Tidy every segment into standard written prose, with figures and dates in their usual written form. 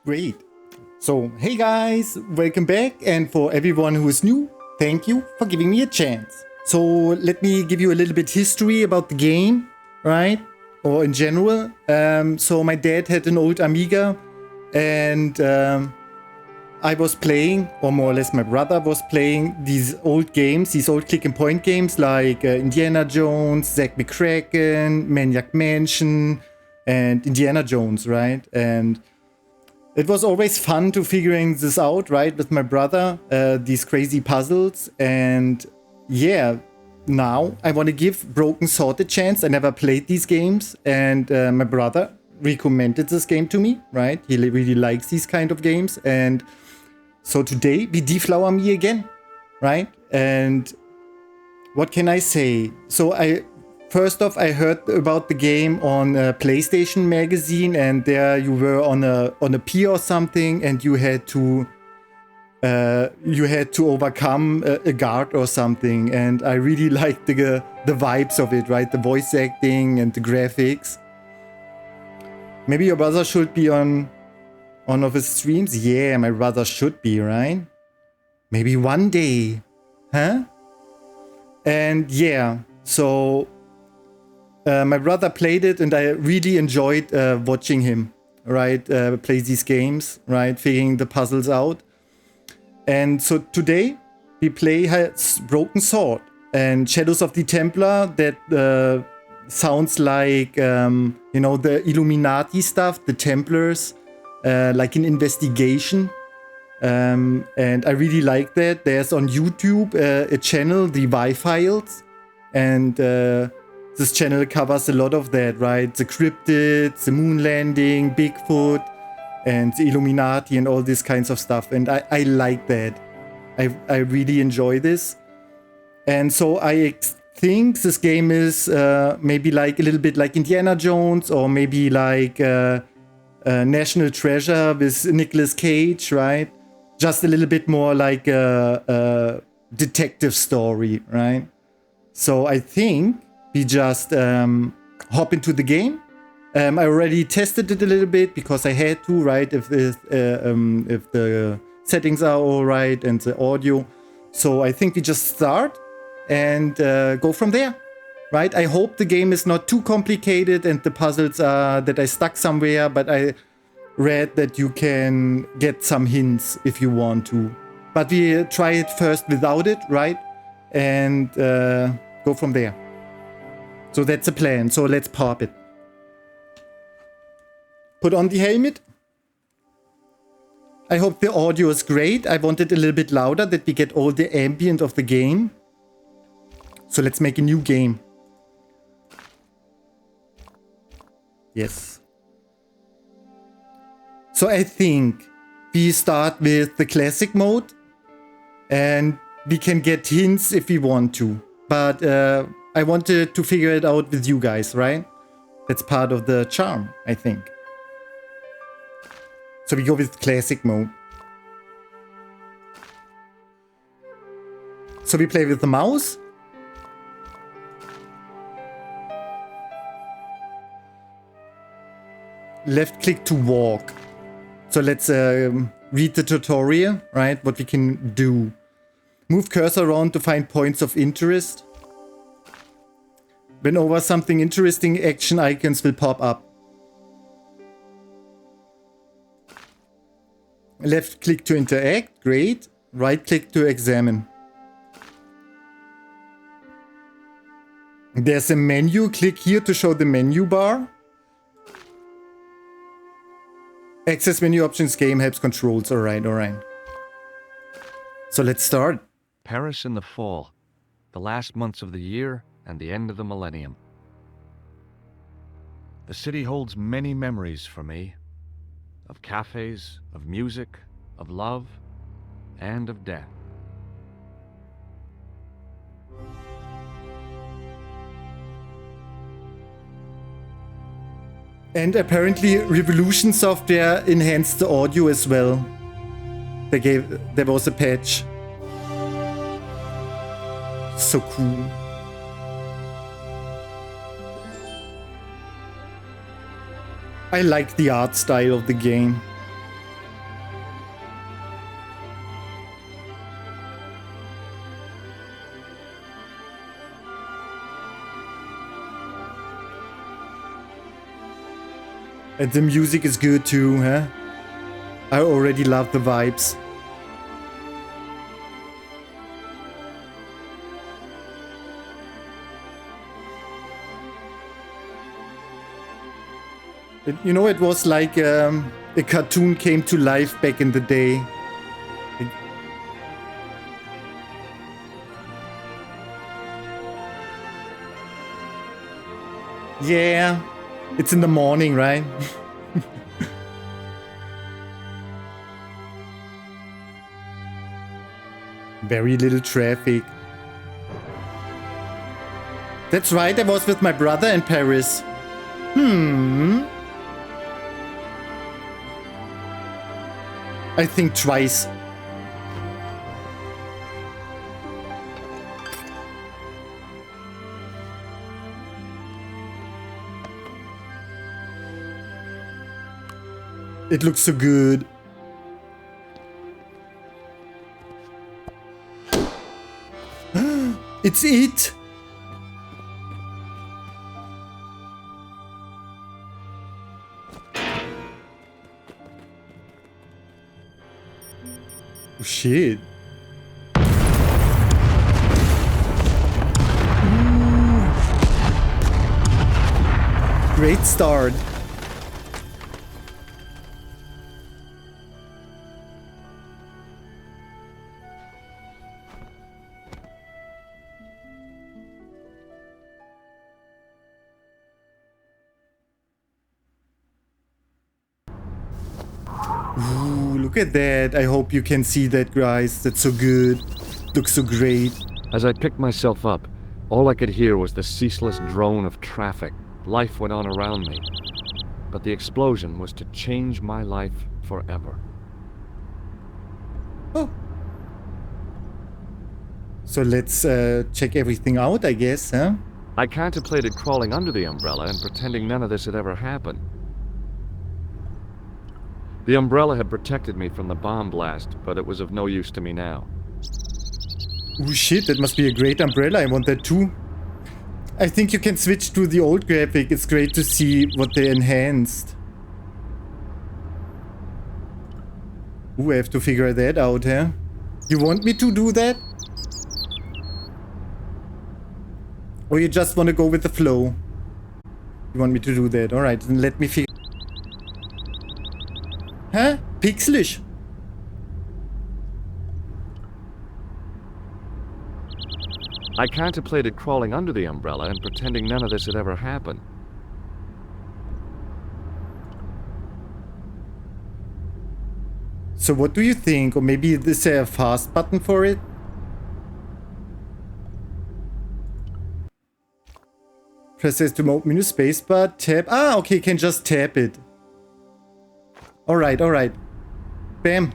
Great. So, hey guys, welcome back. And for everyone who is new, thank you for giving me a chance. So, let me give you a little bit history about the game, right? Or in general. So, my dad had an old Amiga and I was playing, or more or less my brother was playing these old games, these old click and point games like Indiana Jones, Zak McKracken, Maniac Mansion, and Indiana Jones, right? And it was always fun to figuring this out, right, with my brother, these crazy puzzles. And yeah, now I want to give Broken Sword a chance. I never played these games, and my brother recommended this game to me, right? He really likes these kind of games. And so today we deflower me again, right? And what can I say? So first off, I heard about the game on a PlayStation magazine, and there you were on a pier or something, and you had to overcome a guard or something. And I really liked the vibes of it, right? The voice acting and the graphics. Maybe your brother should be on one of his streams. Yeah, my brother should be, right? Maybe one day, huh? And yeah, so my brother played it, and I really enjoyed watching him, right? Play these games, right? Figuring the puzzles out. And so today we play Broken Sword and Shadows of the Templar. That sounds like, the Illuminati stuff, the Templars, like an investigation. And I really like that. There's on YouTube a channel, the Y-Files, and this channel covers a lot of that, right? The cryptids, the moon landing, Bigfoot, and the Illuminati and all these kinds of stuff. And I like that. I really enjoy this. And so I think this game is maybe like a little bit like Indiana Jones, or maybe like National Treasure with Nicolas Cage, right? Just a little bit more like a detective story, right? So I think we just hop into the game. I already tested it a little bit because I had to, right? If the settings are all right and the audio. So I think we just start and go from there, right? I hope the game is not too complicated and the puzzles are that I stuck somewhere, but I read that you can get some hints if you want to. But we try it first without it, right? And go from there. So that's the plan. So let's pop it. Put on the helmet. I hope the audio is great. I want it a little bit louder that we get all the ambient of the game. So let's make a new game. Yes. So I think we start with the classic mode, and we can get hints if we want to. But I wanted to figure it out with you guys, right? That's part of the charm, I think. So we go with classic mode. So we play with the mouse. Left click to walk. So let's read the tutorial, right? What we can do. Move cursor around to find points of interest. When over something interesting, action icons will pop up. Left click to interact, great. Right click to examine. There's a menu, click here to show the menu bar. Access menu options, game helps controls, alright. So let's start. Paris in the fall, the last months of the year and the end of the millennium. The city holds many memories for me. Of cafes, of music, of love, and of death. And apparently Revolution software enhanced the audio as well. There was a patch. So cool. I like the art style of the game. And the music is good too, huh? I already love the vibes. You know, it was like a cartoon came to life back in the day. Yeah, it's in the morning, right? Very little traffic. That's right, I was with my brother in Paris. I think twice. It looks so good. It's it! Oh shit. Ooh. Great start. Ooh, look at that. I hope you can see that, guys. That's so good. Looks so great. As I picked myself up, all I could hear was the ceaseless drone of traffic. Life went on around me. But the explosion was to change my life forever. Oh. So let's check everything out, I guess, huh? I contemplated crawling under the umbrella and pretending none of this had ever happened. The umbrella had protected me from the bomb blast, but it was of no use to me now. Oh shit, that must be a great umbrella. I want that too. I think you can switch to the old graphic. It's great to see what they enhanced. Ooh, I have to figure that out, huh? You want me to do that? Or you just want to go with the flow? You want me to do that? Alright, then let me figure... Huh? Pixelish. I contemplated crawling under the umbrella and pretending none of this had ever happened. So what do you think? Or maybe is there a fast button for it? Press S to mode menu spacebar, tap. Ah, okay, you can just tap it. Alright, alright. Bam.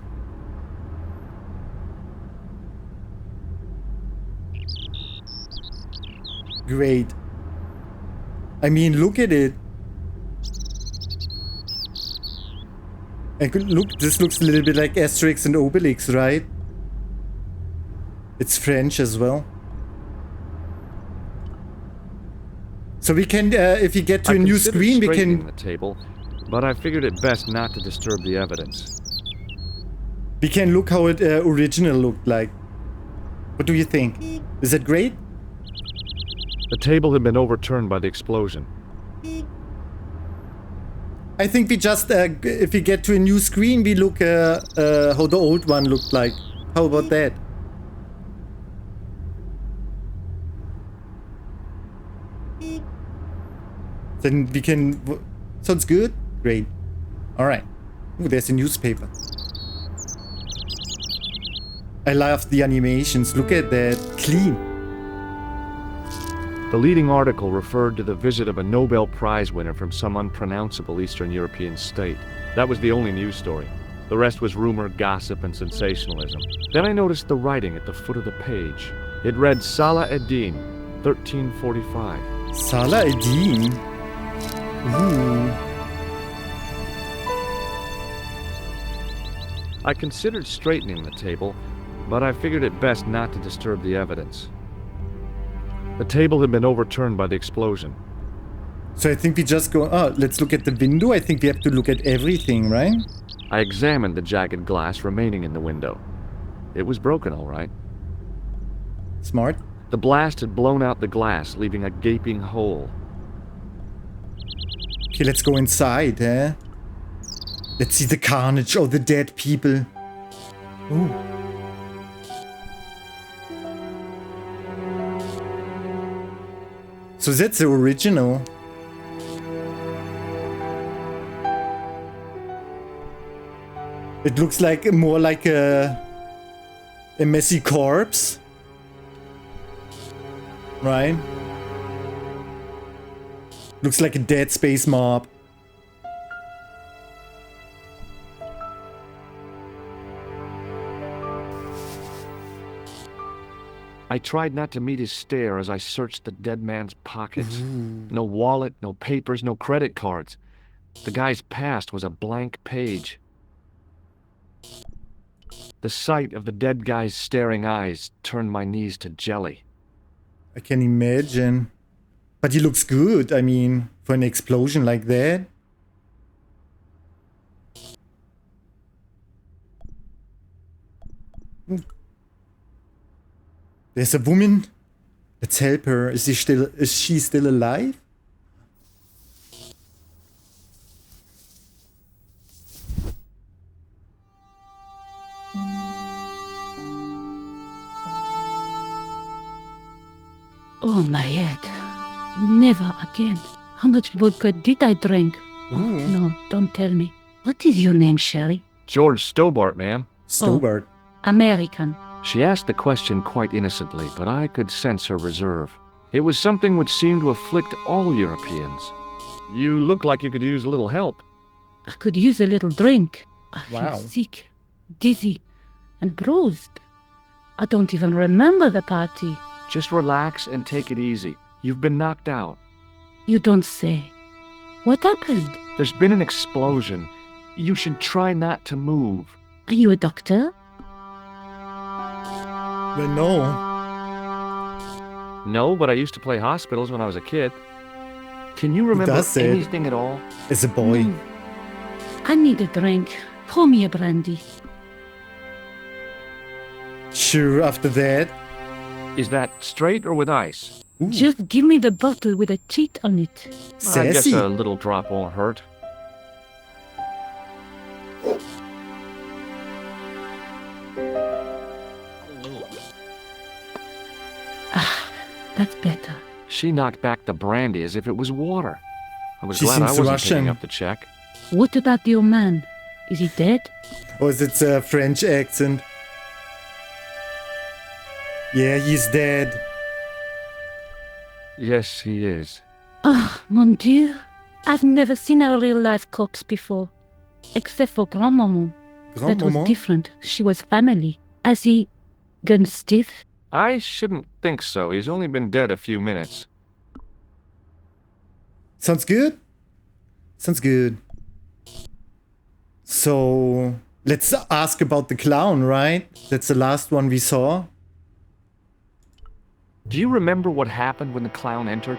Great. I mean, look at it. And look, this looks a little bit like Asterix and Obelix, right? It's French as well. So we can, if we get to a new screen, we can... the table, but I figured it best not to disturb the evidence. We can look how it original looked like. What do you think? Is that great? The table had been overturned by the explosion. I think we just, if we get to a new screen, we look how the old one looked like. How about that? Then we can... Sounds good? Great. Alright. Ooh, there's a newspaper. I love the animations. Look at that. Clean. The leading article referred to the visit of a Nobel Prize winner from some unpronounceable Eastern European state. That was the only news story. The rest was rumor, gossip, and sensationalism. Then I noticed the writing at the foot of the page. It read Salah ad-Din, 1345. Salah ad-Din? Ooh. I considered straightening the table, but I figured it best not to disturb the evidence. The table had been overturned by the explosion. So I think we just go... Oh, let's look at the window. I think we have to look at everything, right? I examined the jagged glass remaining in the window. It was broken, all right. Smart. The blast had blown out the glass, leaving a gaping hole. Okay, let's go inside, eh? Let's see the carnage of the dead people. Ooh. So that's the original. It looks like more like a messy corpse. Right? Looks like a dead space mob. I tried not to meet his stare as I searched the dead man's pockets. No wallet, no papers, no credit cards. The guy's past was a blank page. The sight of the dead guy's staring eyes turned my knees to jelly. I can imagine. But he looks good, I mean, for an explosion like that. There's a woman. Let's help her. Is she still alive? Oh, my head. Never again. How much vodka did I drink? Oh, no, don't tell me. What is your name, Sherry? George Stobbart, ma'am. Stobbart. American. She asked the question quite innocently, but I could sense her reserve. It was something which seemed to afflict all Europeans. You look like you could use a little help. I could use a little drink. I Wow. feel sick, dizzy, and bruised. I don't even remember the party. Just relax and take it easy. You've been knocked out. You don't say. What happened? There's been an explosion. You should try not to move. Are you a doctor? Well, no. No, but I used to play hospitals when I was a kid. Can you remember does it. anything at all? As a boy. I need a drink. Pour me a brandy. Sure, after that. Is that straight or with ice? Ooh, Just give me the bottle with a cheat on it. I guess sassy. a little drop won't hurt. That's better. She knocked back the brandy as if it was water. I was She glad I seems wasn't Russian. picking up the check. What about the old man? Is he dead? Or is it a French accent? Yeah, he's dead. Yes, he is. Ah, mon Dieu. I've never seen a real-life corpse before. Except for Grandmaman. That was Grandmaman? different. She was family. Has he gone stiff? I shouldn't think so. He's only been dead a few minutes. Sounds good. Sounds good. So, let's ask about the clown, right? That's the last one we saw. Do you remember what happened when the clown entered?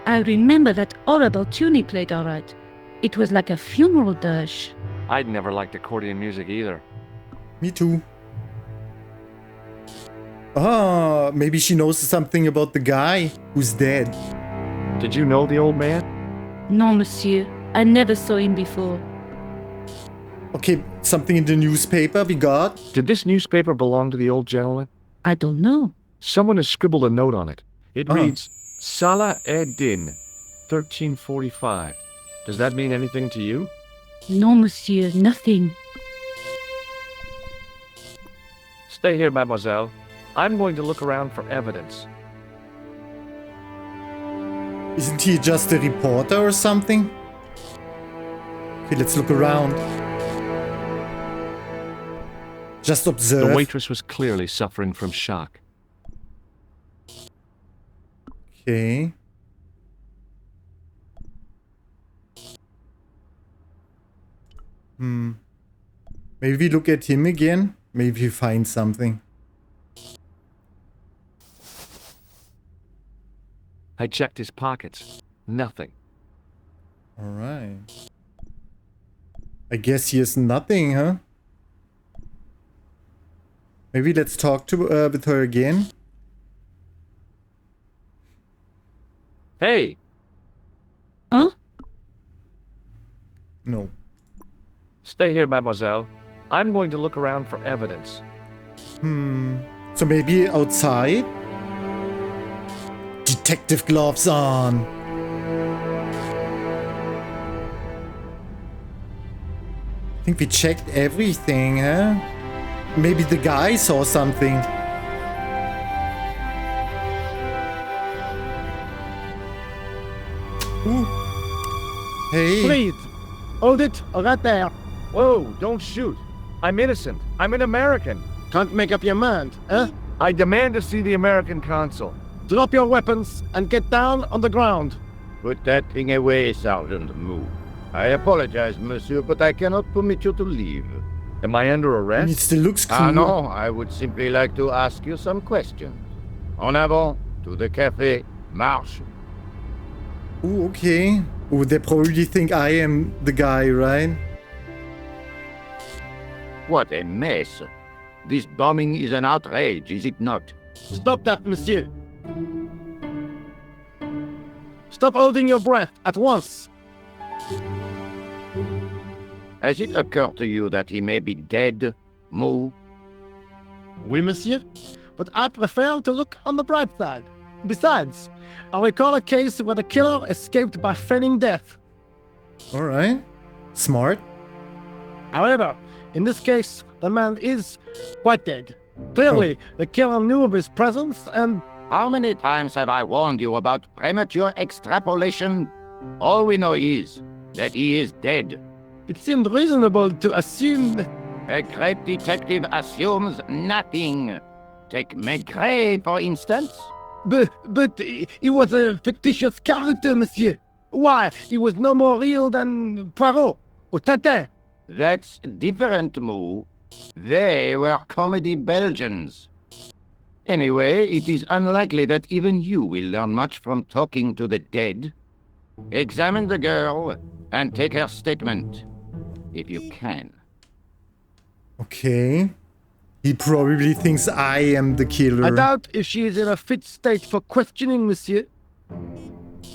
I remember that horrible tune he played all right. It was like a funeral dirge. I'd never liked accordion music either. Me too. Ah, maybe she knows something about the guy who's dead. Did you know the old man? Non, monsieur. I never saw him before. Okay, something in the newspaper we got. Did this newspaper belong to the old gentleman? I don't know. Someone has scribbled a note on it. It Oh. reads, Salah ed-Din, 1345. Does that mean anything to you? Non, monsieur. Nothing. Stay here, mademoiselle. I'm going to look around for evidence. Isn't he just a reporter or something? Okay, let's look around. Just observe. The waitress was clearly suffering from shock. Okay. Maybe we look at him again. Maybe we find something. I checked his pockets. Nothing. Alright. I guess he has nothing, huh? Maybe let's talk to with her again. Hey, Huh? No. stay here, mademoiselle. I'm going to look around for evidence. So maybe outside? Detective gloves on. I think we checked everything, huh? Maybe the guy saw something. Ooh. Hey. Please, hold it right there. Whoa, don't shoot. I'm innocent. I'm an American. Can't make up your mind, eh? I demand to see the American consul. Drop your weapons and get down on the ground. Put that thing away, Sergeant Moo. I apologize, monsieur, but I cannot permit you to leave. Am I under And arrest? it still looks cool. Ah, no, I would simply like to ask you some questions. En avant, to the café, marche. Ooh, okay. Ooh, they probably think I am the guy, right? What a mess. This bombing is an outrage, is it not? Stop that, monsieur. Stop holding your breath at once. Has it occurred to you that he may be dead, Moo? Oui, monsieur. But I prefer to look on the bright side. Besides, I recall a case where the killer escaped by feigning death. Alright. Smart. However, in this case, the man is quite dead. Clearly, the killer knew of his presence and... How many times have I warned you about premature extrapolation? All we know is that he is dead. it seemed reasonable to assume... A great detective assumes nothing. Take Maigret, for instance. But he was a fictitious character, monsieur. Why, he was no more real than Poirot or Tintin. That's different, Moo. They were comedy Belgians. Anyway, it is unlikely that even you will learn much from talking to the dead. Examine the girl and take her statement, if you can. Okay. He probably thinks I am the killer. I doubt if she is in a fit state for questioning, monsieur.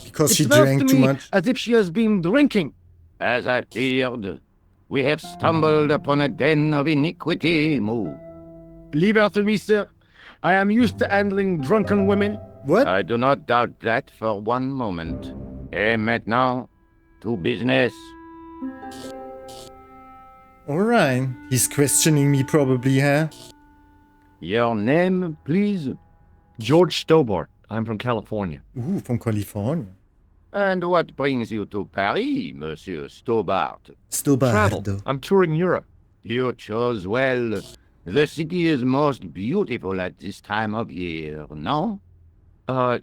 Because It she smells drank to too me much. as if she has been drinking. As I feared, we have stumbled upon a den of iniquity, Moo. Leave her to me, sir. I am used to handling drunken women. What? I do not doubt that for one moment. Et maintenant, to business. Alright. He's questioning me probably, huh? Your name, please? George Stobbart. I'm from California. Ooh, from California. And what brings you to Paris, Monsieur Stobbart? Travel. Stobardo. I'm touring Europe. You chose well. The city is most beautiful at this time of year, no?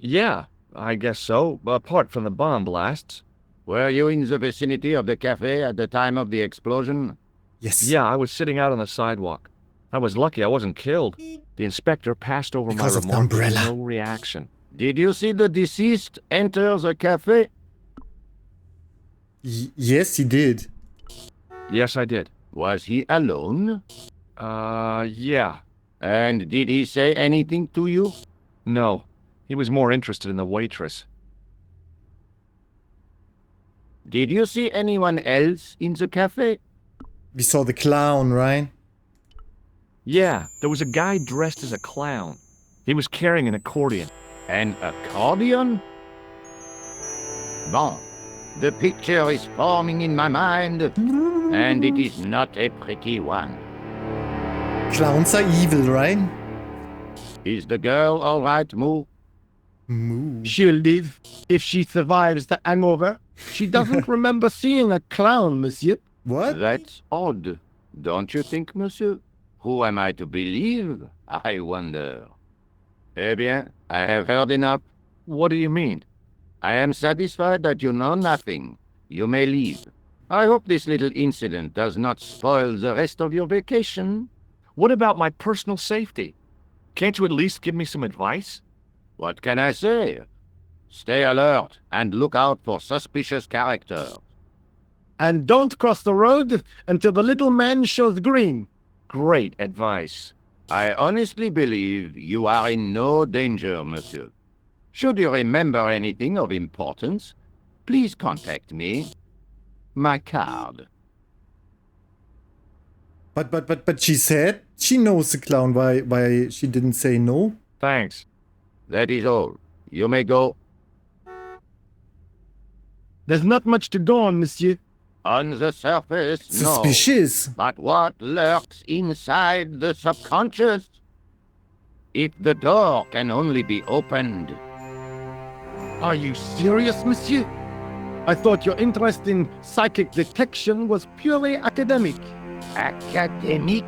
Yeah, I guess so. Apart from the bomb blasts. Were you in the vicinity of the cafe at the time of the explosion? Yes. Yeah, I was sitting out on the sidewalk. I was lucky I wasn't killed. The inspector passed over Because my of the remarks with umbrella. no reaction. Did you see the deceased enter the cafe? Yes, he did. Yes, I did. Was he alone? Yeah. And did he say anything to you? No. He was more interested in the waitress. Did you see anyone else in the cafe? We saw the clown, right? Yeah, there was a guy dressed as a clown. He was carrying an accordion. An accordion? Bon, the picture is forming in my mind, and it is not a pretty one. Clowns are evil, right? Is the girl all right, Moo? Moo. She'll live if she survives the hangover. She doesn't remember seeing a clown, monsieur. What? That's odd, don't you think, monsieur? Who am I to believe, I wonder? Eh bien, I have heard enough. What do you mean? I am satisfied that you know nothing. You may leave. I hope this little incident does not spoil the rest of your vacation. What about my personal safety? Can't you at least give me some advice? What can I say? Stay alert and look out for suspicious characters. And don't cross the road until the little man shows green. Great advice. I honestly believe you are in no danger, monsieur. Should you remember anything of importance, please contact me. My card. But she said she knows the clown. Why she didn't say no? Thanks. That is all. You may go. There's not much to go on, monsieur. On the surface, Suspicious. no. But what lurks inside the subconscious? If the door can only be opened. Are you serious, monsieur? I thought your interest in psychic detection was purely academic. Academic?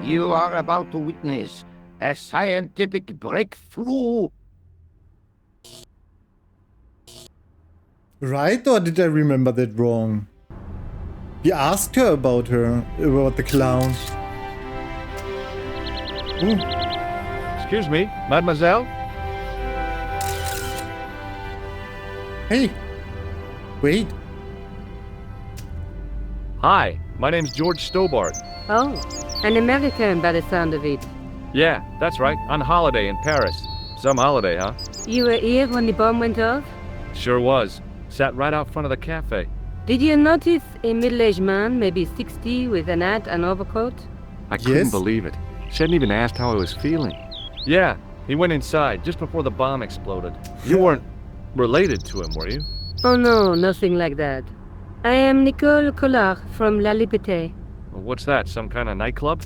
You are about to witness a scientific breakthrough. Right? Or did I remember that wrong? He asked her about the clown. Ooh. Excuse me, mademoiselle? Hey. Wait. Hi, my name's George Stobbart. Oh, an American by the sound of it. Yeah, that's right, on holiday in Paris. Some holiday, huh? You were here when the bomb went off? Sure was. Sat right out front of the cafe. Did you notice a middle-aged man, maybe 60, with an hat and overcoat? I couldn't Yes. believe it. She hadn't even asked how I was feeling. Yeah, he went inside just before the bomb exploded. You weren't related to him, were you? Oh no, nothing like that. I am Nico Collard from La Liberté. What's that, some kind of nightclub?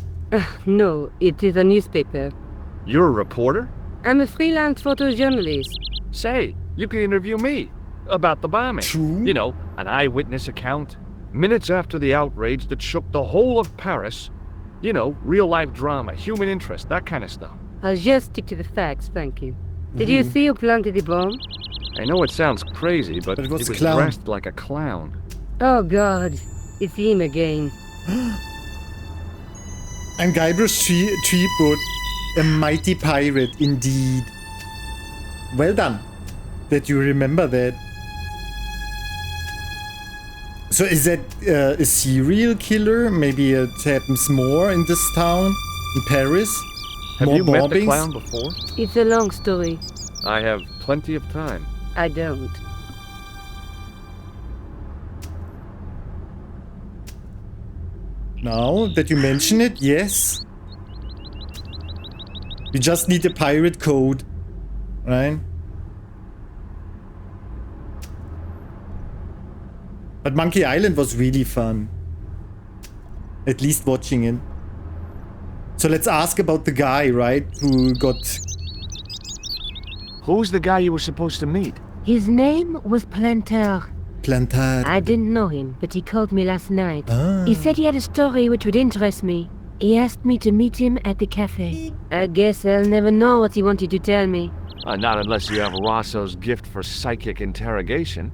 No, it is a newspaper. You're a reporter? I'm a freelance photojournalist. Say, you can interview me about the bombing. True. You know, an eyewitness account. Minutes after the outrage that shook the whole of Paris. You know, real-life drama, human interest, that kind of stuff. I'll just stick to the facts, thank you. Did you see who planted the bomb? I know it sounds crazy, but But it was he was clown. dressed like a clown. Oh God, it's him again. And Guybrush Threepwood, a mighty pirate indeed. Well done that you remember that. So is that a serial killer? Maybe it happens more in this town, in Paris? Have More you met the bombings? clown before? It's a long story. I have plenty of time. I don't. Now that you mention it, yes. We just need a pirate code, right? But Monkey Island was really fun. At least watching it. So let's ask about the guy, right? Who got... Who's the guy you were supposed to meet? His name was Planter. Plantar. I didn't know him, but he called me last night. Ah. He said he had a story which would interest me. He asked me to meet him at the cafe. I guess I'll never know what he wanted to tell me. Not unless you have Rosso's gift for psychic interrogation.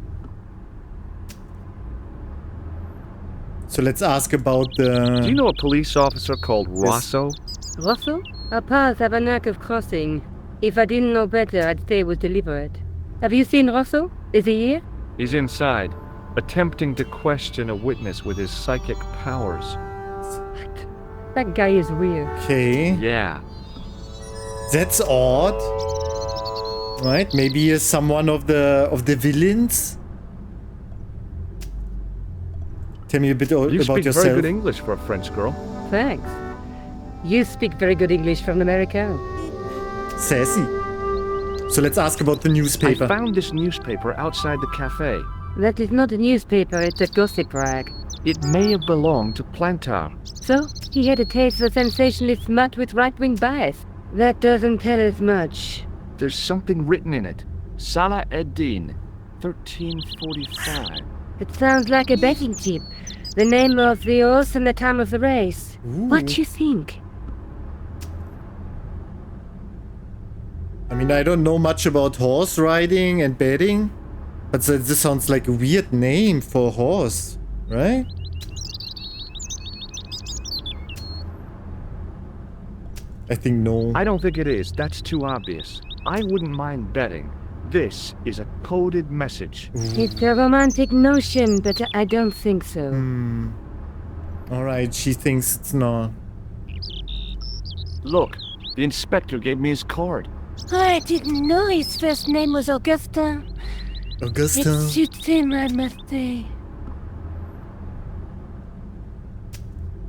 So let's ask about the... Do you know a police officer called Rosso? Rosso? Our paths have a knack of crossing. If I didn't know better, I'd say it was deliberate. Have you seen Rosso? Is he here? He's inside, attempting to question a witness with his psychic powers. That guy is weird. Okay. Yeah. That's odd. Right? Maybe he is someone of the villains? Tell me a bit You about speak yourself. very good English for a French girl. Thanks. You speak very good English from America. Sassy. So let's ask about the newspaper. I found this newspaper outside the cafe. That is not a newspaper, it's a gossip rag. It may have belonged to Plantar. So, he had a taste for sensationalist smut with right-wing bias. That doesn't tell us much. There's something written in it. Salah ed-Din, 1345. It sounds like a betting tip. The name of the horse and the time of the race. Ooh. What do you think? I mean, I don't know much about horse riding and betting, but this sounds like a weird name for a horse, right? I think no. I don't think it is. That's too obvious. I wouldn't mind betting. this is a coded message. It's a romantic notion, but I don't think so. Alright, she thinks it's not. Look, the inspector gave me his card. I didn't know his first name was Augustin. Augusta. It suits him, I must say.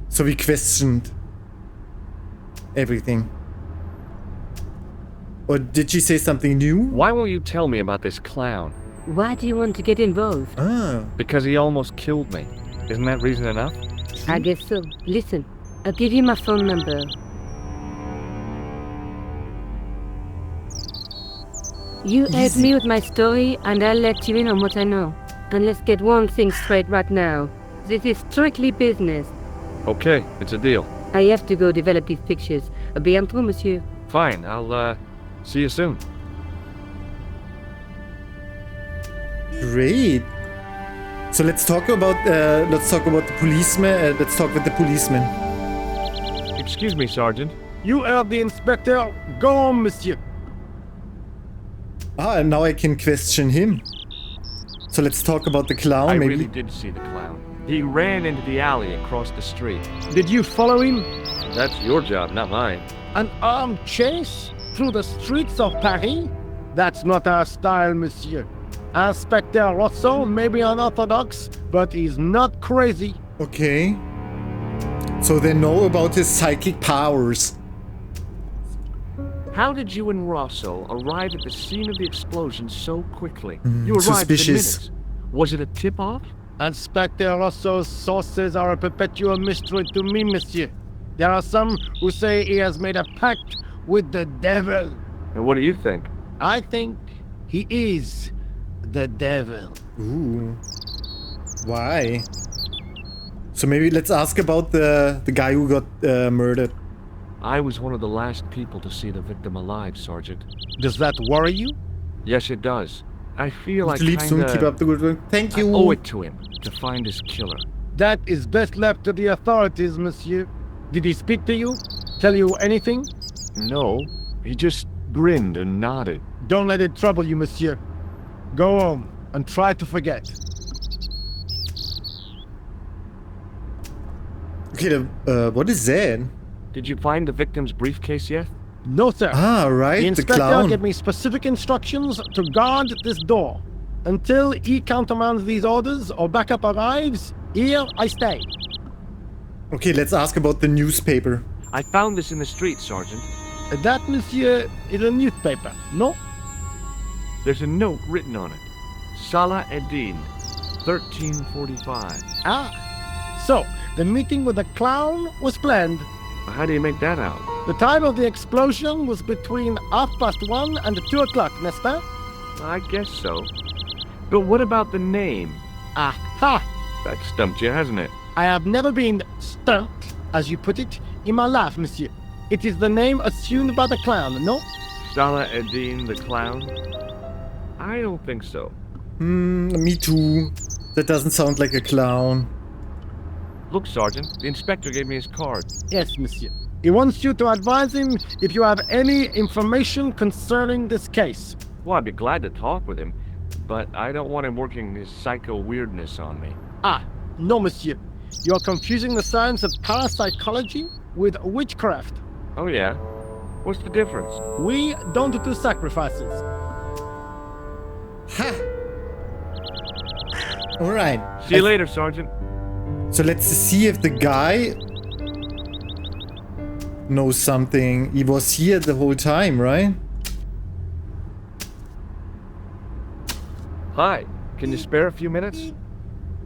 So we questioned everything. Or did she say something new? Why won't you tell me about this clown? Why do you want to get involved? Ah, Because he almost killed me. Isn't that reason enough? I guess so. Listen, I'll give you my phone number. You help me with my story, and I'll let you in on what I know. And let's get one thing straight right now. This is strictly business. Okay, it's a deal. I have to go develop these pictures. À bientôt, monsieur. Fine, I'll see you soon. great. So let's talk about the policeman. Let's talk with the policeman. Excuse me, Sergeant. You are the inspector. Go on, monsieur. Ah, and now I can question him. So let's talk about the clown, I maybe. really did see the clown. He ran into the alley across the street. Did you follow him? That's your job, not mine. An armed chase through the streets of Paris? That's not our style, monsieur. Inspector Rousseau may be unorthodox, but he's not crazy. Okay. So they know about his psychic powers. How did you and Rosso arrive at the scene of the explosion so quickly? You arrived suspicious. in minutes. Was it a tip-off? Inspector Rousseau's sources are a perpetual mystery to me, monsieur. There are some who say he has made a pact with the devil. And what do you think? I think he is the devil. Ooh. Why? So maybe let's ask about the guy who got murdered. I was one of the last people to see the victim alive, Sergeant. Does that worry you? Yes, it does. I feel I Leave soon. Keep kinda... up the good work. Thank I you. owe it to him to find his killer. That is best left to the authorities, monsieur. Did he speak to you? Tell you anything? No, he just grinned and nodded. Don't let it trouble you, monsieur. Go home and try to forget. Okay, what is that? Did you find the victim's briefcase yet? No, sir. Ah, right, The the inspector clown. gave me specific instructions to guard this door. Until he countermands these orders or backup arrives, here I stay. Okay, let's ask about the newspaper. I found this in the street, Sergeant. That, monsieur, is a newspaper, no? There's a note written on it. Salah Eddin, 1345. Ah, so the meeting with the clown was planned. How do you make that out? The time of the explosion was between 1:30 and 2 o'clock, n'est-ce pas? I guess so. But what about the name? Aha! That stumped you, hasn't it? I have never been stumped, as you put it, in my life, monsieur. It is the name assumed by the clown, no? Salah Eddin the clown? I don't think so. Me too. That doesn't sound like a clown. Look, Sergeant, the inspector gave me his card. Yes, monsieur. He wants you to advise him if you have any information concerning this case. Well, I'd be glad to talk with him, but I don't want him working his psycho weirdness on me. Ah, no, monsieur. You are confusing the science of parapsychology with witchcraft. Oh, yeah? What's the difference? We don't do sacrifices. Ha! Alright. See you later, Sergeant. So let's see if the guy knows something. He was here the whole time, right? Hi, can you spare a few minutes?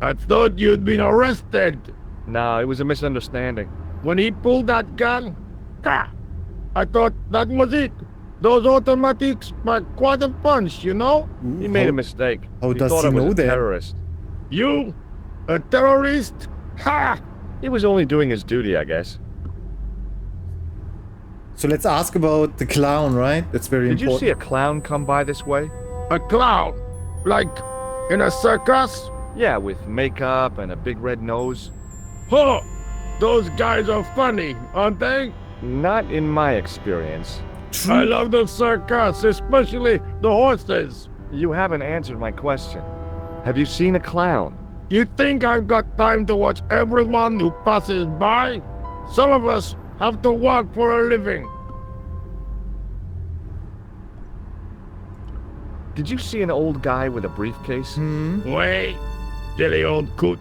I thought you'd been arrested. No, it was a misunderstanding. When he pulled that gun, I thought that was it. Those automatics were quite a punch, you know? He made a mistake. How He does thought he I was know a that? terrorist. You? A terrorist? Ha! He was only doing his duty, I guess. So let's ask about the clown, right? That's very Did you important. see a clown come by this way? A clown? Like in a circus? Yeah, with makeup and a big red nose. Huh! Those guys are funny, aren't they? Not in my experience. I love the circus, especially the horses. You haven't answered my question. Have you seen a clown? You think I've got time to watch everyone who passes by? Some of us have to work for a living. Did you see an old guy with a briefcase? Wait, silly old coot.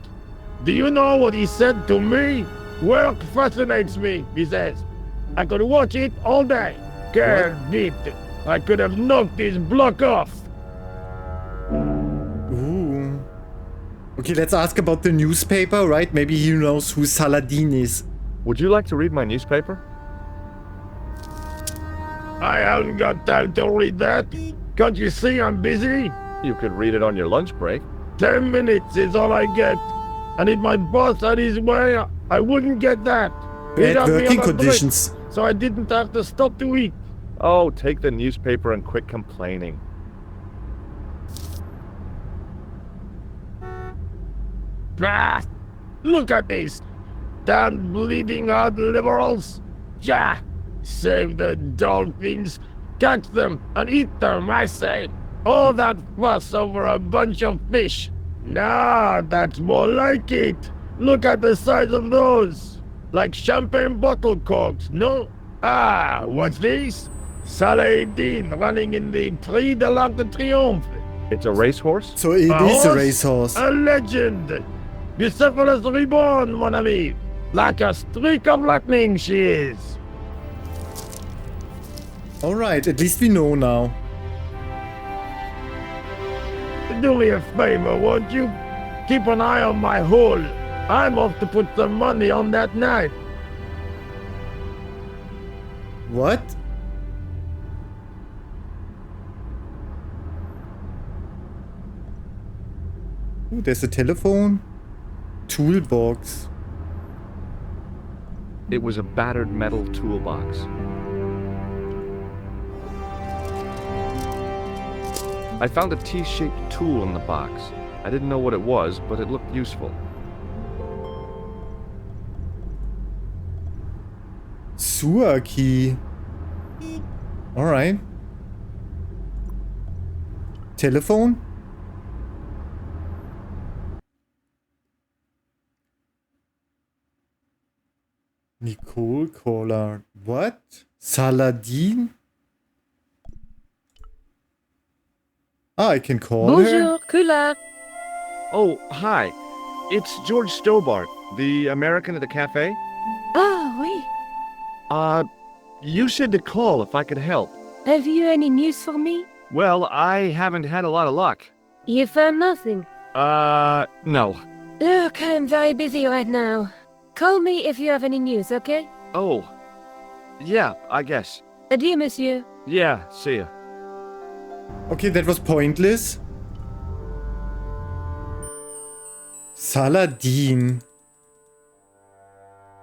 Do you know what he said to me? Work fascinates me, he says. I could watch it all day. Can't beat it. I could have knocked his block off. Ooh. Okay, let's ask about the newspaper, right? Maybe he knows who Saladin is. Would you like to read my newspaper? I haven't got time to read that. Can't you see I'm busy? You could read it on your lunch break. 10 minutes is all I get. And if my boss had his way, I wouldn't get that. He'd Bad have me working on a break, conditions. so I didn't have to stop to eat. Oh, take the newspaper and quit complaining. Bah! Look at these. Damn bleeding heart liberals. Yeah! Save the dolphins. Catch them and eat them, I say. All that fuss over a bunch of fish. Nah, that's more like it. Look at the size of those. Like champagne bottle corks, no? Ah, what's this? Saladin running in the Prix de l'Arc de Triomphe. It's a racehorse? So it is a racehorse. A legend. Bucephalus reborn, mon ami. Like a streak of lightning she is. Alright, at least we know now. Do me a favor, won't you? Keep an eye on my hole. I'm off to put some money on that knife. What? Ooh, there's a telephone. Toolbox. It was a battered metal toolbox. I found a T-shaped tool in the box. I didn't know what it was, but it looked useful. Sewer key. Alright. Telephone? Nico Collard. What? Saladin? Ah, I can call her. Bonjour, Collard. Oh, hi. It's George Stobbart, the American at the café. Ah, oui. You said to call if I could help. Have you any news for me? Well, I haven't had a lot of luck. You found nothing. No. Look, I'm very busy right now. Call me if you have any news, okay? Oh. Yeah, I guess. Adieu, monsieur. Yeah, see ya. Okay, that was pointless. Saladin.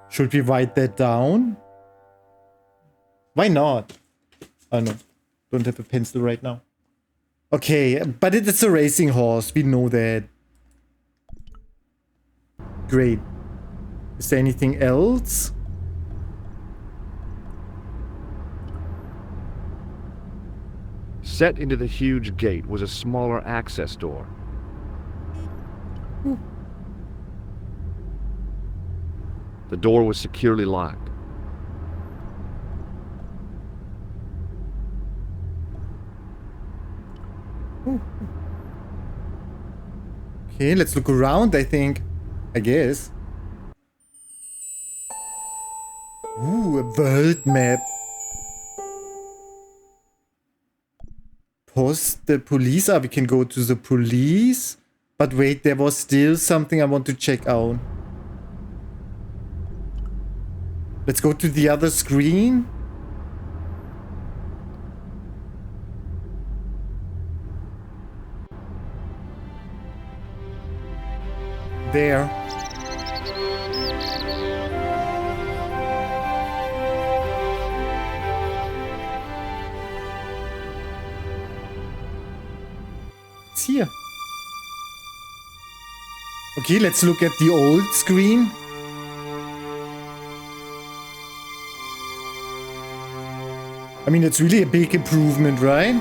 Should we write that down? Why not? Oh no, don't have a pencil right now. Okay, but it's a racing horse, we know that. Great. Is there anything else? Set into the huge gate was a smaller access door. The door was securely locked. Okay, let's look around, I think. I guess. Ooh, a world map. Post the police. Ah, we can go to the police. But wait, there was still something I want to check out. Let's go to the other screen. There. It's here. Okay, let's look at the old screen. I mean, it's really a big improvement, right?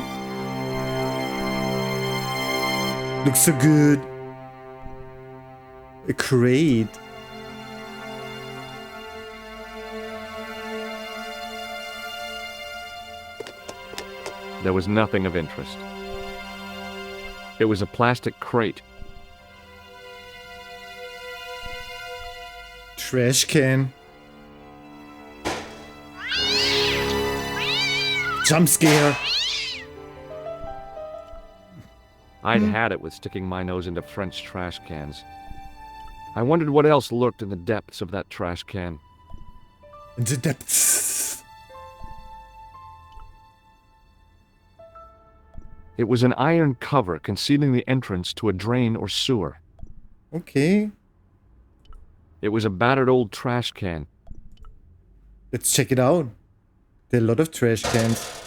Looks so good. A crate. There was nothing of interest. It was a plastic crate. Trash can. Jump scare. I'd had it with sticking my nose into French trash cans. I wondered what else lurked in the depths of that trash can. In the depths. It was an iron cover concealing the entrance to a drain or sewer. Okay. It was a battered old trash can. Let's check it out. There are a lot of trash cans.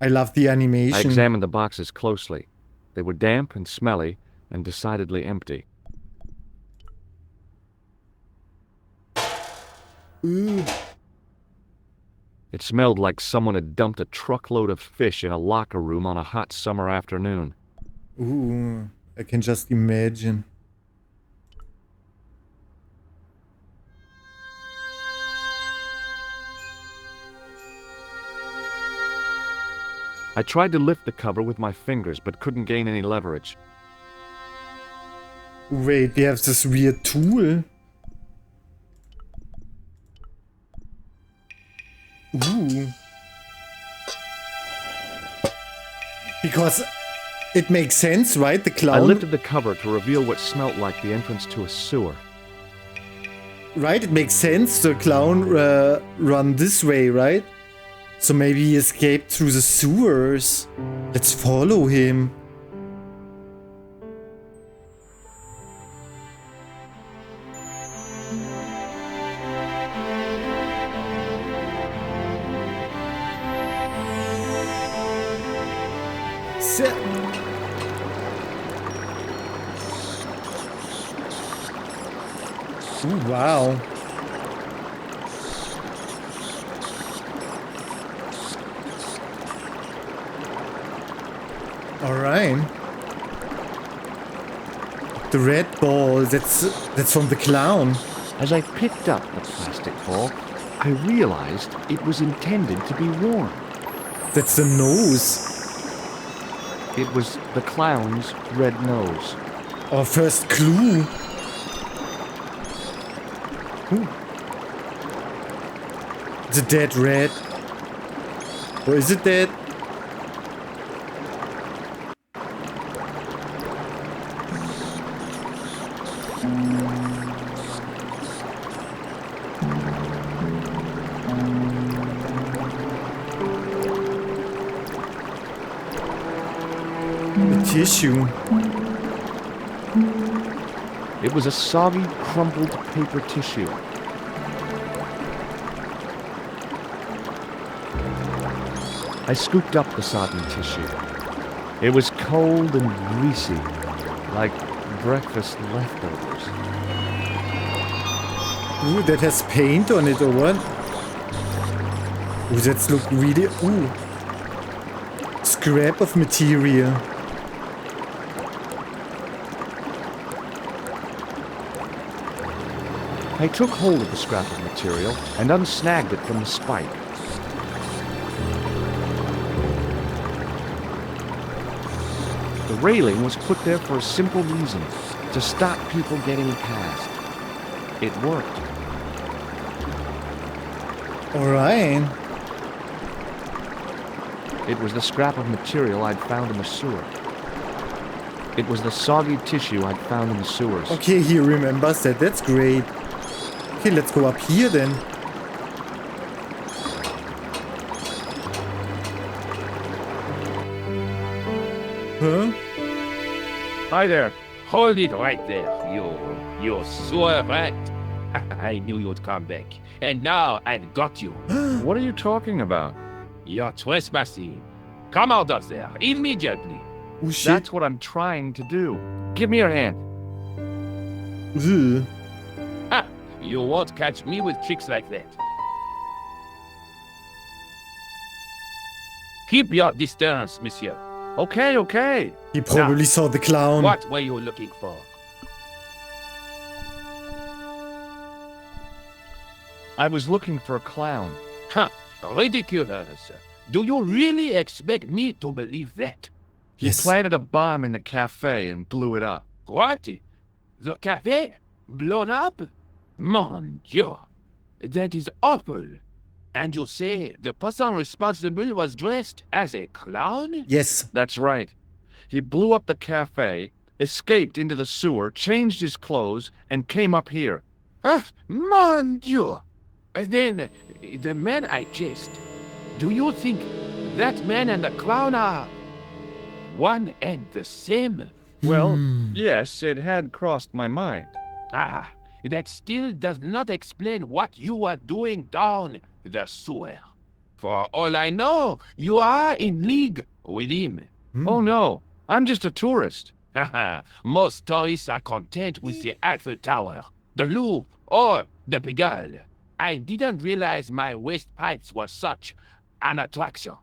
I love the animation. I examined the boxes closely. They were damp and smelly and decidedly empty. Ooh. It smelled like someone had dumped a truckload of fish in a locker room on a hot summer afternoon. Ooh, I can just imagine. I tried to lift the cover with my fingers, but couldn't gain any leverage. Wait, they have this weird tool. Ooh. Because it makes sense, right? The clown... I lifted the cover to reveal what smelt like the entrance to a sewer. Right? It makes sense. The clown run this way, right? So maybe he escaped through the sewers. Let's follow him. Ooh, wow. Alright. The red ball, that's from the clown. As I picked up the plastic ball, I realized it was intended to be worn. That's the nose. It was the clown's red nose. Our first clue. Ooh. The dead rat. Or is it dead? The tissue. It was a soggy, crumpled paper tissue. I scooped up the sodden tissue. It was cold and greasy, like breakfast leftovers. Ooh, that has paint on it or what? Ooh, that's look really... Ooh. Scrap of material. I took hold of the scrap of material and unsnagged it from the spike. The railing was put there for a simple reason, to stop people getting past. It worked. Alright. It was the scrap of material I'd found in the sewer. It was the soggy tissue I'd found in the sewers. Okay, he remembers that. That's great. Okay, let's go up here then. Huh? Hi there. Hold it right there, you sewer rat. I knew you'd come back. And now I've got you. What are you talking about? You're trespassing. Come out of there immediately. Oh shit. That's what I'm trying to do. Give me your hand. Ugh. You won't catch me with tricks like that. Keep your distance, monsieur. Okay, okay. He probably saw the clown. What were you looking for? I was looking for a clown. Huh, ridiculous. Do you really expect me to believe that? He Yes. planted a bomb in the cafe and blew it up. What? The café? Blown up? Mon Dieu. That is awful. And you say the person responsible was dressed as a clown? Yes. That's right. He blew up the cafe, escaped into the sewer, changed his clothes, and came up here. Mon Dieu. Then, the man I chased, do you think that man and the clown are one and the same? Well, yes, it had crossed my mind. Ah, that still does not explain what you are doing down the sewer. For all I know, you are in league with him. Oh no, I'm just a tourist. Most tourists are content with the Eiffel Tower, the Louvre, or the Pigalle. I didn't realize my waste pipes were such an attraction.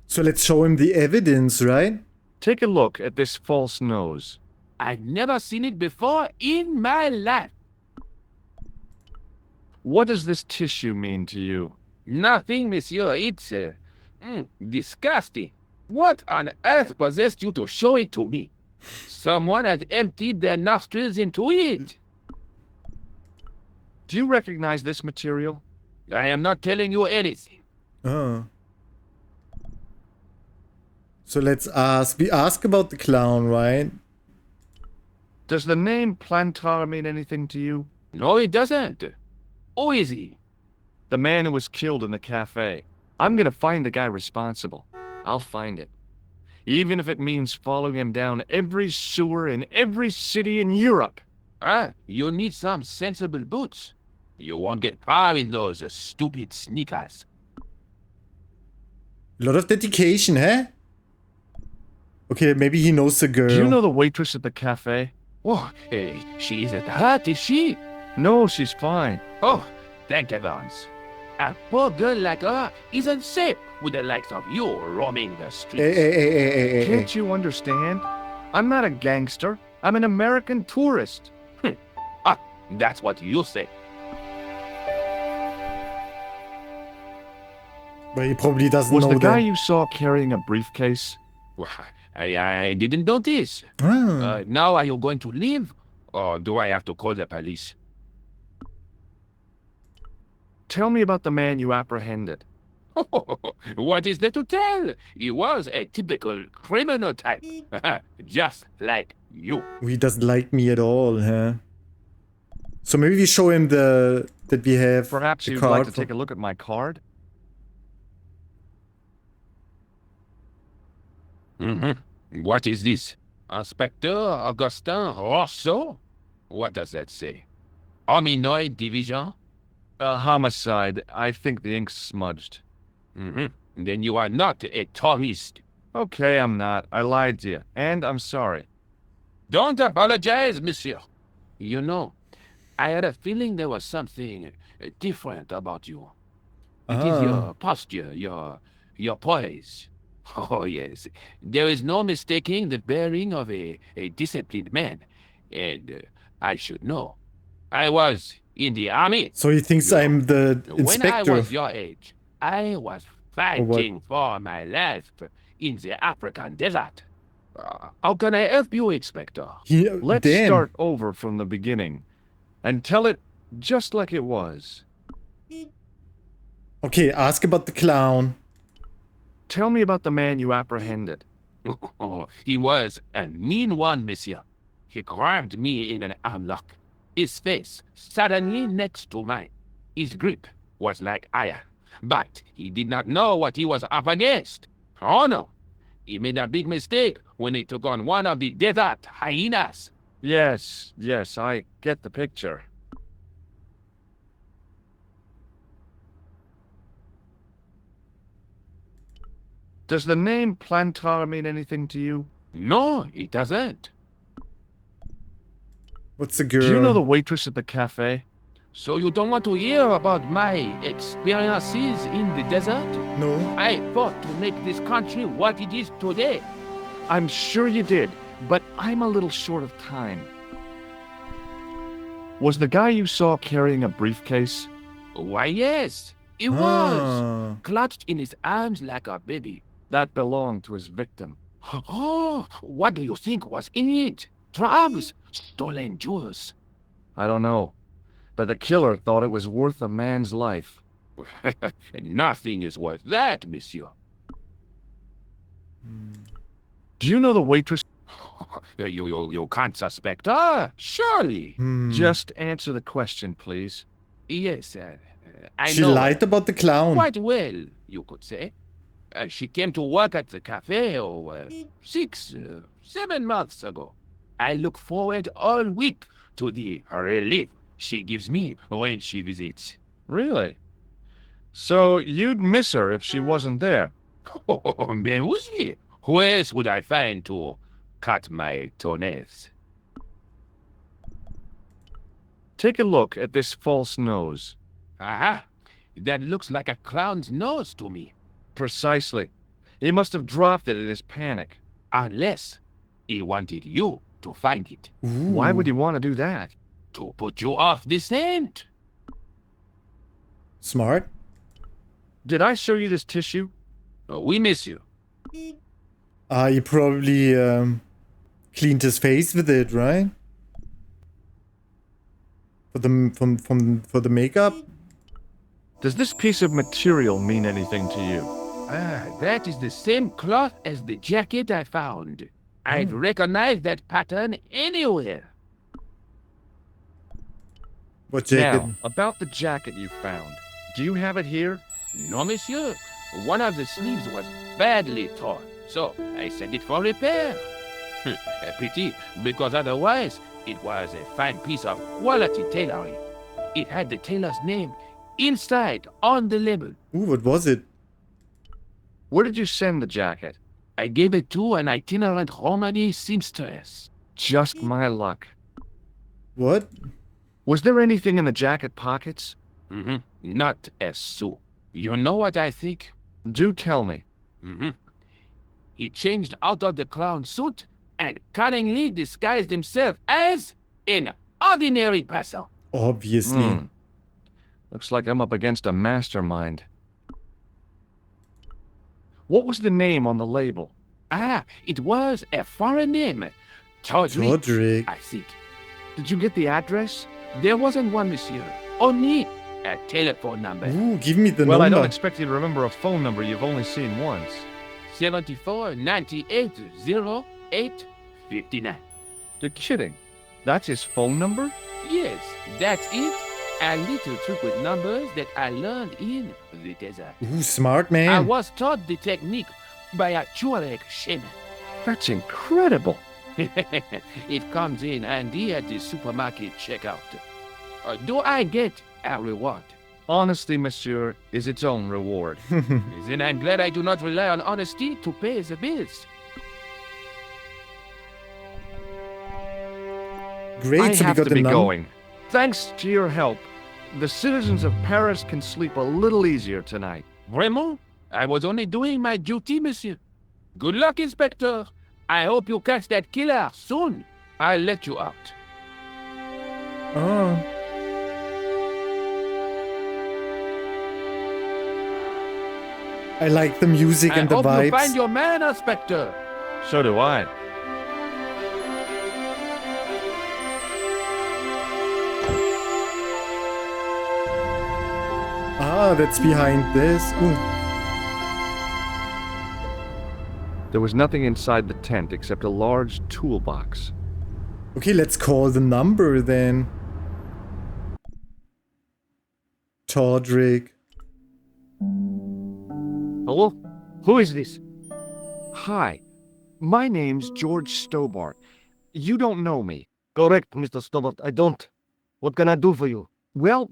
So let's show him the evidence, right? Take a look at this false nose. I've never seen it before in my life. What does this tissue mean to you? Nothing, monsieur. It's disgusting. What on earth possessed you to show it to me? Someone has emptied their nostrils into it. Do you recognize this material? I am not telling you anything. Oh. So let's ask. We ask about the clown, right? Does the name Plantar mean anything to you? No, it doesn't. Who is he? The man who was killed in the cafe. I'm gonna find the guy responsible. I'll find it. Even if it means following him down every sewer in every city in Europe. You need some sensible boots. You won't get far in those stupid sneakers. A lot of dedication, huh? Okay, maybe he knows the girl. Do you know the waitress at the cafe? Oh, hey, she isn't hurt, is she? No, she's fine. Oh, thank heavens. A poor girl like her isn't safe with the likes of you roaming the streets. Hey. Can't you understand? I'm not a gangster. I'm an American tourist. That's what you say. But he probably doesn't Was know the guy that. you saw carrying a briefcase? Well, I didn't notice. Ah. Now are you going to leave? Or do I have to call the police? Tell me about the man you apprehended. What is there to tell? He was a typical criminal type. Just like you. He doesn't like me at all, huh? So maybe we show him that we have Perhaps the you'd card like to for- take a look at my card? What is this? Inspector Augustin Rousseau? What does that say? Hominoid Division? A homicide. I think the ink's smudged. Then you are not a tourist. Okay, I'm not. I lied to you. And I'm sorry. Don't apologize, monsieur. You know, I had a feeling there was something different about you. It is your posture, your poise. Oh, yes. There is no mistaking the bearing of a disciplined man. And I should know. I was in the army. So he thinks I'm the When I inspector. was your age, I was fighting for my life in the African desert. How can I help you, Inspector? Let's Damn. start over from the beginning. And tell it just like it was. Okay, ask about the clown. Tell me about the man you apprehended. He was a mean one, monsieur. He grabbed me in an armlock. His face suddenly next to mine. His grip was like iron. But he did not know what he was up against. Oh no. He made a big mistake when he took on one of the desert hyenas. Yes, I get the picture. Does the name Plantar mean anything to you? No, it doesn't. What's the girl? Do you know the waitress at the cafe? So you don't want to hear about my experiences in the desert? No. I fought to make this country what it is today. I'm sure you did, but I'm a little short of time. Was the guy you saw carrying a briefcase? Why, yes, it was. Clutched in his arms like a baby. That belonged to his victim. Oh, what do you think was in it? Drugs? Stolen jewels? I don't know, but the killer thought it was worth a man's life. Nothing is worth that, monsieur. Do you know the waitress? You can't suspect her, surely. Just answer the question, please. Yes, I She know lied about the clown. quite well, you could say. She came to work at the cafe 6, 7 months ago. I look forward all week to the relief she gives me when she visits. Really? So you'd miss her if she wasn't there? Oh, mais oui. Who else would I find to cut my toenails? Take a look at this false nose. Aha! That looks like a clown's nose to me. Precisely. He must have dropped it in his panic. Unless he wanted you to find it. Why would he want to do that? To put you off the scent. Smart. Did I show you this tissue? We miss you. He probably cleaned his face with it, right? For the makeup? Does this piece of material mean anything to you? That is the same cloth as the jacket I found. I'd recognize that pattern anywhere. What jacket? Now, about the jacket you found. Do you have it here? No, monsieur. One of the sleeves was badly torn, so I sent it for repair. A pity, because otherwise it was a fine piece of quality tailoring. It had the tailor's name inside on the label. Ooh, what was it? Where did you send the jacket? I gave it to an itinerant Romani seamstress. Just my luck. What? Was there anything in the jacket pockets? Not a sou. You know what I think? Do tell me. He changed out of the clown suit and cunningly disguised himself as an ordinary person. Obviously. Looks like I'm up against a mastermind. What was the name on the label? It was a foreign name. Todrick. I think. Did you get the address? There wasn't one, monsieur. Only a telephone number. Ooh, give me the Well, number. I don't expect you to remember a phone number you've only seen once. 74 98 08 59. You're kidding. That's his phone number? Yes, that's it. A little trick with numbers that I learned in the desert. Ooh, smart man. I was taught the technique by a Tuareg shaman. That's incredible. It comes in handy at the supermarket checkout. Do I get a reward? Honesty, monsieur, is its own reward. Then I'm glad I do not rely on honesty to pay the bills. Great, I so we have got to the be number. going. Thanks to your help, the citizens of Paris can sleep a little easier tonight. Vraiment? I was only doing my duty, monsieur. Good luck, Inspector. I hope you catch that killer soon. I'll let you out. Oh. I like the music and the I hope you find vibes. your man, Inspector. So do I. Ah, that's behind this. Ooh. There was nothing inside the tent except a large toolbox. Okay, let's call the number then. Todrick. Hello? Who is this? Hi. My name's George Stobbart. You don't know me. Correct, Mr. Stobbart. I don't. What can I do for you? Well,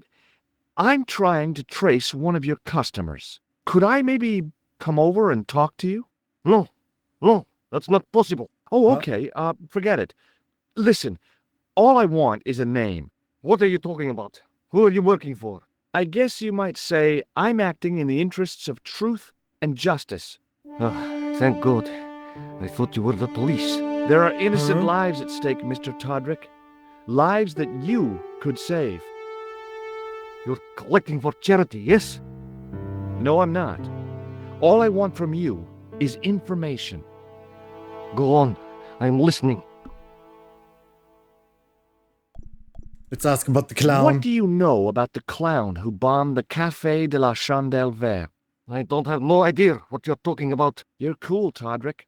I'm trying to trace one of your customers. Could I maybe come over and talk to you? No, that's not possible. Oh, okay. Forget it. Listen, All I want is a name. What are you talking about? Who are you working for? I guess you might say I'm acting in the interests of truth and justice. Ah, thank God. I thought you were the police. There are innocent lives at stake, Mr. Todrick. Lives that you could save. You're collecting for charity, yes? No, I'm not. All I want from you is information. Go on. I'm listening. Let's ask about the clown. What do you know about the clown who bombed the Café de la Chandelle Verte? I don't have no idea what you're talking about. You're cool, Todrick.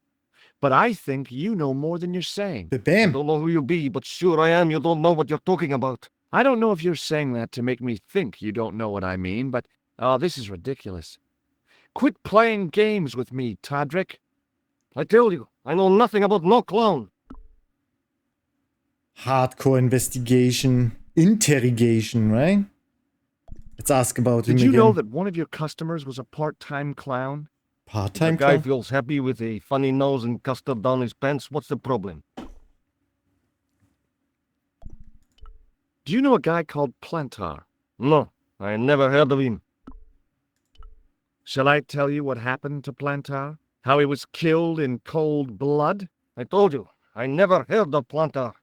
But I think you know more than you're saying. I Bam. don't know who you be, but sure I am you don't know what you're talking about. I don't know if you're saying that to make me think you don't know what I mean, but this is ridiculous. Quit playing games with me, Todrick. I tell you, I know nothing about no clown. Hardcore investigation. Interrogation, right? Let's ask about him Did you again. know that one of your customers was a part-time clown? Part-time The guy clown? feels happy with a funny nose and custard down his pants. What's the problem? Do you know a guy called Plantar? No, I never heard of him. Shall I tell you what happened to Plantar? How he was killed in cold blood? I told you, I never heard of Plantar.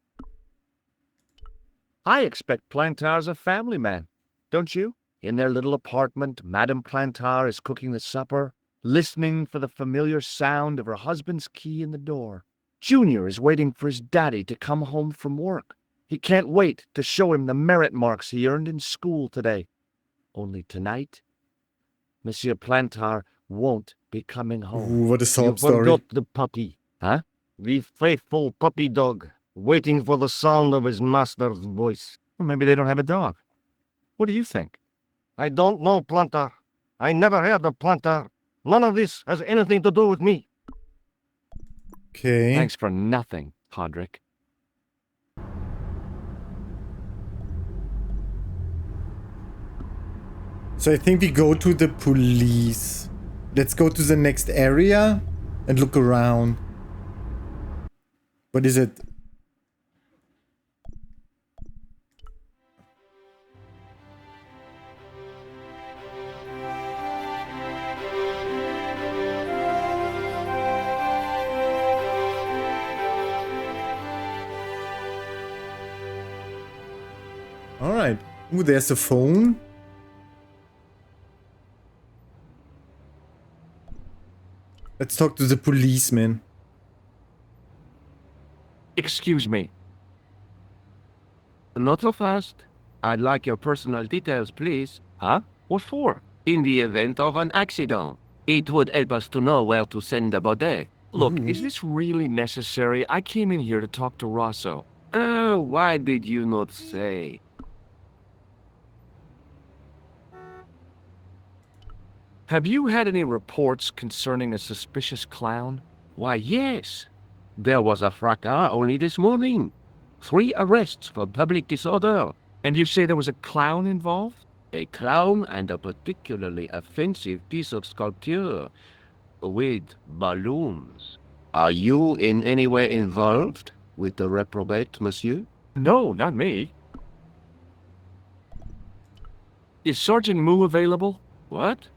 I expect Plantar's a family man, don't you? In their little apartment, Madame Plantar is cooking the supper, listening for the familiar sound of her husband's key in the door. Junior is waiting for his daddy to come home from work. He can't wait to show him the merit marks he earned in school today. Only tonight, Monsieur Plantar won't be coming home. Ooh, what a You sob story. forgot the puppy. Huh? The faithful puppy dog, waiting for the sound of his master's voice. Well, maybe they don't have a dog. What do you think? I don't know Plantar. I never heard of Plantar. None of this has anything to do with me. Okay. Thanks for nothing, Todrick. So I think we go to the police. Let's go to the next area and look around. What is it? All right. Ooh, there's a phone. Let's talk to the policeman. Excuse me. Not so fast. I'd like your personal details, please. Huh? What for? In the event of an accident, it would help us to know where to send the body. Look, is this really necessary? I came in here to talk to Rosso. Oh, why did you not say? Have you had any reports concerning a suspicious clown? Why, yes. There was a fracas only this morning. 3 arrests for public disorder. And you say there was a clown involved? A clown and a particularly offensive piece of sculpture with balloons. Are you in any way involved with the reprobate, monsieur? No, not me. Is Sergeant Moo available? What?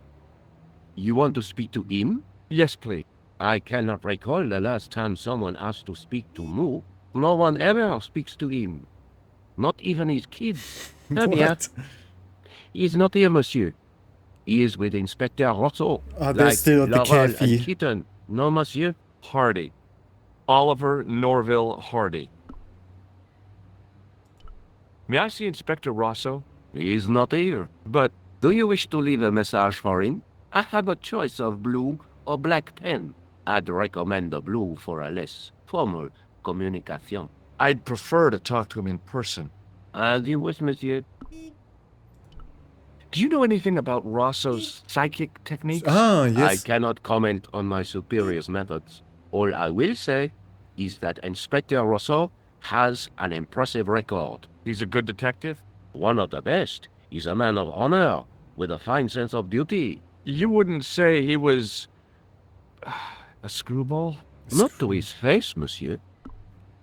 You want to speak to him? Yes, please. I cannot recall the last time someone asked to speak to Moo. No one ever speaks to him. Not even his kids. What? He is not here, monsieur. He is with Inspector Rosso. Oh, they're still at the Laurel cafe. and Kitten. No, monsieur. Hardy. Oliver Norville Hardy. May I see Inspector Rosso? He is not here. But Do you wish to leave a message for him? I have a choice of blue or black pen. I'd recommend the blue for a less formal communication. I'd prefer to talk to him in person. As you wish, monsieur. Do you know anything about Rosso's psychic techniques? Ah, I yes. cannot comment on my superior's methods. All I will say is that Inspector Rosso has an impressive record. He's a good detective? One of the best. He's a man of honor, with a fine sense of duty. You wouldn't say he was... a screwball? Not to his face, monsieur.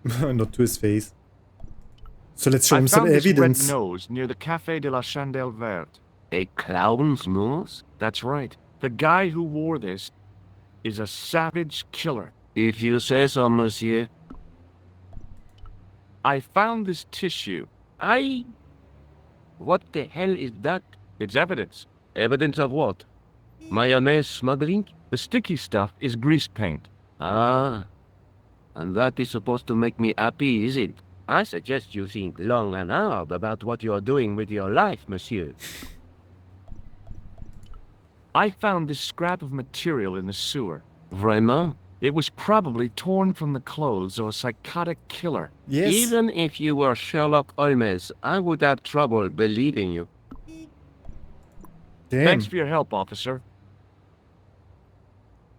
Not to his face. So let's show I him some found this evidence. red nose near the Café de la Chandelle Verte. A clown's nose? That's right. The guy who wore this is a savage killer. If you say so, monsieur. I found this tissue. What the hell is that? It's evidence. Evidence of what? Mayonnaise smuggling? The sticky stuff is grease paint. Ah. And that is supposed to make me happy, is it? I suggest you think long and hard about what you're doing with your life, monsieur. I found this scrap of material in the sewer. Vraiment? It was probably torn from the clothes of a psychotic killer. Yes. Even if you were Sherlock Holmes, I would have trouble believing you. Damn. Thanks for your help, officer.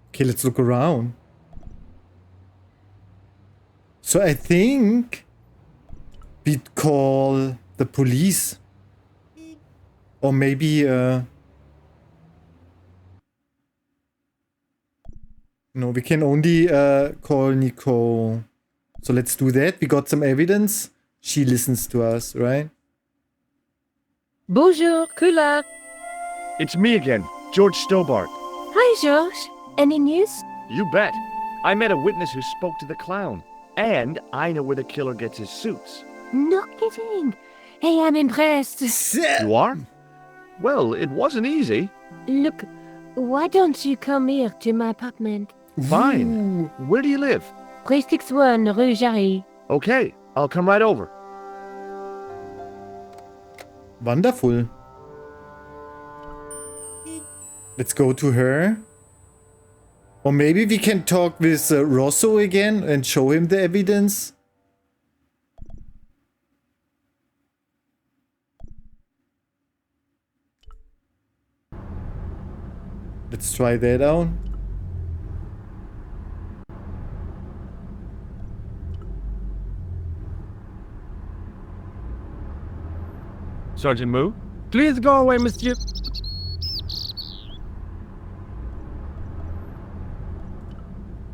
Okay, let's look around. So I think we'd call the police. Or maybe, no, we can only call Nico. So let's do that. We got some evidence. She listens to us, right? Bonjour, Collard. It's me again, George Stobbart. Hi, George. Any news? You bet. I met a witness who spoke to the clown. And I know where the killer gets his suits. No kidding. Hey, I'm impressed. You are? Well, it wasn't easy. Look, why don't you come here to my apartment? Fine. Where do you live? 361 Rue Jarry. Okay, I'll come right over. Wonderful. Let's go to her. Or maybe we can talk with Rosso again and show him the evidence. Let's try that out. Sergeant Moo? Please go away, monsieur.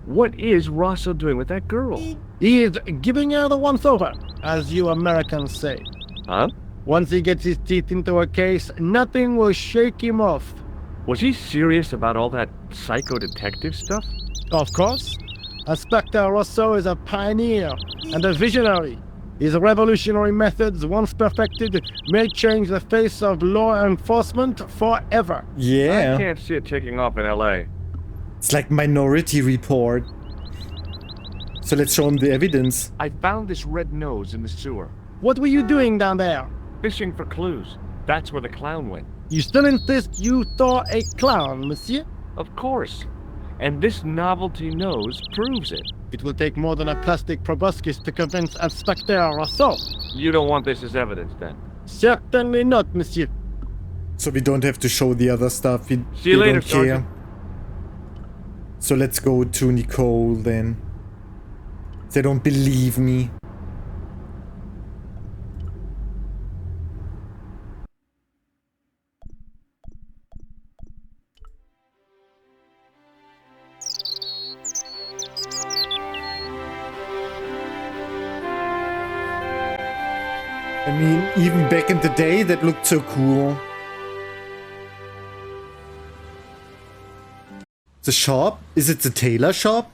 What is Rosso doing with that girl? He is giving her the once over, as you Americans say. Huh? Once he gets his teeth into a case, nothing will shake him off. Was he serious about all that psycho detective stuff? Of course. Inspector Rosso is a pioneer and a visionary. His revolutionary methods, once perfected, may change the face of law enforcement forever. I Yeah. can't see it taking off in LA. It's like Minority Report. So let's show him the evidence. I found this red nose in the sewer. What were you doing down there? Fishing for clues. That's where the clown went. You still insist you saw a clown, monsieur? Of course. And this novelty nose proves it. It will take more than a plastic proboscis to convince Inspector Rosso. You don't want this as evidence, then? Certainly not, monsieur. So we don't have to show the other stuff. We, See you we later, don't care. Sergeant. So let's go to Nicole then. They don't believe me. I mean, even back in the day, that looked so cool. The shop? Is it the tailor shop?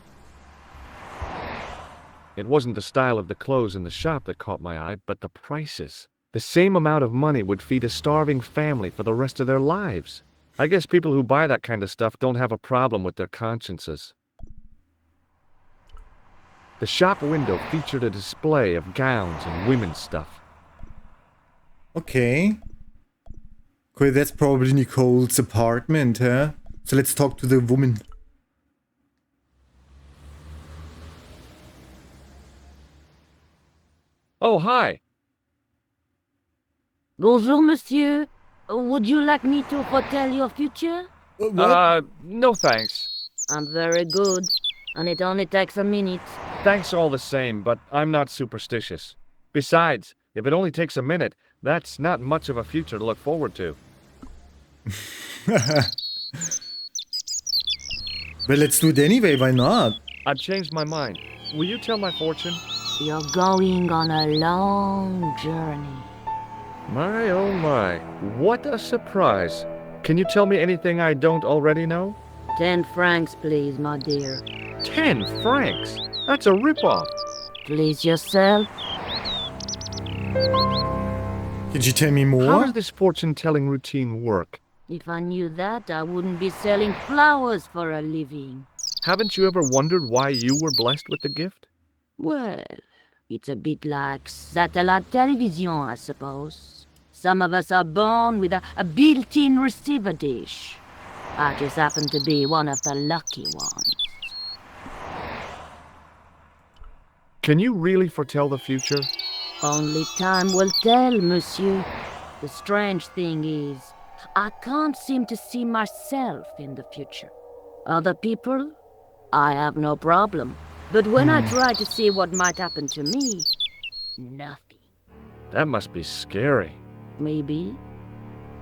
It wasn't the style of the clothes in the shop that caught my eye, but the prices. The same amount of money would feed a starving family for the rest of their lives. I guess people who buy that kind of stuff don't have a problem with their consciences. The shop window featured a display of gowns and women's stuff. Okay. Okay, that's probably Nicole's apartment, huh? So let's talk to the woman. Oh, hi. Bonjour, monsieur. Would you like me to foretell your future? No thanks. I'm very good, and it only takes a minute. Thanks all the same, but I'm not superstitious. Besides, if it only takes a minute, that's not much of a future to look forward to. Well, let's do it anyway, why not? I've changed my mind. Will you tell my fortune? You're going on a long journey. My oh my, what a surprise. Can you tell me anything I don't already know? 10 francs, please, my dear. 10 francs? That's a ripoff. Please yourself. Could you tell me more? How does this fortune-telling routine work? If I knew that, I wouldn't be selling flowers for a living. Haven't you ever wondered why you were blessed with the gift? Well, it's a bit like satellite television, I suppose. Some of us are born with a built-in receiver dish. I just happen to be one of the lucky ones. Can you really foretell the future? Only time will tell, monsieur. The strange thing is, I can't seem to see myself in the future. Other people, I have no problem. But when I try to see what might happen to me, nothing. That must be scary. Maybe.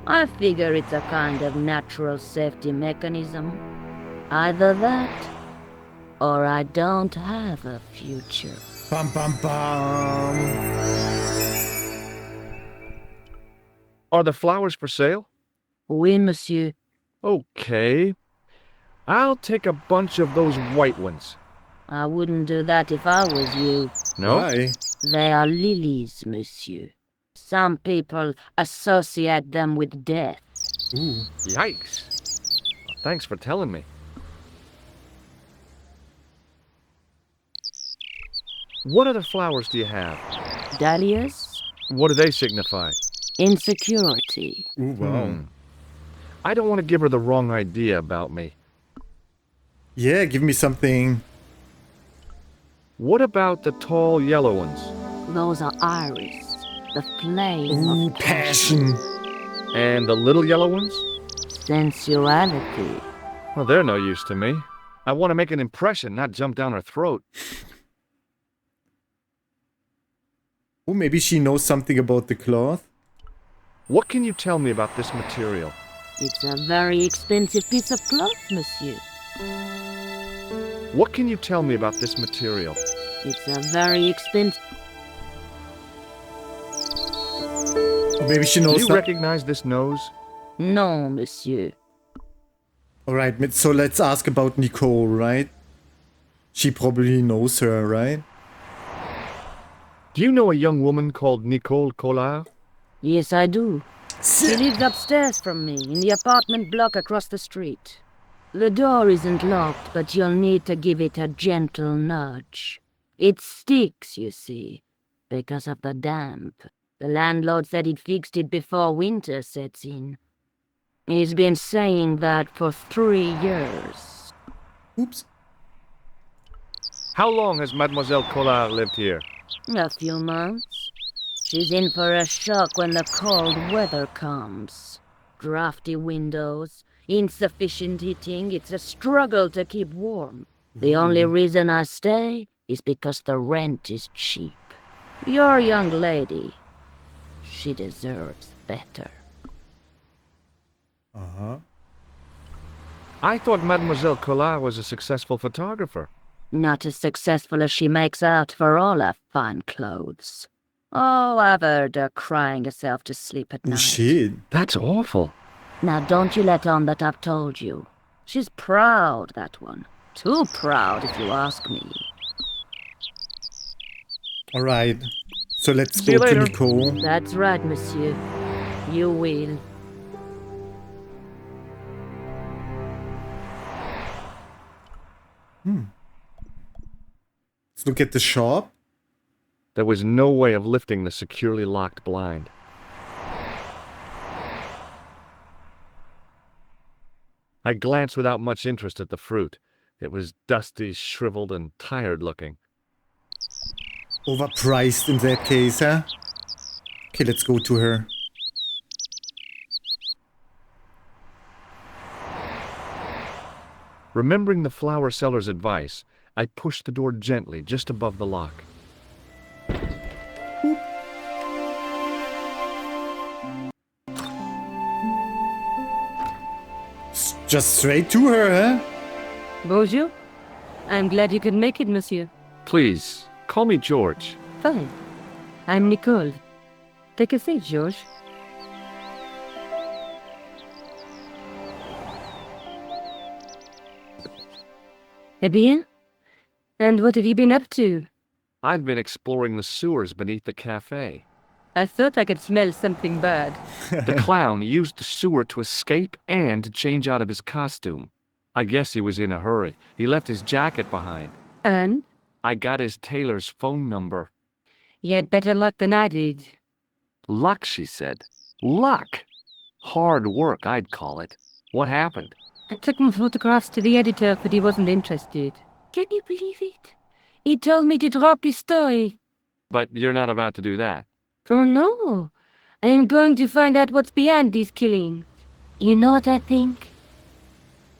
I figure it's a kind of natural safety mechanism. Either that, or I don't have a future. Bum bum bum. Are the flowers for sale? Oui, monsieur. Okay. I'll take a bunch of those white ones. I wouldn't do that if I was you. No? Why? They are lilies, monsieur. Some people associate them with death. Ooh. Yikes. Thanks for telling me. What other flowers do you have? Dahlias? What do they signify? Insecurity. Ooh, wow. I don't want to give her the wrong idea about me. Yeah, give me something. What about the tall yellow ones? Those are iris. The flame Ooh, of passion. And the little yellow ones? sensuality. Well, they're no use to me. I want to make an impression, not jump down her throat. Oh, maybe she knows something about the cloth. What can you tell me about this material? It's a very expensive piece of cloth, monsieur. What can you tell me about this material? It's a very expensive... Maybe she Do knows you that. recognize this nose? No, monsieur. Alright, so let's ask about Nicole, right? She probably knows her, right? Do you know a young woman called Nico Collard? Yes, I do. She lives upstairs from me, in the apartment block across the street. The door isn't locked, but you'll need to give it a gentle nudge. It sticks, you see, because of the damp. The landlord said he'd fixed it before winter sets in. He's been saying that for 3 years. Oops. How long has Mademoiselle Collard lived here? A few months. She's in for a shock when the cold weather comes. Drafty windows, insufficient heating, it's a struggle to keep warm. The only reason I stay is because the rent is cheap. Your young lady, she deserves better. Uh-huh. I thought Mademoiselle Collard was a successful photographer. Not as successful as she makes out for all her fine clothes. Oh, I've heard her crying herself to sleep at Oh, night. shit. That's awful. Now don't you let on that I've told you. She's proud, that one. Too proud, if you ask me. Alright. So let's See you go to later. Nicole. That's right, monsieur. You will. Let's look at the shop. There was no way of lifting the securely locked blind. I glanced without much interest at the fruit. It was dusty, shriveled, and tired-looking. Overpriced in that case, huh? Okay, let's go to her. Remembering the flower seller's advice, I pushed the door gently just above the lock. Just straight to her, huh? Bonjour. I'm glad you could make it, monsieur. Please, Call me George. Fine. I'm Nicole. Take a seat, George. Eh bien? And what have you been up to? I've been exploring the sewers beneath the café. I thought I could smell something bad. The clown used the sewer to escape and to change out of his costume. I guess he was in a hurry. He left his jacket behind. And? I got his tailor's phone number. You had better luck than I did. Luck, she said. Luck! Hard work, I'd call it. What happened? I took my photographs to the editor, but he wasn't interested. Can you believe it? He told me to drop his story. But you're not about to do that. Oh no. I am going to find out what's behind these killings. You know what I think?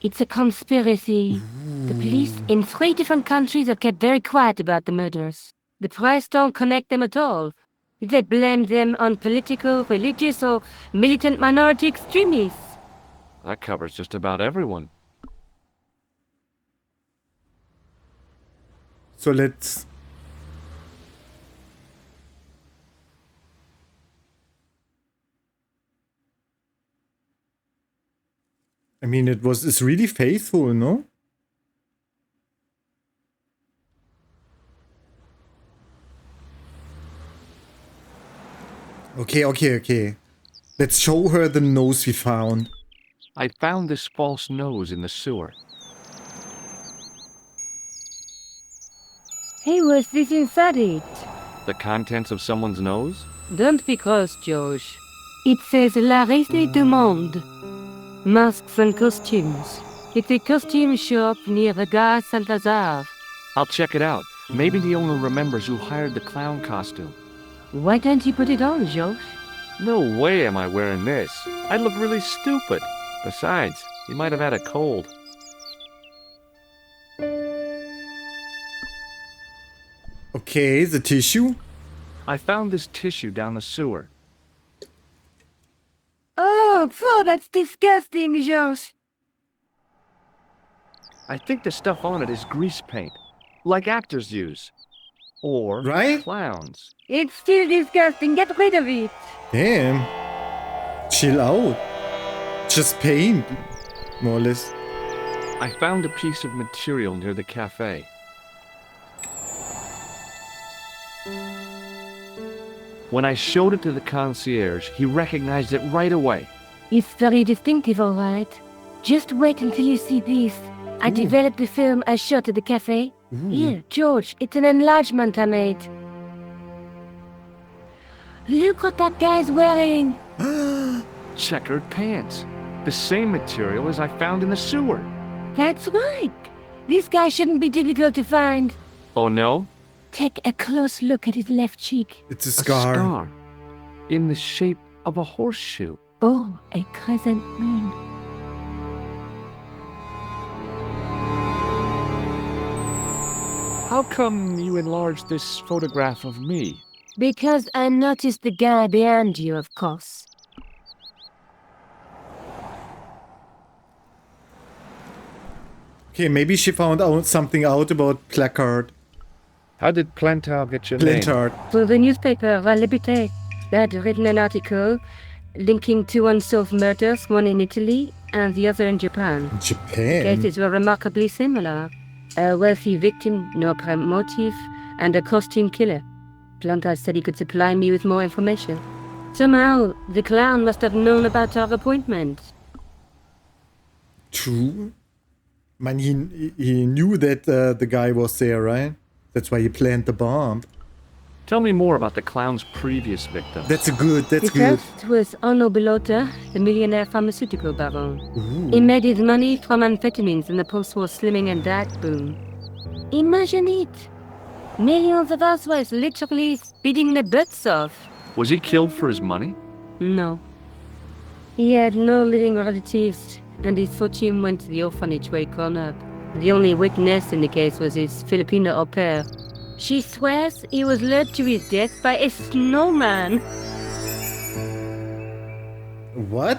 It's a conspiracy. The police in 3 different countries have kept very quiet about the murders. The press don't connect them at all. They blame them on political, religious, or militant minority extremists. That covers just about everyone. So let's... I mean, it's really faithful, no? Okay. Let's show her the nose we found. I found this false nose in the sewer. Hey, what's this inside it? The contents of someone's nose? Don't be cross, George. It says La Reste du Monde. Masks and costumes. It's a costume shop near the Gare Saint-Lazare. I'll check it out. Maybe the owner remembers who hired the clown costume. Why don't you put it on, George? No way am I wearing this. I'd look really stupid. Besides, he might have had a cold. Okay, the tissue. I found this tissue down the sewer. Oh, that's disgusting, George. I think the stuff on it is grease paint, like actors use. Or Right? clowns. It's still disgusting. Get rid of it. Damn. Chill out. Just paint, more or less. I found a piece of material near the cafe. When I showed it to the concierge, he recognized it right away. It's very distinctive, all right. Just wait until you see this. I developed the film I shot at the cafe. Here, George, it's an enlargement I made. Look what that guy's wearing. Checkered pants. The same material as I found in the sewer. That's right. This guy shouldn't be difficult to find. Oh no? Take a close look at his left cheek. It's a A scar. scar. In the shape of a horseshoe. Oh, a crescent moon. How come you enlarged this photograph of me? Because I noticed the guy behind you, of course. Okay, maybe she found out something out about Placard. How did Plantar get your name? Plantard. For the newspaper, La Liberté, they had written an article linking 2 unsolved murders, one in Italy and the other in Japan. Japan. Cases were remarkably similar. A wealthy victim, no apparent motive, and a costume killer. Plantard said he could supply me with more information. Somehow, the clown must have known about our appointment. True. Man, he knew that the guy was there, right? That's why he planted the bomb. Tell me more about the clown's previous victim. That's good. That's The good. first was Arno Bellotta, the millionaire pharmaceutical baron. He made his money from amphetamines in the post-war slimming and diet boom. Imagine it! Millions of housewives literally speeding their butts off. Was he killed for his money? No. He had no living relatives, and his fortune went to the orphanage where he grown up. The only witness in the case was his Filipino au pair. She swears he was led to his death by a snowman. What?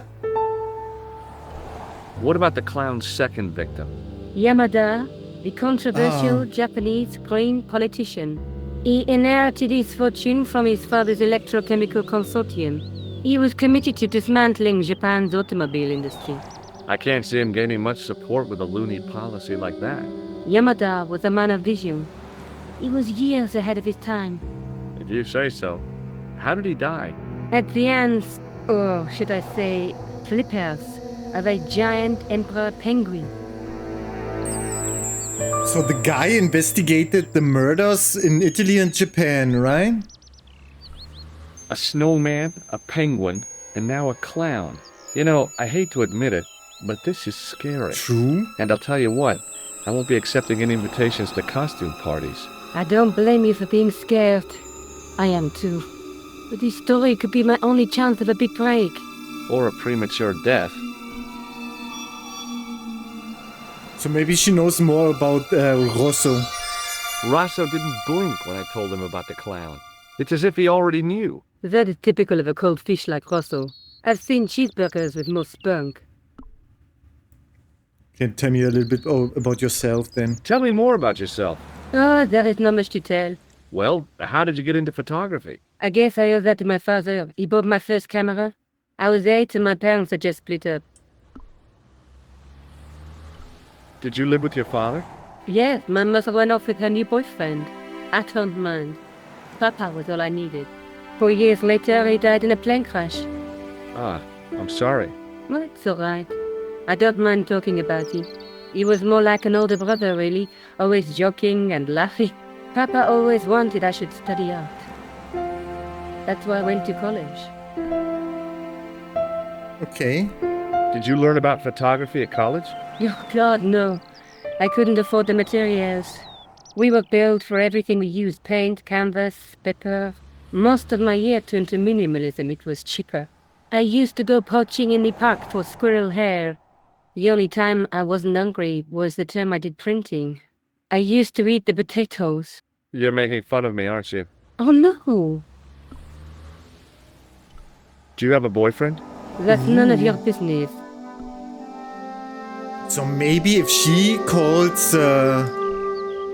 What about the clown's second victim? Yamada, the controversial Japanese green politician. He inherited his fortune from his father's electrochemical consortium. He was committed to dismantling Japan's automobile industry. I can't see him gaining much support with a loony policy like that. Yamada was a man of vision. He was years ahead of his time. If you say so. How did he die? At the hands, or should I say, flippers, of a giant emperor penguin. So the guy investigated the murders in Italy and Japan, right? A snowman, a penguin, and now a clown. You know, I hate to admit it, but this is scary. True. And I'll tell you what, I won't be accepting any invitations to costume parties. I don't blame you for being scared. I am too. But this story could be my only chance of a big break. Or a premature death. So maybe she knows more about Rosso. Rosso didn't blink when I told him about the clown. It's as if he already knew. That is typical of a cold fish like Rosso. I've seen cheeseburgers with more spunk. Can you tell me a little bit about yourself then? Tell me more about yourself. Oh, there is not much to tell. Well, how did you get into photography? I guess I owe that to my father. He bought my first camera. I was 8 and my parents had just split up. Did you live with your father? Yes, my mother went off with her new boyfriend. I don't mind. Papa was all I needed. 4 years later, he died in a plane crash. Ah, I'm sorry. Well, it's alright. I don't mind talking about him. He was more like an older brother, really, always joking and laughing. Papa always wanted I should study art. That's why I went to college. Okay. Did you learn about photography at college? Oh, God, no. I couldn't afford the materials. We were billed for everything we used. Paint, canvas, paper. Most of my year turned to minimalism. It was cheaper. I used to go poaching in the park for squirrel hair. The only time I wasn't hungry was the time I did printing. I used to eat the potatoes. You're making fun of me, aren't you? Oh, no. Do you have a boyfriend? That's none of your business. So maybe if she calls...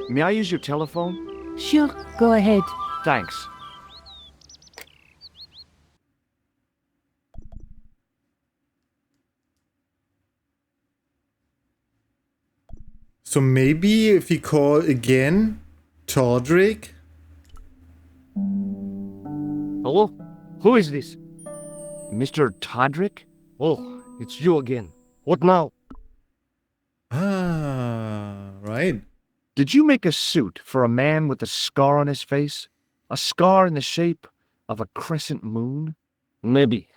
May I use your telephone? Sure, go ahead. Thanks. So maybe if we call again Todrick? Hello? Who is this? Mr. Todrick? Oh, it's you again. What now? Ah, right. Did you make a suit for a man with a scar on his face? A scar in the shape of a crescent moon? Maybe.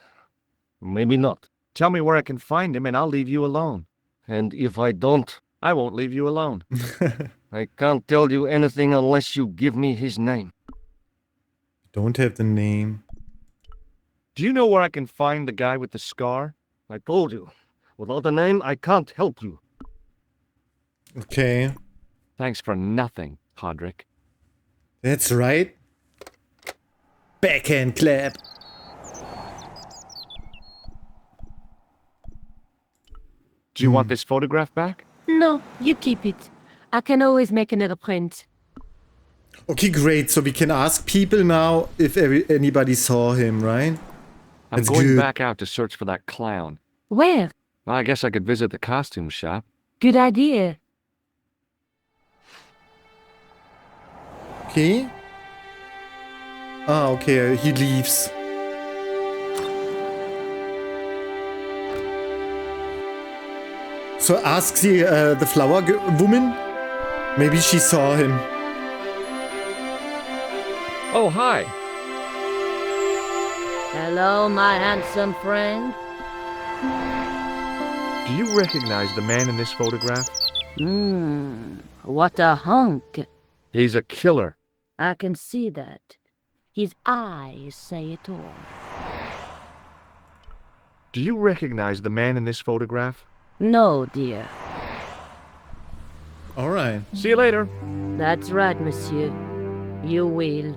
Maybe not. Tell me where I can find him and I'll leave you alone. And if I don't, I won't leave you alone. I can't tell you anything unless you give me his name. Don't have the name. Do you know where I can find the guy with the scar? I told you. Without a name, I can't help you. Okay. Thanks for nothing, Todrick. That's right. Backhand clap. Do you want this photograph back? No, you keep it. I can always make another print. Okay, great. So we can ask people now if anybody saw him, right? I'm That's going good. back out to search for that clown. Where? Well, I guess I could visit the costume shop. Good idea. Okay. Ah, okay. He leaves. So ask the flower woman. Maybe she saw him. Oh, hi. Hello, my handsome friend. Do you recognize the man in this photograph? What a hunk. He's a killer. I can see that. His eyes say it all. Do you recognize the man in this photograph? No, dear. All right. See you later. That's right, monsieur. You will.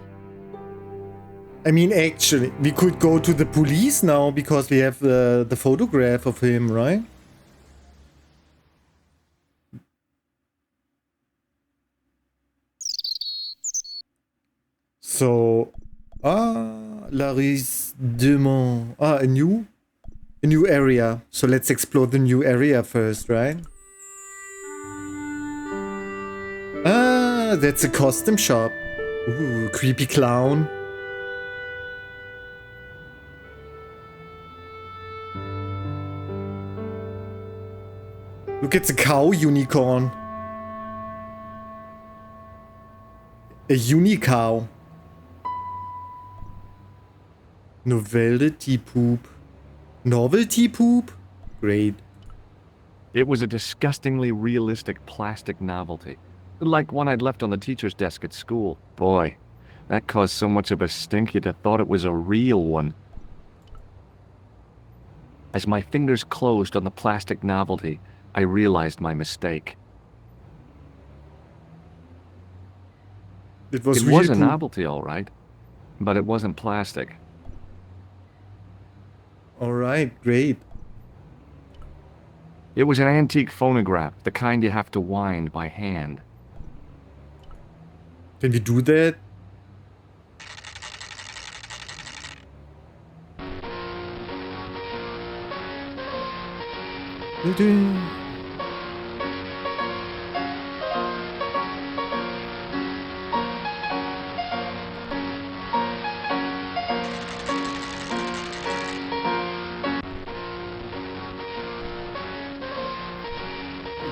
I mean, actually, we could go to the police now because we have the photograph of him, right? So, Laris Demon. A new area. So let's explore the new area first, right? That's a costume shop. Ooh, creepy clown. Look at the cow unicorn. A unicow. Novelty poop. Novelty poop? Great. It was a disgustingly realistic plastic novelty. Like one I'd left on the teacher's desk at school. Boy, that caused so much of a stink you'd have thought it was a real one. As my fingers closed on the plastic novelty, I realized my mistake. It was a novelty, all right, but it wasn't plastic. All right, great. It was an antique phonograph, the kind you have to wind by hand. Can we do that?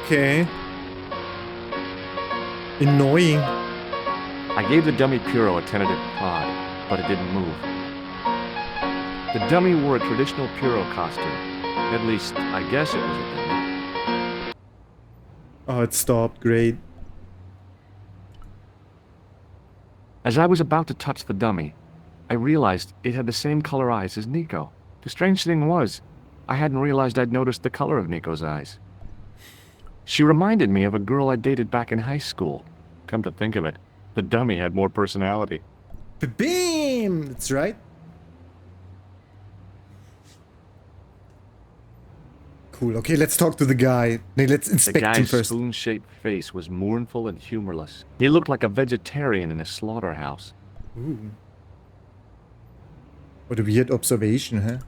Okay. Annoying. I gave the dummy Puro a tentative prod, but it didn't move. The dummy wore a traditional Puro costume. At least, I guess it was a dummy. Oh, it stopped. Great. As I was about to touch the dummy, I realized it had the same color eyes as Nico. The strange thing was, I hadn't realized I'd noticed the color of Nico's eyes. She reminded me of a girl I dated back in high school. Come to think of it, the dummy had more personality. Bam! That's right. Cool. Okay, let's talk to the guy. Nee, let's inspect him The guy's first. spoon-shaped face was mournful and humorless. He looked like a vegetarian in a slaughterhouse. Ooh. What a weird observation, huh?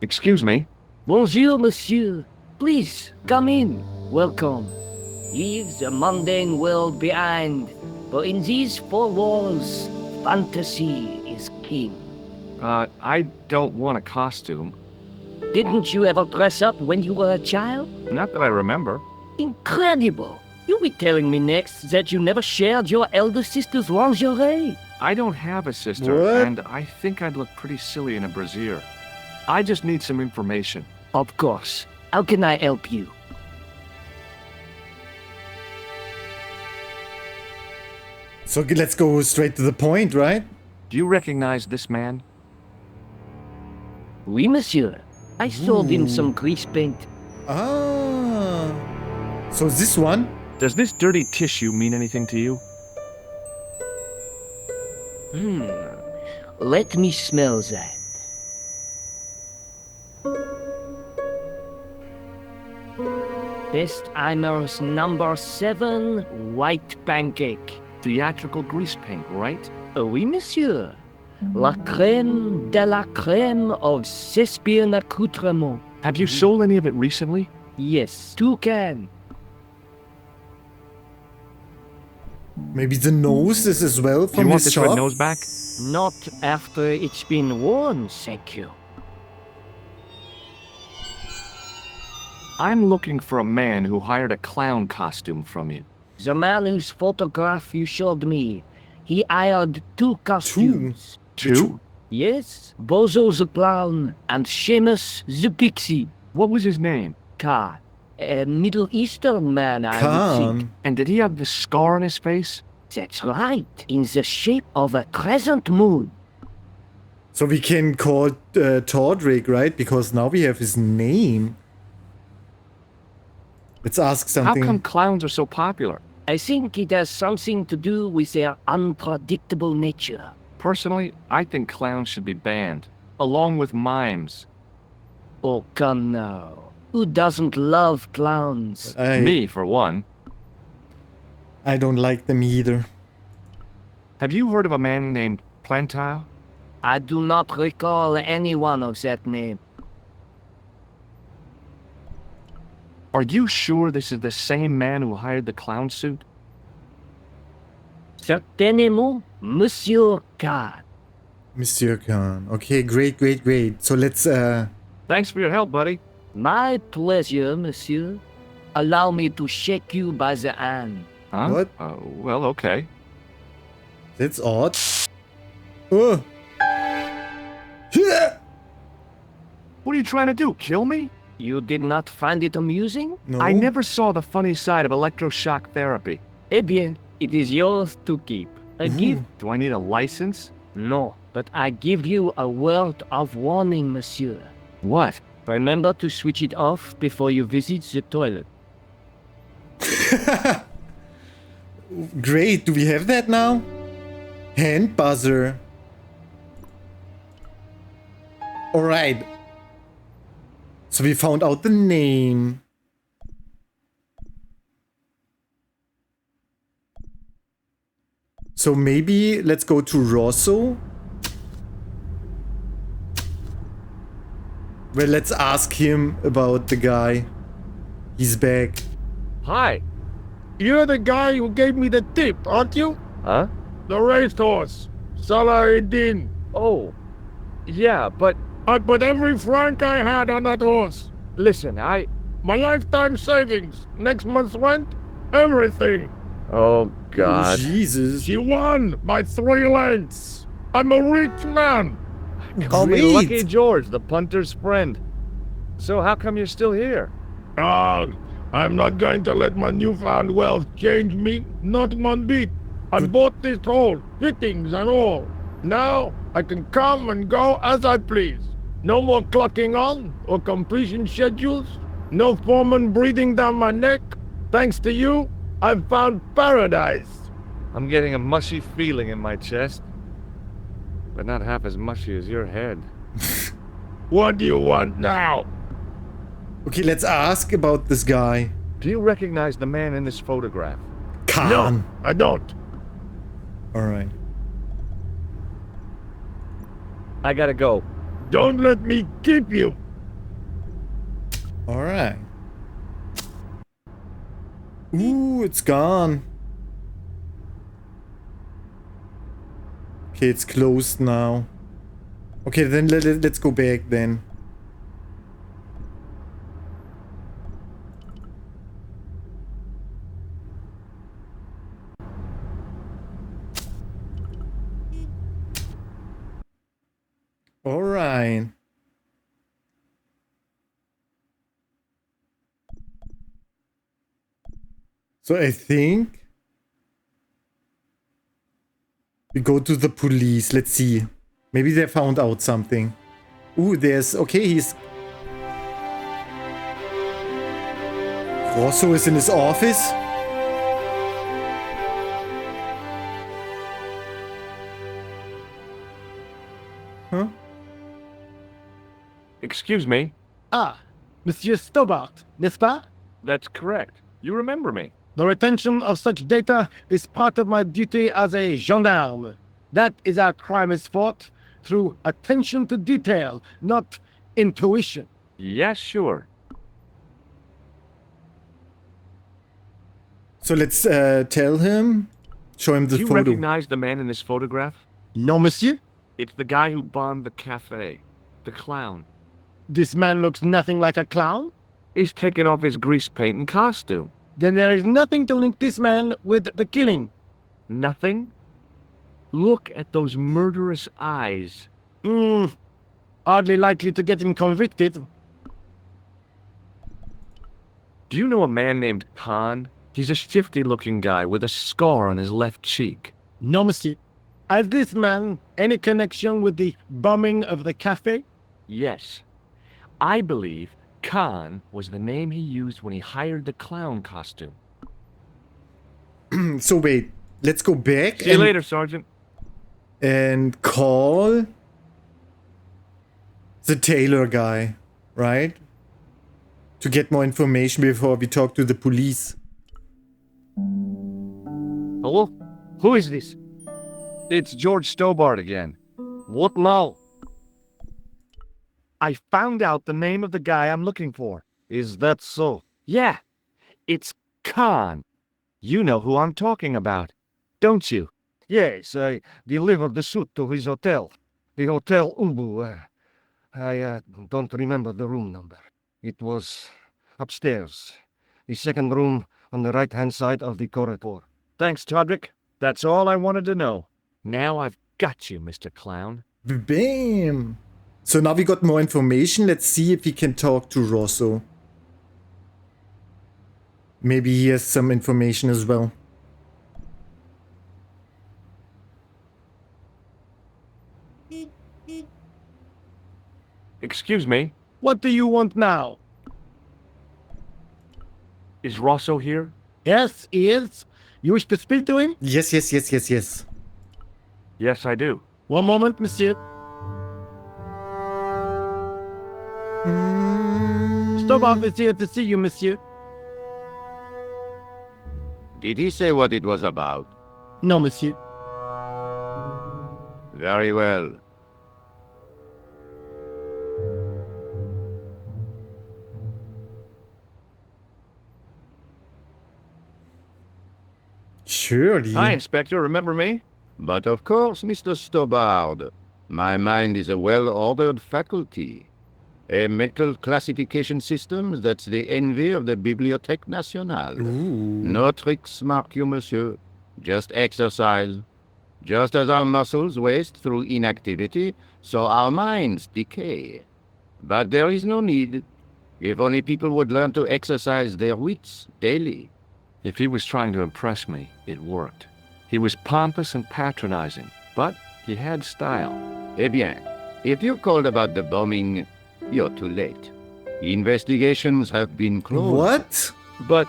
Excuse me? Bonjour, monsieur. Please, come in. Welcome. Leave the mundane world behind, but in these four walls, fantasy is king. I don't want a costume. Didn't you ever dress up when you were a child? Not that I remember. Incredible. You'll be telling me next that you never shared your elder sister's lingerie. I don't have a sister, What? and I think I'd look pretty silly in a brassiere. I just need some information. Of course. How can I help you? So let's go straight to the point, right? Do you recognize this man? Oui, monsieur. I sold him some grease paint. Ah. So this one? Does this dirty tissue mean anything to you? Let me smell that. Bestheimer's number 7 white pancake. Theatrical grease paint, right? Oui, monsieur. La crème de la crème of Shakespeare accoutrement. Have you sold any of it recently? Yes, 2 cans. Maybe the nose is as well Do you from want his this shop? red nose back? Not after it's been worn, thank you. I'm looking for a man who hired a clown costume from you. The man whose photograph you showed me, he hired 2 costumes. Two? Yes, Bozo the Clown and Seamus the Pixie. What was his name? Khan, a Middle Eastern man, I would think. Khan. And did he have the scar on his face? That's right, in the shape of a crescent moon. So we can call Tordrick, right? Because now we have his name. Let's ask How something. come clowns are so popular? I think it has something to do with their unpredictable nature. Personally, I think clowns should be banned, along with mimes. Oh, come now. Who doesn't love clowns? Me, for one. I don't like them either. Have you heard of a man named Plantar? I do not recall anyone of that name. Are you sure this is the same man who hired the clown suit? Certainement, Monsieur Khan. Monsieur Khan. Okay, great. So let's Thanks for your help, buddy. My pleasure, monsieur. Allow me to shake you by the hand. Huh? What? Well, okay. That's odd. Oh. What are you trying to do, kill me? You did not find it amusing? No. I never saw the funny side of electroshock therapy. Eh bien, it is yours to keep. A gift? Do I need a license? No, but I give you a word of warning, monsieur. What? Remember to switch it off before you visit the toilet. Great. Do we have that now? Hand buzzer. Alright. So we found out the name. So maybe let's go to Rosso. Well, let's ask him about the guy. He's back. Hi. You're the guy who gave me the tip, aren't you? Huh? The racehorse. Salah-ed-Din. Oh. Yeah, but I put every franc I had on that horse. listen, My lifetime savings, next month's rent, everything. Oh, God. Jesus. She won by 3 lengths. I'm a rich man. Call me Great. Lucky George, the punter's friend. So how come you're still here? Ah, I'm not going to let my newfound wealth change me, not one bit. I bought this hole, fittings and all. Now I can come and go as I please. No more clocking on or completion schedules. No foreman breathing down my neck. Thanks to you, I've found paradise. I'm getting a mushy feeling in my chest. But not half as mushy as your head. What do you want now? Okay, let's ask about this guy. Do you recognize the man in this photograph? Khan. No, I don't. Alright. I gotta go. Don't let me keep you. Alright. Ooh, it's gone. Okay, it's closed now. Okay, then let's go back then. Alright. So I think we go to the police. Let's see. Maybe they found out something. Ooh, there's... Okay, he's... Rosso is in his office. Huh? Excuse me? Ah, Monsieur Stobbart, n'est-ce pas? That's correct. You remember me. The retention of such data is part of my duty as a gendarme. That is how crime is fought, through attention to detail, not intuition. Yes, sure. So let's tell him. Show him the Do you photo. recognize the man in this photograph? Non, monsieur? It's the guy who bombed the café. The clown. This man looks nothing like a clown? He's taken off his grease paint and costume. Then there is nothing to link this man with the killing. Nothing? Look at those murderous eyes. Hardly likely to get him convicted. Do you know a man named Khan? He's a shifty-looking guy with a scar on his left cheek. No, monsieur. Has this man any connection with the bombing of the café? Yes. I believe Khan was the name he used when he hired the clown costume. So wait, let's go back. See you later, Sergeant. And call the tailor guy, right? To get more information before we talk to the police. Hello? Who is this? It's George Stobbart again. What now? I found out the name of the guy I'm looking for. Is that so? Yeah, it's Khan. You know who I'm talking about, don't you? Yes, I delivered the suit to his hotel. The Hotel Umbu. I don't remember the room number. It was upstairs. The second room on the right-hand side of the corridor. Thanks, Todrick. That's all I wanted to know. Now I've got you, Mr. Clown. Bam! So now we got more information. Let's see if we can talk to Rosso. Maybe he has some information as well. Excuse me, What do you want now? is Rosso here? Yes, he is. You wish to speak to him? Yes. Yes, I do. One moment, monsieur. Stobbart is here to see you, monsieur. Did he say what it was about? No, monsieur. Very well. Surely. Hi, Inspector, remember me? But of course, Mr. Stobbart. My mind is a well-ordered faculty. A mental classification system that's the envy of the Bibliothèque Nationale. Ooh. No tricks, mark you, monsieur. Just exercise. Just as our muscles waste through inactivity, so our minds decay. But there is no need. If only people would learn to exercise their wits daily. If he was trying to impress me, it worked. He was pompous and patronizing, but he had style. Eh bien, if you called about the bombing, you're too late. Investigations have been closed. What? But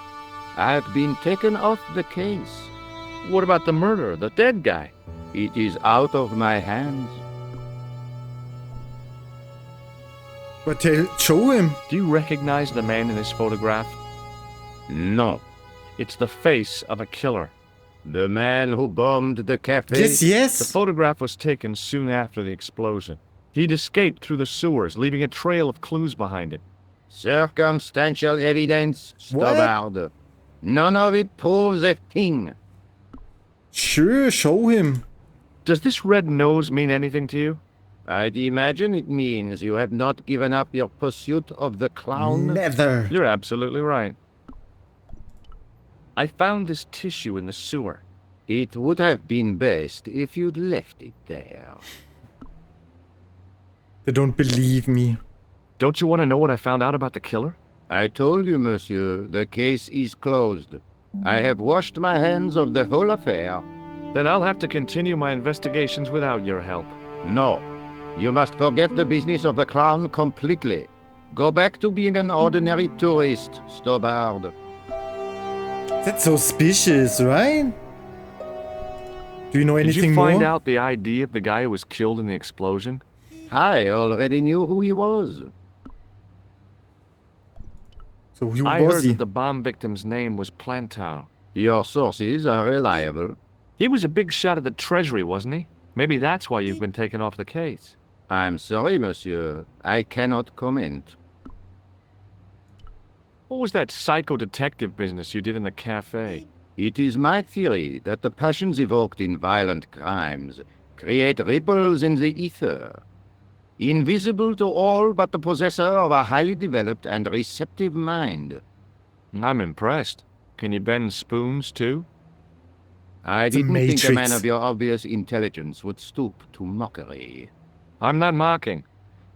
I've been taken off the case. What about the murderer, the dead guy? It is out of my hands. But show him. Do you recognize the man in this photograph? No. It's the face of a killer. The man who bombed the café? Yes. The photograph was taken soon after the explosion. He'd escaped through the sewers, leaving a trail of clues behind it. Circumstantial evidence, What? Stobbart. None of it proves a thing. Sure, show him. Does this red nose mean anything to you? I'd imagine it means you have not given up your pursuit of the clown. Never. You're absolutely right. I found this tissue in the sewer. It would have been best if you'd left it there. They don't believe me. Don't you want to know what I found out about the killer? I told you, monsieur, the case is closed. I have washed my hands of the whole affair. Then I'll have to continue my investigations without your help. No, you must forget the business of the clown completely. Go back to being an ordinary tourist, Stobbart. That's suspicious, right? Do you know Did anything you find more? out the ID of the guy who was killed in the explosion? I already knew who he was. So who I was heard he? that the bomb victim's name was Plantow. Your sources are reliable. He was a big shot at the Treasury, wasn't he? Maybe that's why you've been taken off the case. I'm sorry, monsieur. I cannot comment. What was that psycho-detective business you did in the cafe? It is my theory that the passions evoked in violent crimes create ripples in the ether, invisible to all but the possessor of a highly developed and receptive mind. I'm impressed. Can you bend spoons, too? I The didn't think a man Matrix. of your obvious intelligence would stoop to mockery. I'm not mocking.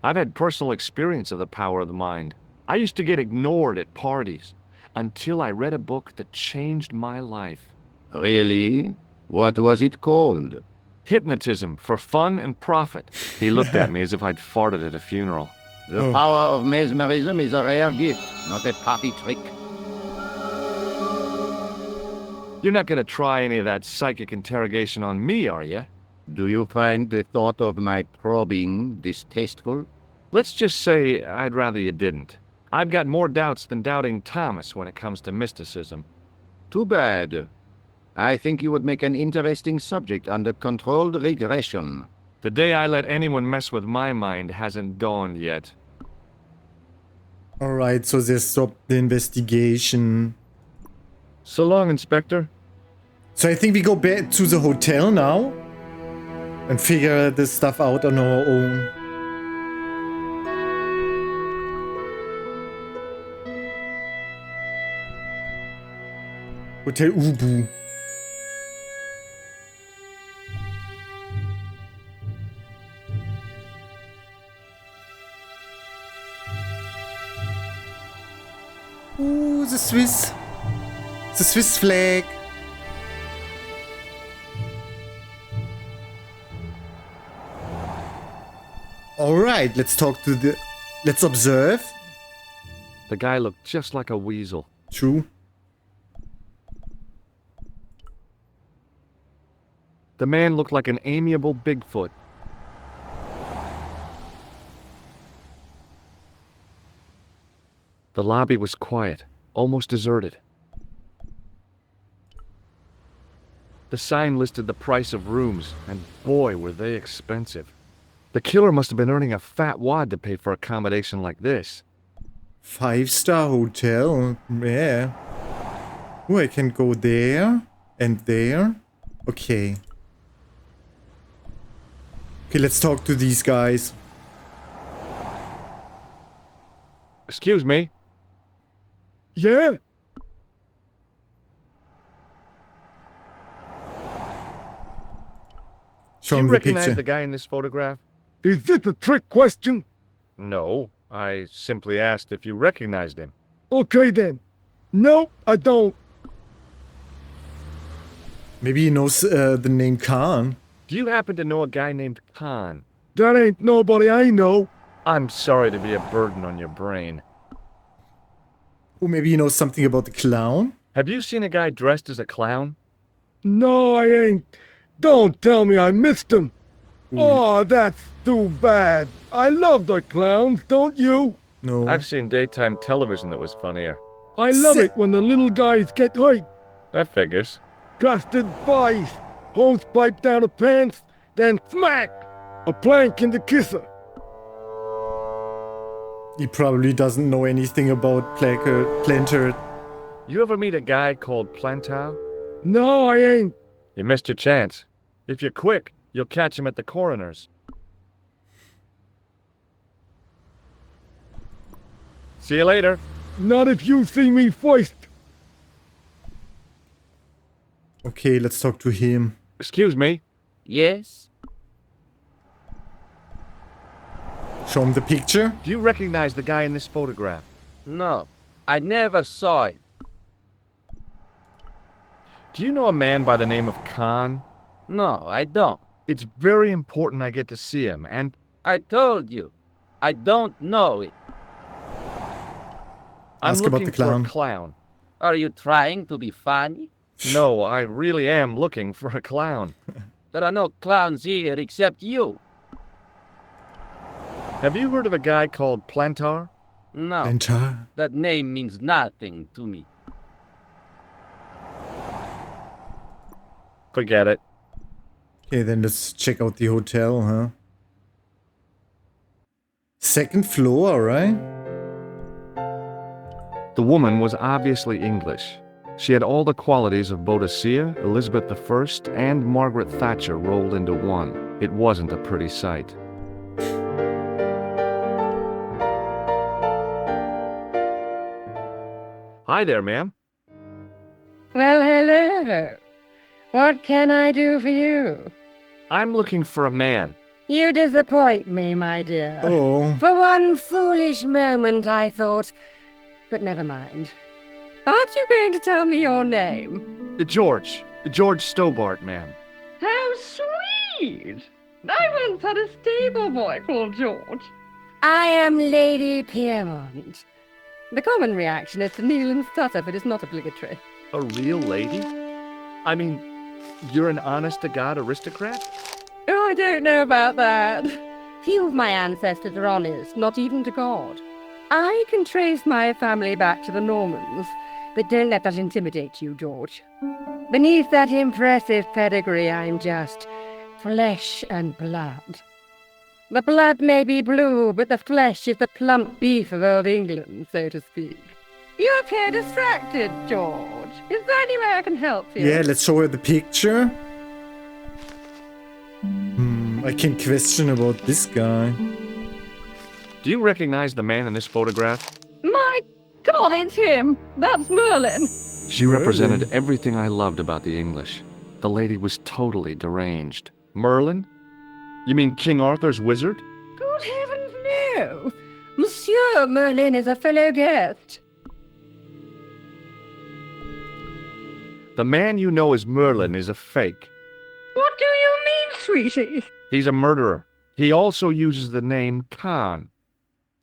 I've had personal experience of the power of the mind. I used to get ignored at parties, until I read a book that changed my life. Really? What was it called? Hypnotism for fun and profit. He looked at me as if I'd farted at a funeral. The Oh. power of mesmerism is a rare gift, not a party trick. You're not gonna try any of that psychic interrogation on me, are you? Do you find the thought of my probing distasteful? Let's just say I'd rather you didn't. I've got more doubts than doubting Thomas when it comes to mysticism. Too bad. I think you would make an interesting subject under controlled regression. The day I let anyone mess with my mind hasn't dawned yet. Alright, so they stopped the investigation. So long, Inspector. So I think we go back to the hotel now and figure this stuff out on our own. Hotel Ubu. Ooh, the Swiss flag. Alright, let's observe. The guy looked just like a weasel. True. The man looked like an amiable Bigfoot. The lobby was quiet, almost deserted. The sign listed the price of rooms, and boy, were they expensive. The killer must have been earning a fat wad to pay for accommodation like this. 5-star hotel. Yeah. Oh, I can go there and there. Okay. Okay, let's talk to these guys. Excuse me. Yeah? Show Do him you the recognize picture. the guy in this photograph? Is this a trick question? No, I simply asked if you recognized him. Okay then. No, I don't. Maybe he knows the name Khan. Do you happen to know a guy named Khan? That ain't nobody I know. I'm sorry to be a burden on your brain. Or maybe he knows something about the clown. Have you seen a guy dressed as a clown? No, I ain't. Don't tell me I missed him. Oh, that's too bad. I love the clowns, don't you? No. I've seen daytime television that was funnier. I love it when the little guys get hurt. That figures. Casted vice. Hose pipe down the pants, then smack! A plank in the kisser. He probably doesn't know anything about Planter. You ever meet a guy called Plantar? No, I ain't. You missed your chance. If you're quick, you'll catch him at the coroner's. See you later. Not if you see me first. Okay, let's talk to him. Excuse me. Yes? Show him the picture. Do you recognize the guy in this photograph? No, I never saw it. Do you know a man by the name of Khan? No, I don't. It's very important I get to see him, and I told you, I don't know it. I'm Ask about looking the for clown. a clown. Are you trying to be funny? No, I really am looking for a clown. There are no clowns here except you. Have you heard of a guy called Plantar? No, Plantar. that name means nothing to me. Forget it. Okay, then let's check out the hotel, huh? 2nd floor, alright? The woman was obviously English. She had all the qualities of Boadicea, Elizabeth I, and Margaret Thatcher rolled into one. It wasn't a pretty sight. Hi there, ma'am. Well, hello. What can I do for you? I'm looking for a man. You disappoint me, my dear. Oh. For one foolish moment I thought... But never mind. Aren't you going to tell me your name? George Stobbart, ma'am. How sweet! I once had a stable boy called George. I am Lady Piermont. The common reaction is to kneel and stutter, but it's not obligatory. A real lady? I mean, you're an honest-to-God aristocrat? Oh, I don't know about that. Few of my ancestors are honest, not even to God. I can trace my family back to the Normans, but don't let that intimidate you, George. Beneath that impressive pedigree, I'm just flesh and blood. The blood may be blue, but the flesh is the plump beef of old England, so to speak. You appear distracted, George. Is there any way I can help you? Yeah, let's show her the picture. I can question about this guy. Do you recognize the man in this photograph? My God, it's him! That's Merlin! She represented everything I loved about the English. The lady was totally deranged. Merlin? You mean King Arthur's wizard? Good heavens, no! Monsieur Merlin is a fellow guest. The man you know as Merlin is a fake. What do you mean, sweetie? He's a murderer. He also uses the name Khan.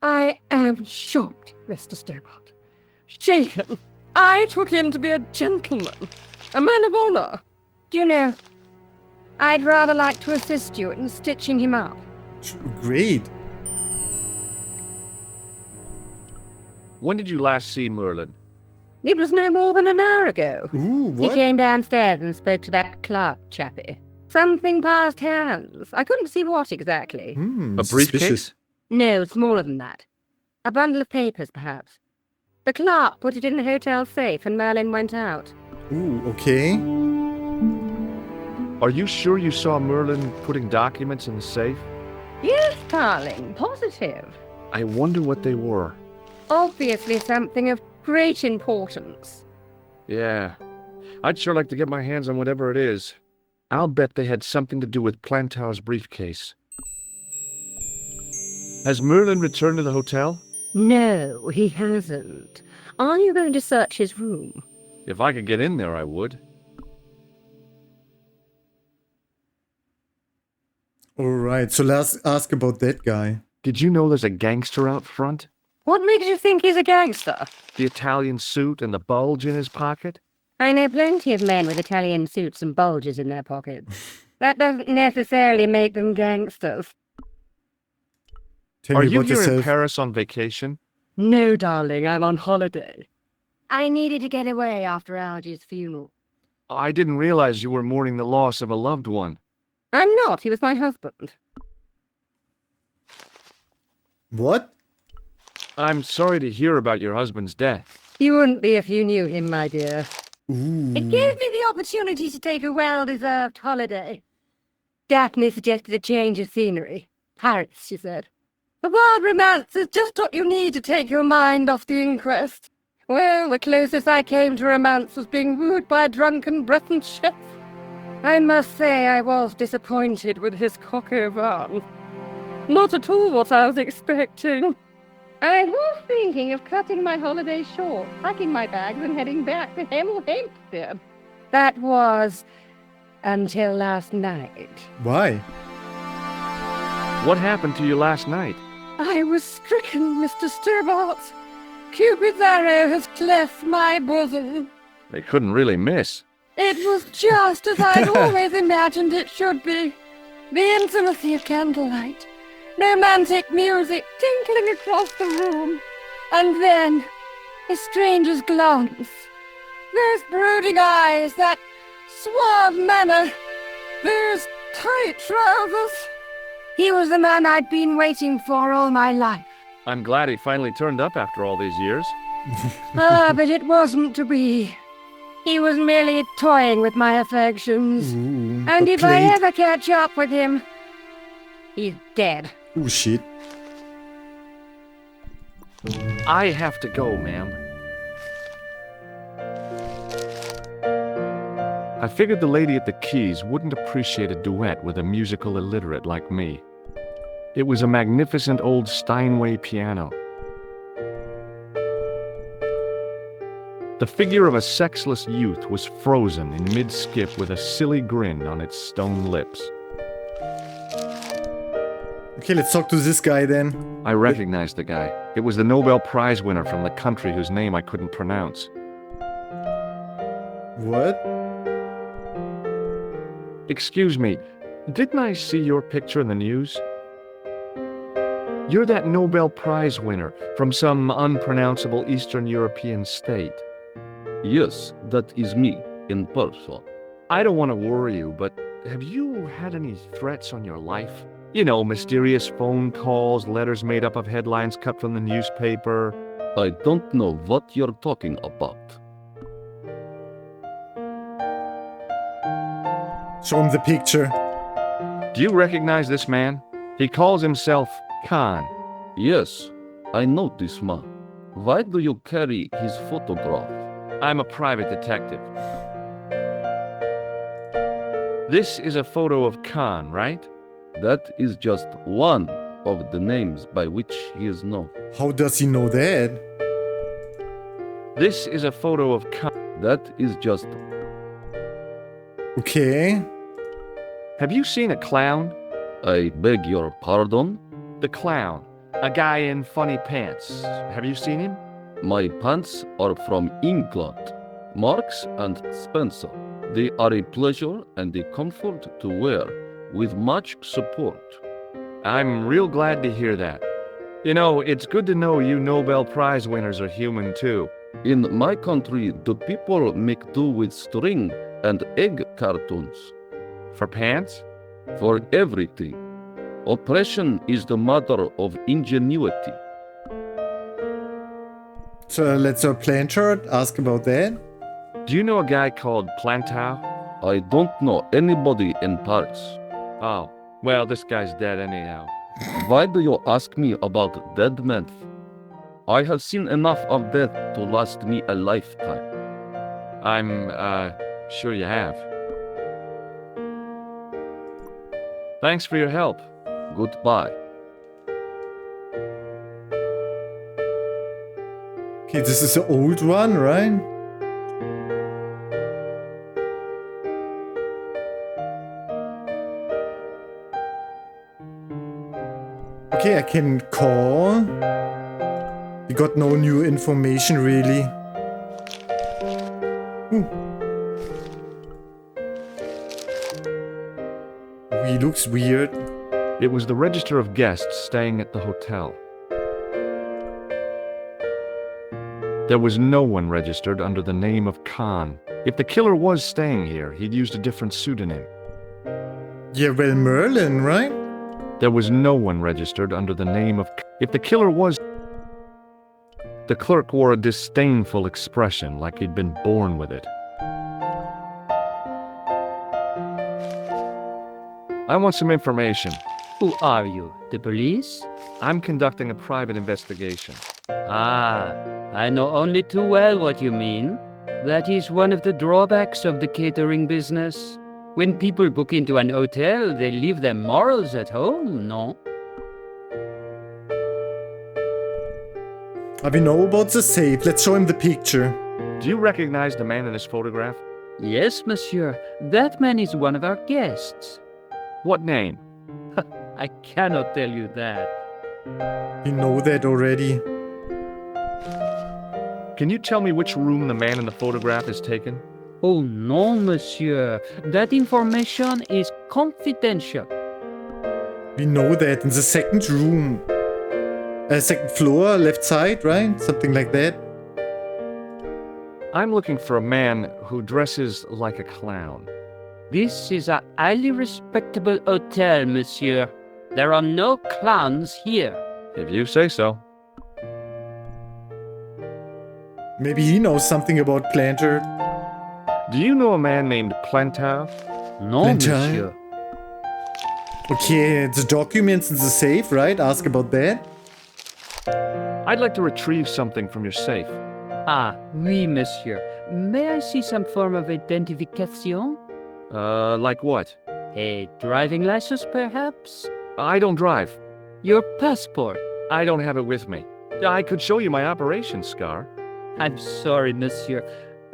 I am shocked, Mr. Stobbart. Shaken. I took him to be a gentleman, a man of honor. Do you know, I'd rather like to assist you in stitching him up. Great. When did you last see Merlin? It was no more than an hour ago. Ooh, He what? came downstairs and spoke to that Clark chappie. Something passed hands. I couldn't see what exactly. A briefcase? Suspicious. No, smaller than that. A bundle of papers, perhaps. The clerk put it in the hotel safe and Merlin went out. Ooh, okay. Are you sure you saw Merlin putting documents in the safe? Yes, darling, positive. I wonder what they were. Obviously something of great importance. Yeah. I'd sure like to get my hands on whatever it is. I'll bet they had something to do with Plantow's briefcase. Has Merlin returned to the hotel? No, he hasn't. Are you going to search his room? If I could get in there, I would. Alright, so let's ask about that guy. Did you know there's a gangster out front? What makes you think he's a gangster? The Italian suit and the bulge in his pocket? I know plenty of men with Italian suits and bulges in their pockets. That doesn't necessarily make them gangsters. Tell Are me you about here in yourself. Paris on vacation? No, darling, I'm on holiday. I needed to get away after Algy's funeral. I didn't realize you were mourning the loss of a loved one. I'm not, he was my husband. What? I'm sorry to hear about your husband's death. You wouldn't be if you knew him, my dear. Ooh. It gave me the opportunity to take a well-deserved holiday. Daphne suggested a change of scenery. Paris, she said. The wild romance is just what you need to take your mind off the inquest. Well, the closest I came to romance was being wooed by a drunken Breton chef. I must say I was disappointed with his coq au vin. Not at all what I was expecting. I was thinking of cutting my holiday short, packing my bags and heading back to Hemel Hempstead. That was until last night. Why? What happened to you last night? I was stricken, Mr. Stobbart. Cupid's arrow has cleft my bosom. They couldn't really miss. It was just as I'd always imagined it should be. The intimacy of candlelight. Romantic music tinkling across the room. And then, a stranger's glance. Those brooding eyes, that suave manner, those tight trousers. He was the man I'd been waiting for all my life. I'm glad he finally turned up after all these years. But it wasn't to be. He was merely toying with my affections. Ooh, And a if I plate. ever catch up with him, he's dead. Ooh, shit. I have to go, ma'am. I figured the lady at the keys wouldn't appreciate a duet with a musical illiterate like me. It was a magnificent old Steinway piano. The figure of a sexless youth was frozen in mid-skip with a silly grin on its stone lips. Okay, let's talk to this guy then. I recognized the guy. It was the Nobel Prize winner from the country whose name I couldn't pronounce. What? Excuse me, didn't I see your picture in the news? You're that Nobel Prize winner from some unpronounceable Eastern European state. Yes, that is me. in person. I don't want to worry you, but have you had any threats on your life? You know, mysterious phone calls, letters made up of headlines cut from the newspaper. I don't know what you're talking about. Show him the picture. Do you recognize this man? He calls himself Khan. Yes, I know this man. Why do you carry his photograph? I'm a private detective. This is a photo of Khan, right? That is just one of the names by which he is known. How does he know that? This is a photo of Khan. That is just... Okay. Have you seen a clown? I beg your pardon? The clown. A guy in funny pants. Have you seen him? My pants are from England. Marks and Spencer. They are a pleasure and a comfort to wear, with much support. I'm real glad to hear that. You know, it's good to know you Nobel Prize winners are human too. In my country, the people make do with string and egg cartoons. For pants? For everything. Oppression is the mother of ingenuity. So let's Planchard ask about that. Do you know a guy called Plantow? I don't know anybody in Paris. Oh, well, this guy's dead anyhow. Why do you ask me about dead men? I have seen enough of death to last me a lifetime. I'm, sure you have. Thanks for your help. Goodbye. Okay, this is the old one, right? Okay, I can call. We got no new information, really. He looks weird. It was the register of guests staying at the hotel. There was no one registered under the name of Khan. If the killer was staying here, he'd used a different pseudonym. Yeah, well, Merlin, right? There was no one registered under the name of... If the killer was... The clerk wore a disdainful expression, like he'd been born with it. I want some information. Who are you? The police? I'm conducting a private investigation. Ah, I know only too well what you mean. That is one of the drawbacks of the catering business. When people book into an hotel, they leave their morals at home, no? We know about the safe. Let's show him the picture. Do you recognize the man in this photograph? Yes, monsieur. That man is one of our guests. What name? I cannot tell you that. We know that already. Can you tell me which room the man in the photograph is taken? Oh no, monsieur. That information is confidential. We know that in the second room. Second floor, left side, right? Something like that. I'm looking for a man who dresses like a clown. This is a highly respectable hotel, monsieur. There are no clowns here. If you say so. Maybe he knows something about Planter. Do you know a man named Plantow? No, Plantow? monsieur. Okay, the documents in the safe, right? Ask about that. I'd like to retrieve something from your safe. Ah, oui, monsieur. May I see some form of identification? Like what? A driving license, perhaps? I don't drive. Your passport? I don't have it with me. I could show you my operation scar. I'm sorry, monsieur.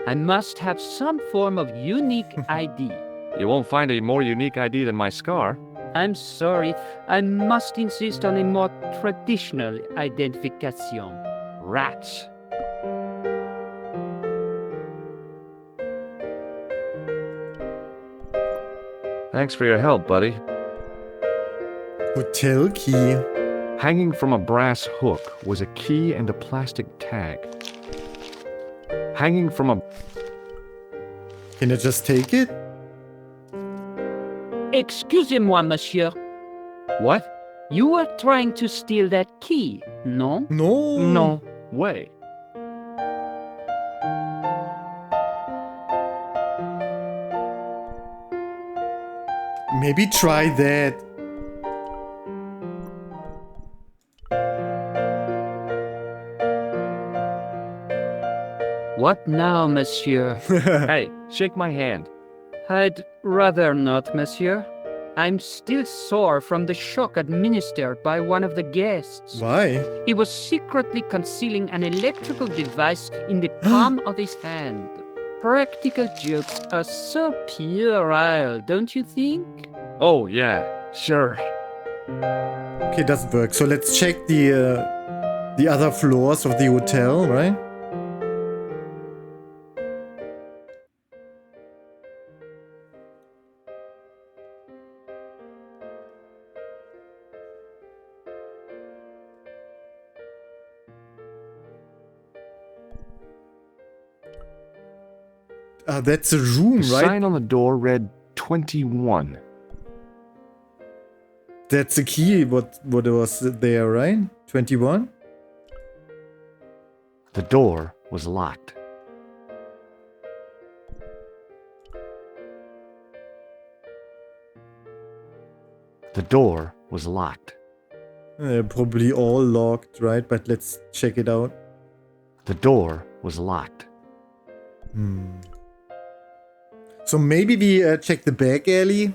I must have some form of unique ID. You won't find a more unique ID than my scar. I'm sorry. I must insist on a more traditional identification. Rats. Thanks for your help, buddy. Hotel key. Hanging from a brass hook was a key and a plastic tag. Hanging from a... Can I just take it? Excusez-moi, monsieur. What? You were trying to steal that key, no? No. No way. Maybe try that. What now, monsieur? Hey, shake my hand. I'd rather not, monsieur. I'm still sore from the shock administered by one of the guests. Why? He was secretly concealing an electrical device in the palm of his hand. Practical jokes are so puerile, don't you think? Oh, yeah, sure. Okay, doesn't work. So let's check the other floors of the hotel, right? That's a room, The right? sign on the door read 21. That's the key, what was there, right? 21? The door was locked. The door was locked. Probably all locked, right? But let's check it out. The door was locked. So maybe we check the back alley.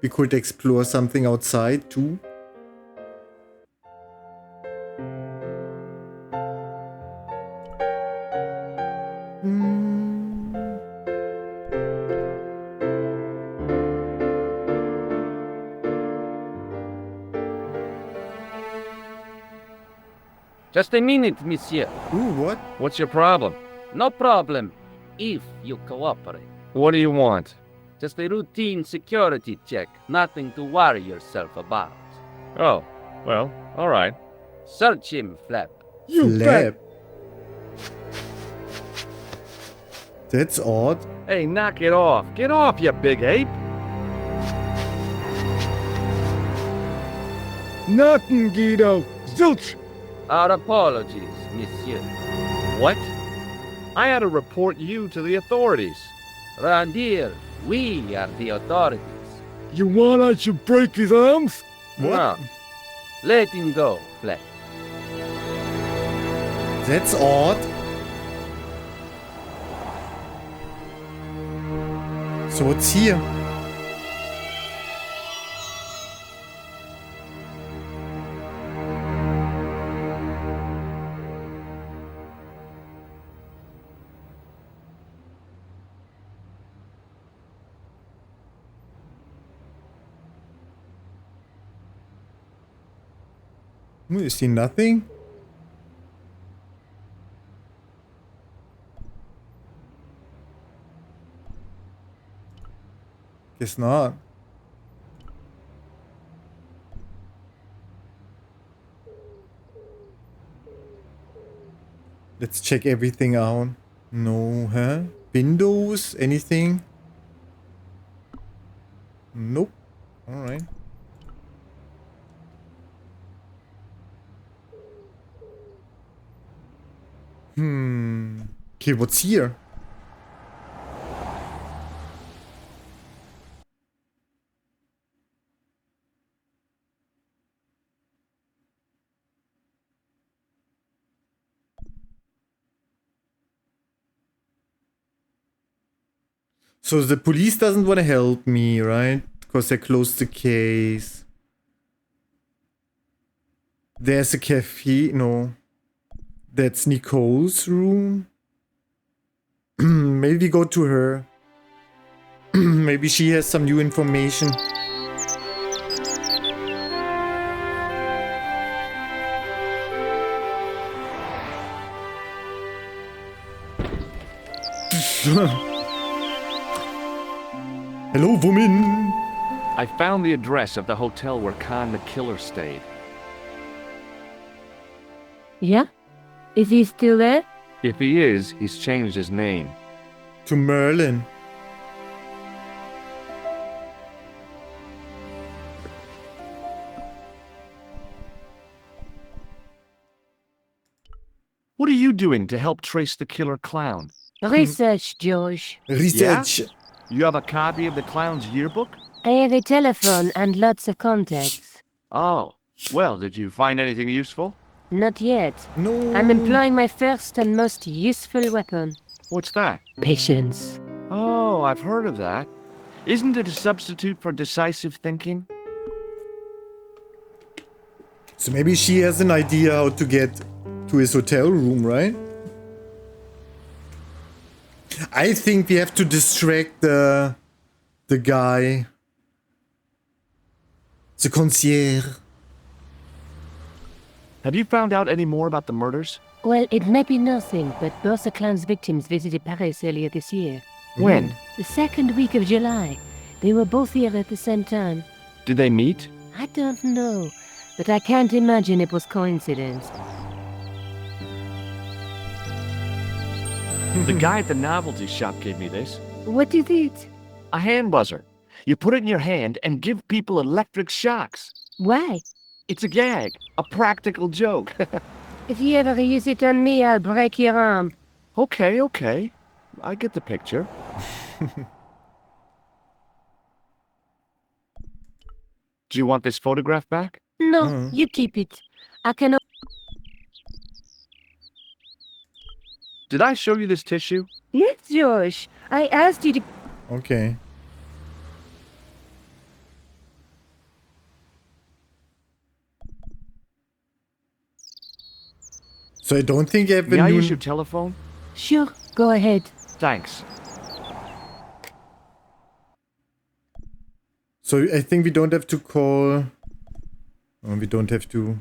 We could explore something outside too. Just a minute, monsieur. Ooh, what? What's your problem? No problem, if you cooperate. What do you want? Just a routine security check, nothing to worry yourself about. Oh, well, all right. Search him, Flap. Flap. That's odd. Hey, knock it off. Get off, you big ape. Nothing, Guido. Zilch. Our apologies, monsieur. What? I had to report you to the authorities. Randir, we are the authorities. You want I should break his arms? What? No. Let him go, Flap. That's odd. So what's here? You see nothing? Guess not. Let's check everything out. No, huh? Windows? Anything? Nope. Alright. Okay, what's here? So the police doesn't want to help me, right? Because they closed the case. There's a café. No. That's Nicole's room. Maybe go to her. Maybe she has some new information. Hello, woman. I found the address of the hotel where Khan the Killer stayed. Yeah? Is he still there? If he is, he's changed his name. To Merlin. doing to help trace the killer clown? Research, George. Research. You have a copy of the clown's yearbook? I have a telephone and lots of contacts. Oh, well, did you find anything useful? Not yet. No. I'm employing my first and most useful weapon. What's that? Patience. Oh, I've heard of that. Isn't it a substitute for decisive thinking? So maybe she has an idea how to get to his hotel room, right? I think we have to distract the guy. The concierge. Have you found out any more about the murders? Well, it may be nothing, but both the clown's victims visited Paris earlier this year. When? The second week of July. They were both here at the same time. Did they meet? I don't know, but I can't imagine it was coincidence. The guy at the novelty shop gave me this. What is it? A hand buzzer. You put it in your hand and give people electric shocks. Why? It's a gag, a practical joke. If you ever use it on me, I'll break your arm. Okay. I get the picture. Do you want this photograph back? No, you keep it. I can... Did I show you this tissue? Yes, George. I asked you to... Okay. So I don't think I have May a I new... use your telephone? Sure, go ahead. Thanks. So I think we don't have to call... we don't have to...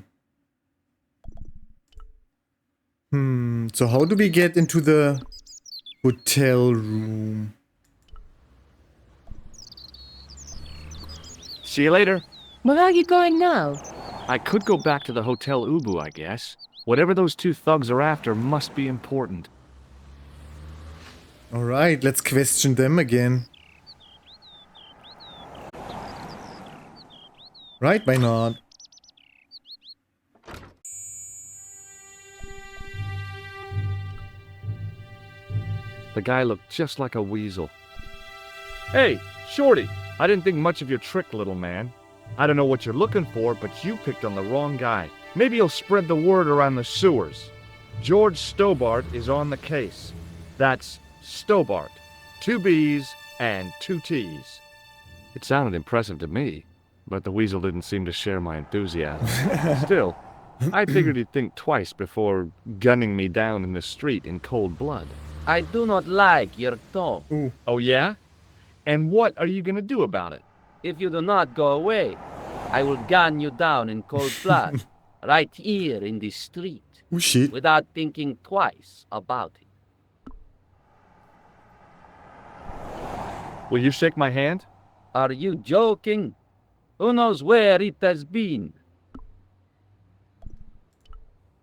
So how do we get into the hotel room? See you later. Where are you going now? I could go back to the Hotel Ubu, I guess. Whatever those two thugs are after must be important. Alright, let's question them again. Right, why not? The guy looked just like a weasel. Hey, Shorty! I didn't think much of your trick, little man. I don't know what you're looking for, but you picked on the wrong guy. Maybe you'll spread the word around the sewers. George Stobbart is on the case. That's Stobbart. 2 B's and 2 T's. It sounded impressive to me, but the weasel didn't seem to share my enthusiasm. Still, I figured he'd think twice before gunning me down in the street in cold blood. I do not like your tone. Ooh. Oh yeah? And what are you gonna do about it? If you do not go away, I will gun you down in cold blood, right here in the street, Oh shit. without thinking twice about it. Will you shake my hand? Are you joking? Who knows where it has been?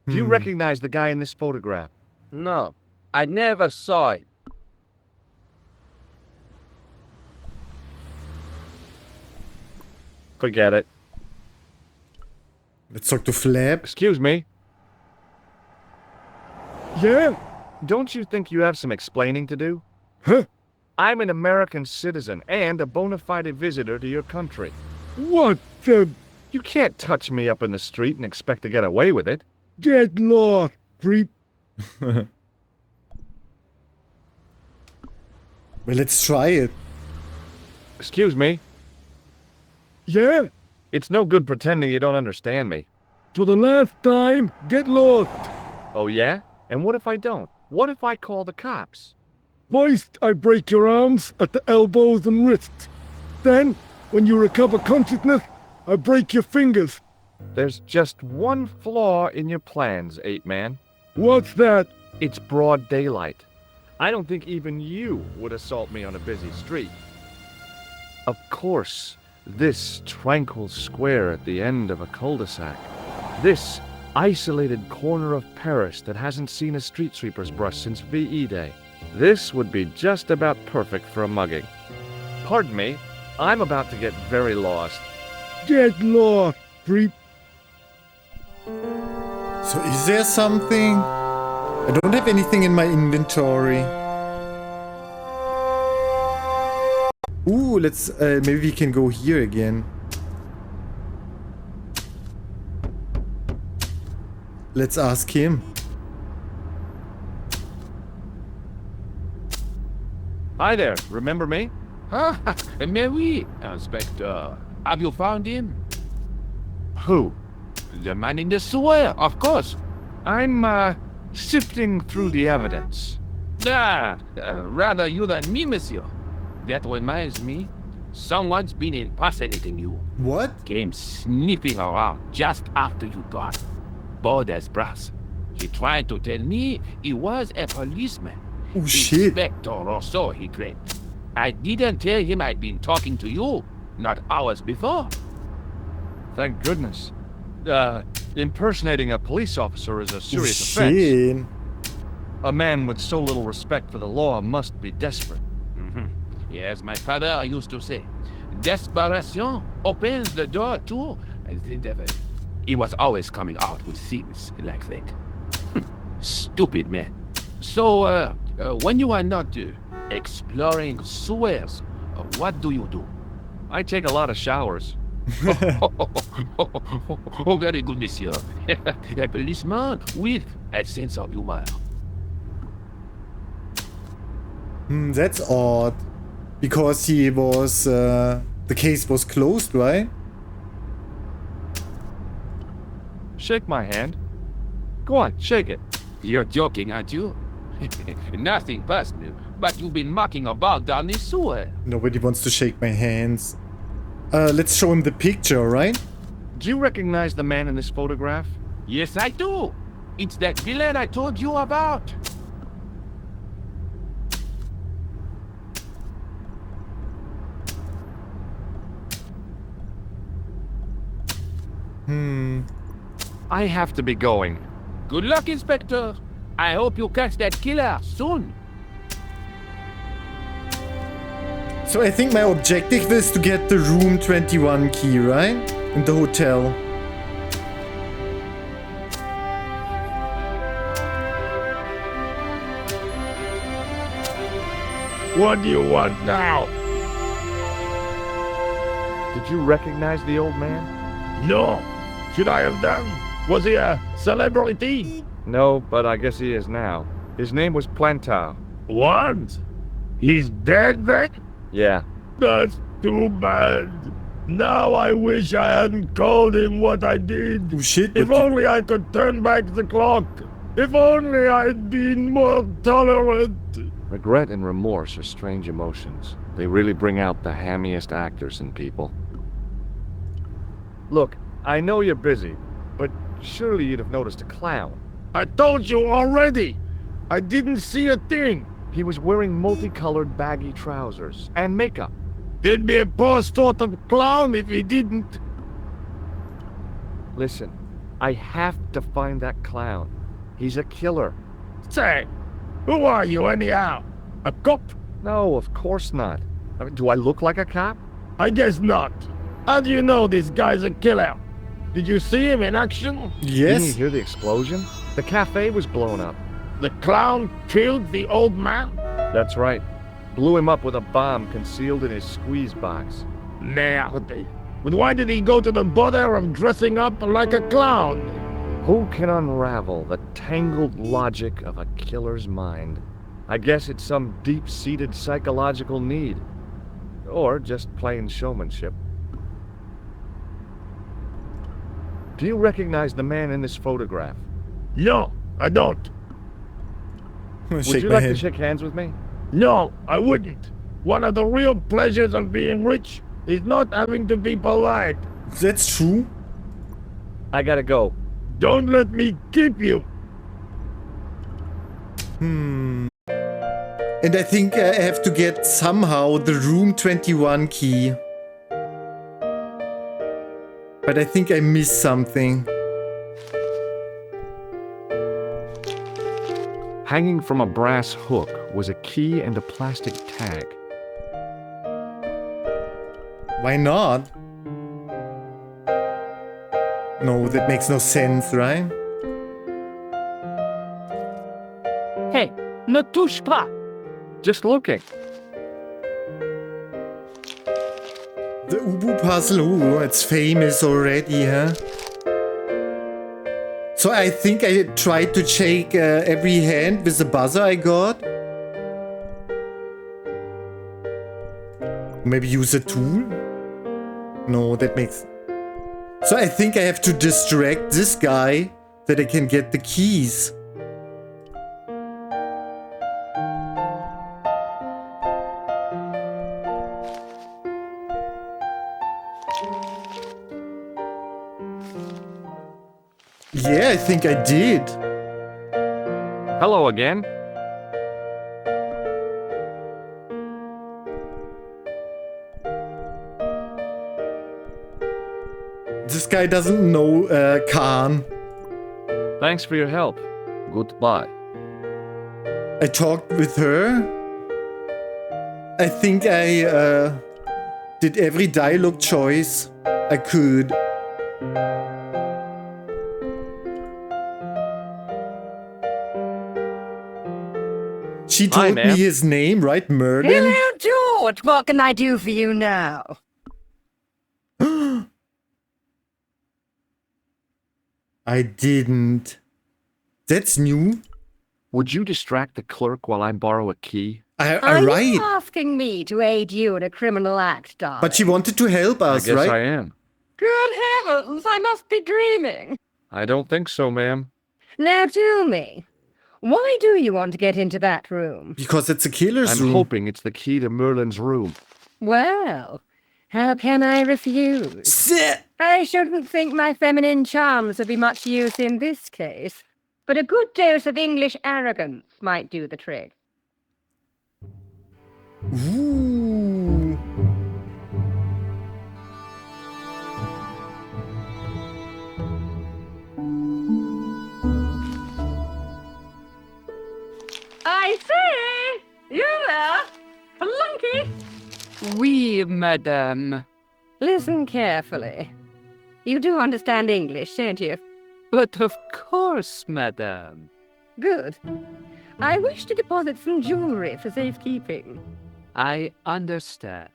Do you recognize the guy in this photograph? No, I never saw it. Forget it. Let's talk to Flap. Excuse me. Yeah? Don't you think you have some explaining to do? Huh? I'm an American citizen and a bona fide visitor to your country. What the... You can't touch me up in the street and expect to get away with it. Get lost, creep. Well, let's try it. Excuse me. Yeah? It's no good pretending you don't understand me. For the last time, get lost. Oh yeah? And what if I don't? What if I call the cops? First, I break your arms at the elbows and wrists. Then, when you recover consciousness, I break your fingers. There's just one flaw in your plans, Ape-Man. What's that? It's broad daylight. I don't think even you would assault me on a busy street. Of course, this tranquil square at the end of a cul-de-sac. This isolated corner of Paris that hasn't seen a street sweeper's brush since VE Day. This would be just about perfect for a mugging. Pardon me, I'm about to get very lost. Get lost, creep. So is there something? I don't have anything in my inventory. Ooh, let's maybe we can go here again. Let's ask him. Hi there, remember me? Ah, mais oui, Inspector. Have you found him? Who? The man in the sewer, of course. I'm, sifting through the evidence. Rather you than me, monsieur. That reminds me, someone's been impersonating you. What? Came sniffing around just after you gone. Bold as brass. He tried to tell me he was a policeman. Oh shit. Inspector or so, he claimed. I didn't tell him I'd been talking to you, not hours before. Thank goodness. Impersonating a police officer is a serious offense. Shit. A man with so little respect for the law must be desperate. Yes, my father used to say, desperation opens the door to the devil. He was always coming out with things like that. Stupid man. So, when you are not exploring sewers, what do you do? I take a lot of showers. Oh, very good, monsieur. A policeman with a sense of humor. That's odd. Because he was, the case was closed, right? Shake my hand. Go on, shake it. You're joking, aren't you? Nothing personal, but you've been mucking about down this sewer. Nobody wants to shake my hands. Let's show him the picture, right? Do you recognize the man in this photograph? Yes, I do. It's that villain I told you about. I have to be going. Good luck, Inspector. I hope you catch that killer soon. So I think my objective is to get the room 21 key, right? In the hotel. What do you want now? Did you recognize the old man? No. Should I have done? Was he a celebrity? No, but I guess he is now. His name was Plantar. What? He's dead then? Yeah. That's too bad. Now I wish I hadn't called him what I did. Oh shit. If only I could turn back the clock. If only I'd been more tolerant. Regret and remorse are strange emotions. They really bring out the hammiest actors in people. Look, I know you're busy, but surely you'd have noticed a clown. I told you already. I didn't see a thing. He was wearing multicolored baggy trousers and makeup. He'd be a poor sort of clown if he didn't. Listen, I have to find that clown. He's a killer. Say, who are you anyhow? A cop? No, of course not. I mean, do I look like a cop? I guess not. How do you know this guy's a killer? Did you see him in action? Didn't you Yes. hear the explosion? The cafe was blown up. The clown killed the old man? That's right. Blew him up with a bomb concealed in his squeeze box. Merde. But why did he go to the bother of dressing up like a clown? Who can unravel the tangled logic of a killer's mind? I guess it's some deep-seated psychological need. Or just plain showmanship. Do you recognize the man in this photograph? No, I don't. Would Shake you my like to head. shake hands with me? No, I wouldn't. One of the real pleasures of being rich is not having to be polite. That's true. I gotta go. Don't let me keep you. And I think I have to get somehow the room 21 key. But I think I missed something. Hanging from a brass hook was a key and a plastic tag. Why not? No, that makes no sense, right? Ne touche pas. Just looking. The Ubu puzzle, ooh, it's famous already, huh? So I think I tried to shake every hand with the buzzer I got. Maybe use a tool? No, that makes... So I think I have to distract this guy that I can get the keys. Yeah, I think I did. Hello again. This guy doesn't know Khan. Thanks for your help. Goodbye. I talked with her. I think I did every dialogue choice I could. She told me his name, right? Merlin? Hello, George. What can I do for you now? I didn't. That's new. Would you distract the clerk while I borrow a key? Are right. you asking me to aid you in a criminal act, darling? But she wanted to help us, I guess right? I am. Good heavens, I must be dreaming. I don't think so, ma'am. Now tell me, why do you want to get into that room? Because it's a killer's room. I'm hoping it's the key to Merlin's room. Well, how can I refuse? Sit! I shouldn't think my feminine charms would be much use in this case, but a good dose of English arrogance might do the trick. Ooh. I say! You there? Flunky! Oui, madame. Listen carefully. You do understand English, don't you? But of course, madame. Good. I wish to deposit some jewelry for safekeeping. I understand.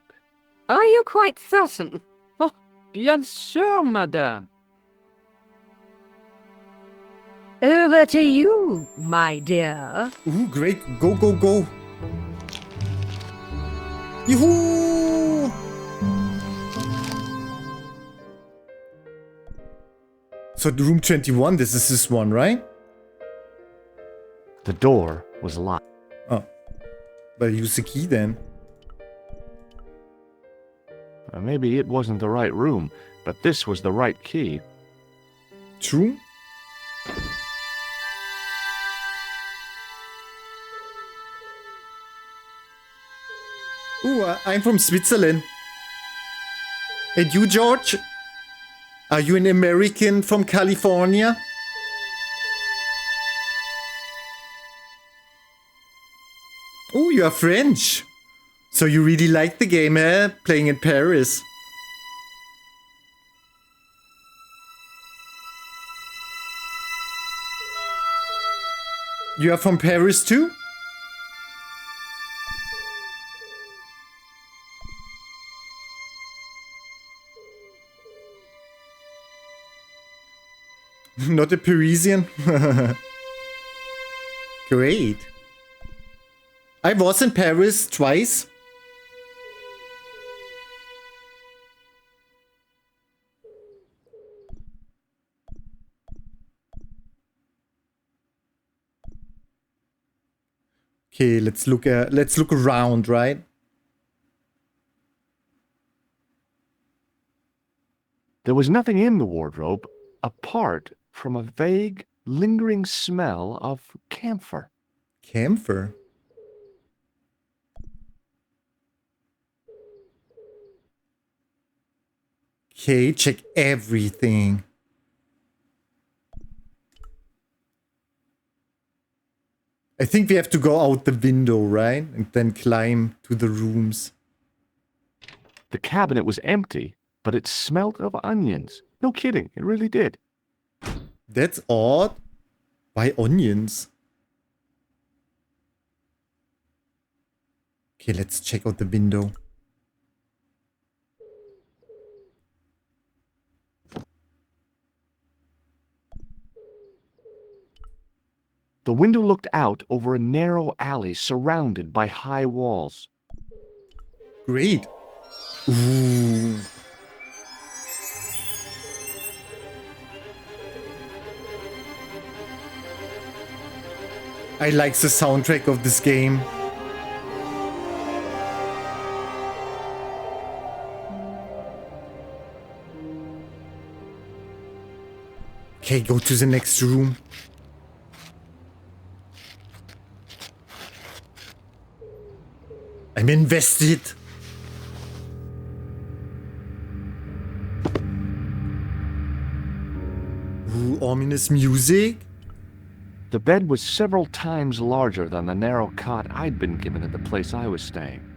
Are you quite certain? Oh, bien sûr, madame. Over to you, my dear. Ooh, great. Go, go, go. Yoo-hoo! So room 21, this is this one, right? The door was locked. Oh. But use the key then. Maybe it wasn't the right room, but this was the right key. True. Ooh, I'm from Switzerland. And you, George? Are you an American from California? Oh, you are French. So you really like the game, eh? Playing in Paris. You are from Paris too? Not a Parisian? Great. I was in Paris twice. Okay, let's look around, right? There was nothing in the wardrobe apart from a vague, lingering smell of camphor. Camphor? Okay, check everything. I think we have to go out the window, right? And then climb to the rooms. The cabinet was empty, but it smelled of onions. No kidding, it really did. That's odd. Why onions? Okay, let's check out the window. The window looked out over a narrow alley surrounded by high walls. Great. Ooh. I like the soundtrack of this game. Okay, go to the next room. I'm invested. Ooh, ominous music. The bed was several times larger than the narrow cot I'd been given at the place I was staying.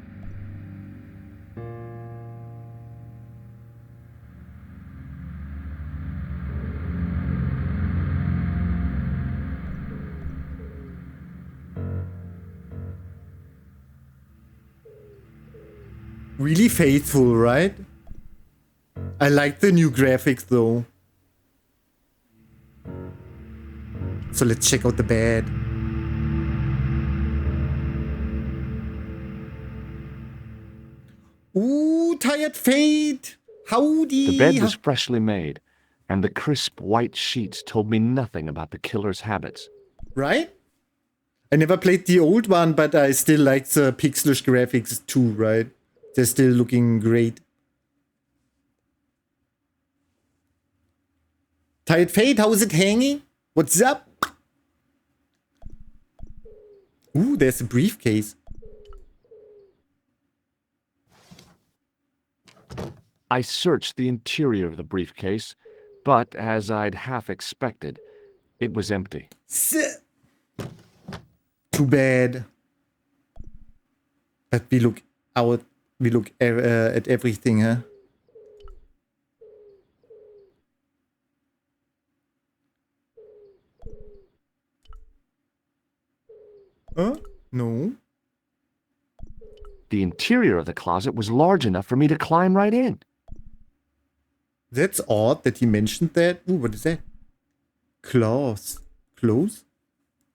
Really faithful, right? I like the new graphics though. So let's check out the bed. Ooh, tired fate. Howdy. The bed was freshly made, and the crisp white sheets told me nothing about the killer's habits. Right? I never played the old one, but I still like the pixelish graphics too, right? They're still looking great. Tired fate, how is it hanging? What's up? Ooh, there's a briefcase. I searched the interior of the briefcase, but as I'd half expected, it was empty. Too bad. But we look at everything, huh? Huh? No. The interior of the closet was large enough for me to climb right in. That's odd that he mentioned that. Ooh, what is that? Clothes. Clothes?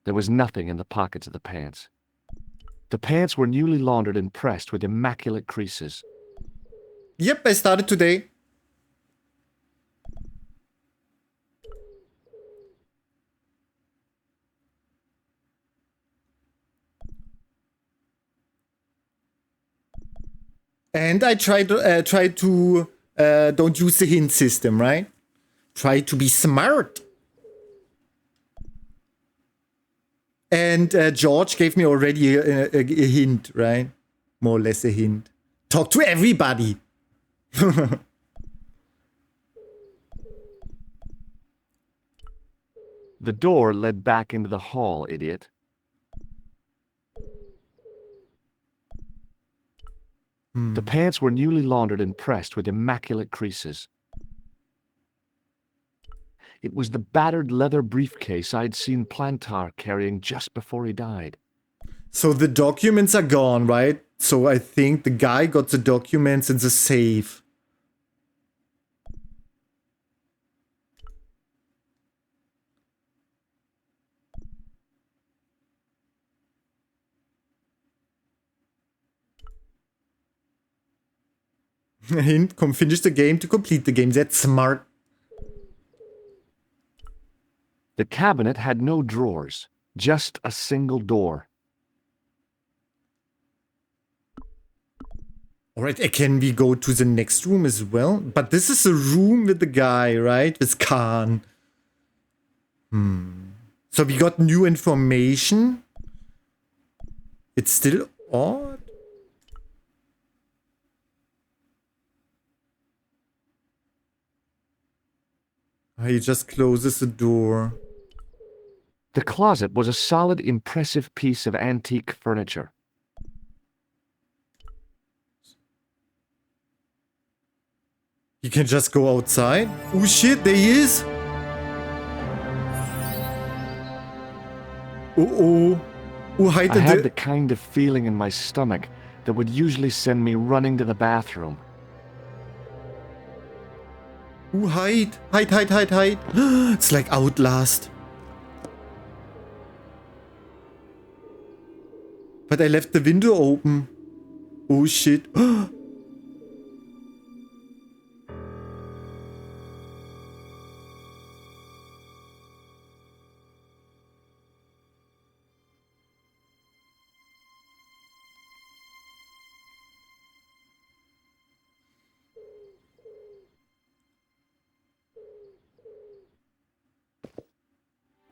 There was nothing in the pockets of the pants. The pants were newly laundered and pressed with immaculate creases. Yep, I started today. And I try to don't use the hint system, right? Try to be smart. And George gave me already a hint, right? More or less a hint. Talk to everybody. The door led back into the hall, idiot. The pants were newly laundered and pressed with immaculate creases. It was the battered leather briefcase I'd seen Plantar carrying just before he died. So the documents are gone, right? So I think the guy got the documents in the safe. Hint, come finish the game to complete the game. That's smart. The cabinet had no drawers, just a single door. Alright, can we go to the next room as well? But this is a room with the guy, right? With Khan. So we got new information. It's still odd. He just closes the door. The closet was a solid, impressive piece of antique furniture. You can just go outside? Oh shit, there he is! I had the kind of feeling in my stomach that would usually send me running to the bathroom. Ooh, hide. Hide. It's like Outlast. But I left the window open. Oh shit.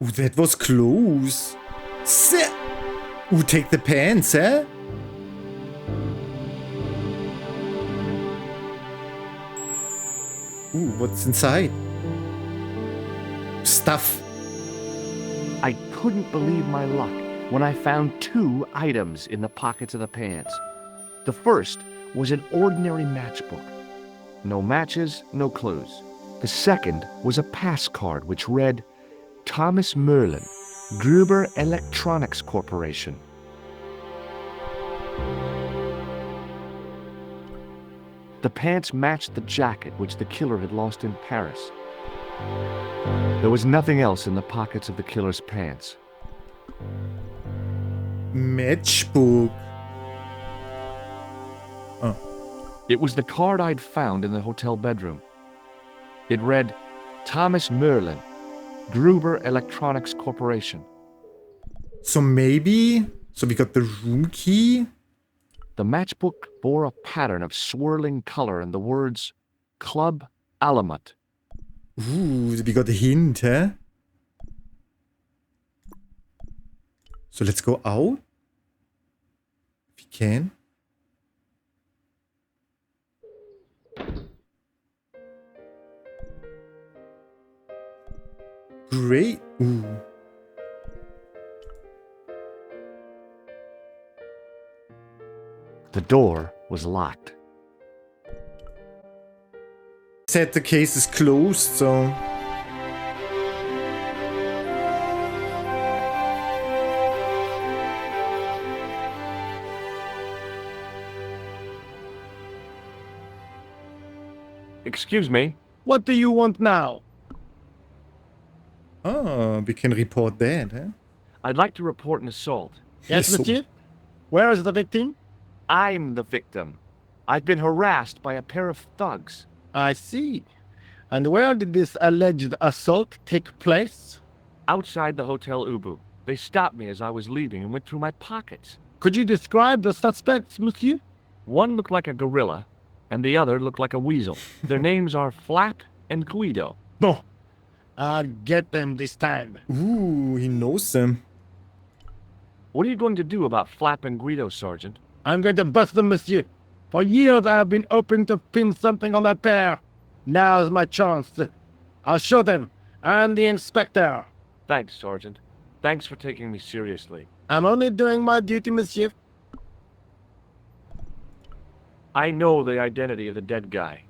Ooh, that was close. Ooh, take the pants, eh? Ooh, what's inside? Stuff. I couldn't believe my luck when I found 2 items in the pockets of the pants. The first was an ordinary matchbook. No matches, no clues. The second was a pass card which read, Thomas Merlin, Gruber Electronics Corporation. The pants matched the jacket which the killer had lost in Paris. There was nothing else in the pockets of the killer's pants. Matchbook. Oh. It was the card I'd found in the hotel bedroom. It read, Thomas Merlin, Gruber Electronics Corporation. So maybe... So we got the room key? The matchbook bore a pattern of swirling color and the words, Club Alamut. Ooh, we got a hint, huh? So let's go out. If we can. Great. Ooh. The door was locked. Said the case is closed, so... Excuse me. What do you want now? Oh, we can report that, huh? I'd like to report an assault. Yes, So- monsieur? Where is the victim? I'm the victim. I've been harassed by a pair of thugs. I see. And where did this alleged assault take place? Outside the Hotel Ubu. They stopped me as I was leaving and went through my pockets. Could you describe the suspects, monsieur? One looked like a gorilla, and the other looked like a weasel. Their names are Flap and Guido. No. I'll get them this time. Ooh, he knows them. What are you going to do about Flap and Guido, Sergeant? I'm going to bust them, monsieur. For years I have been hoping to pin something on that pair. Now's my chance. I'll show them. And the inspector. Thanks, Sergeant. Thanks for taking me seriously. I'm only doing my duty, monsieur. I know the identity of the dead guy.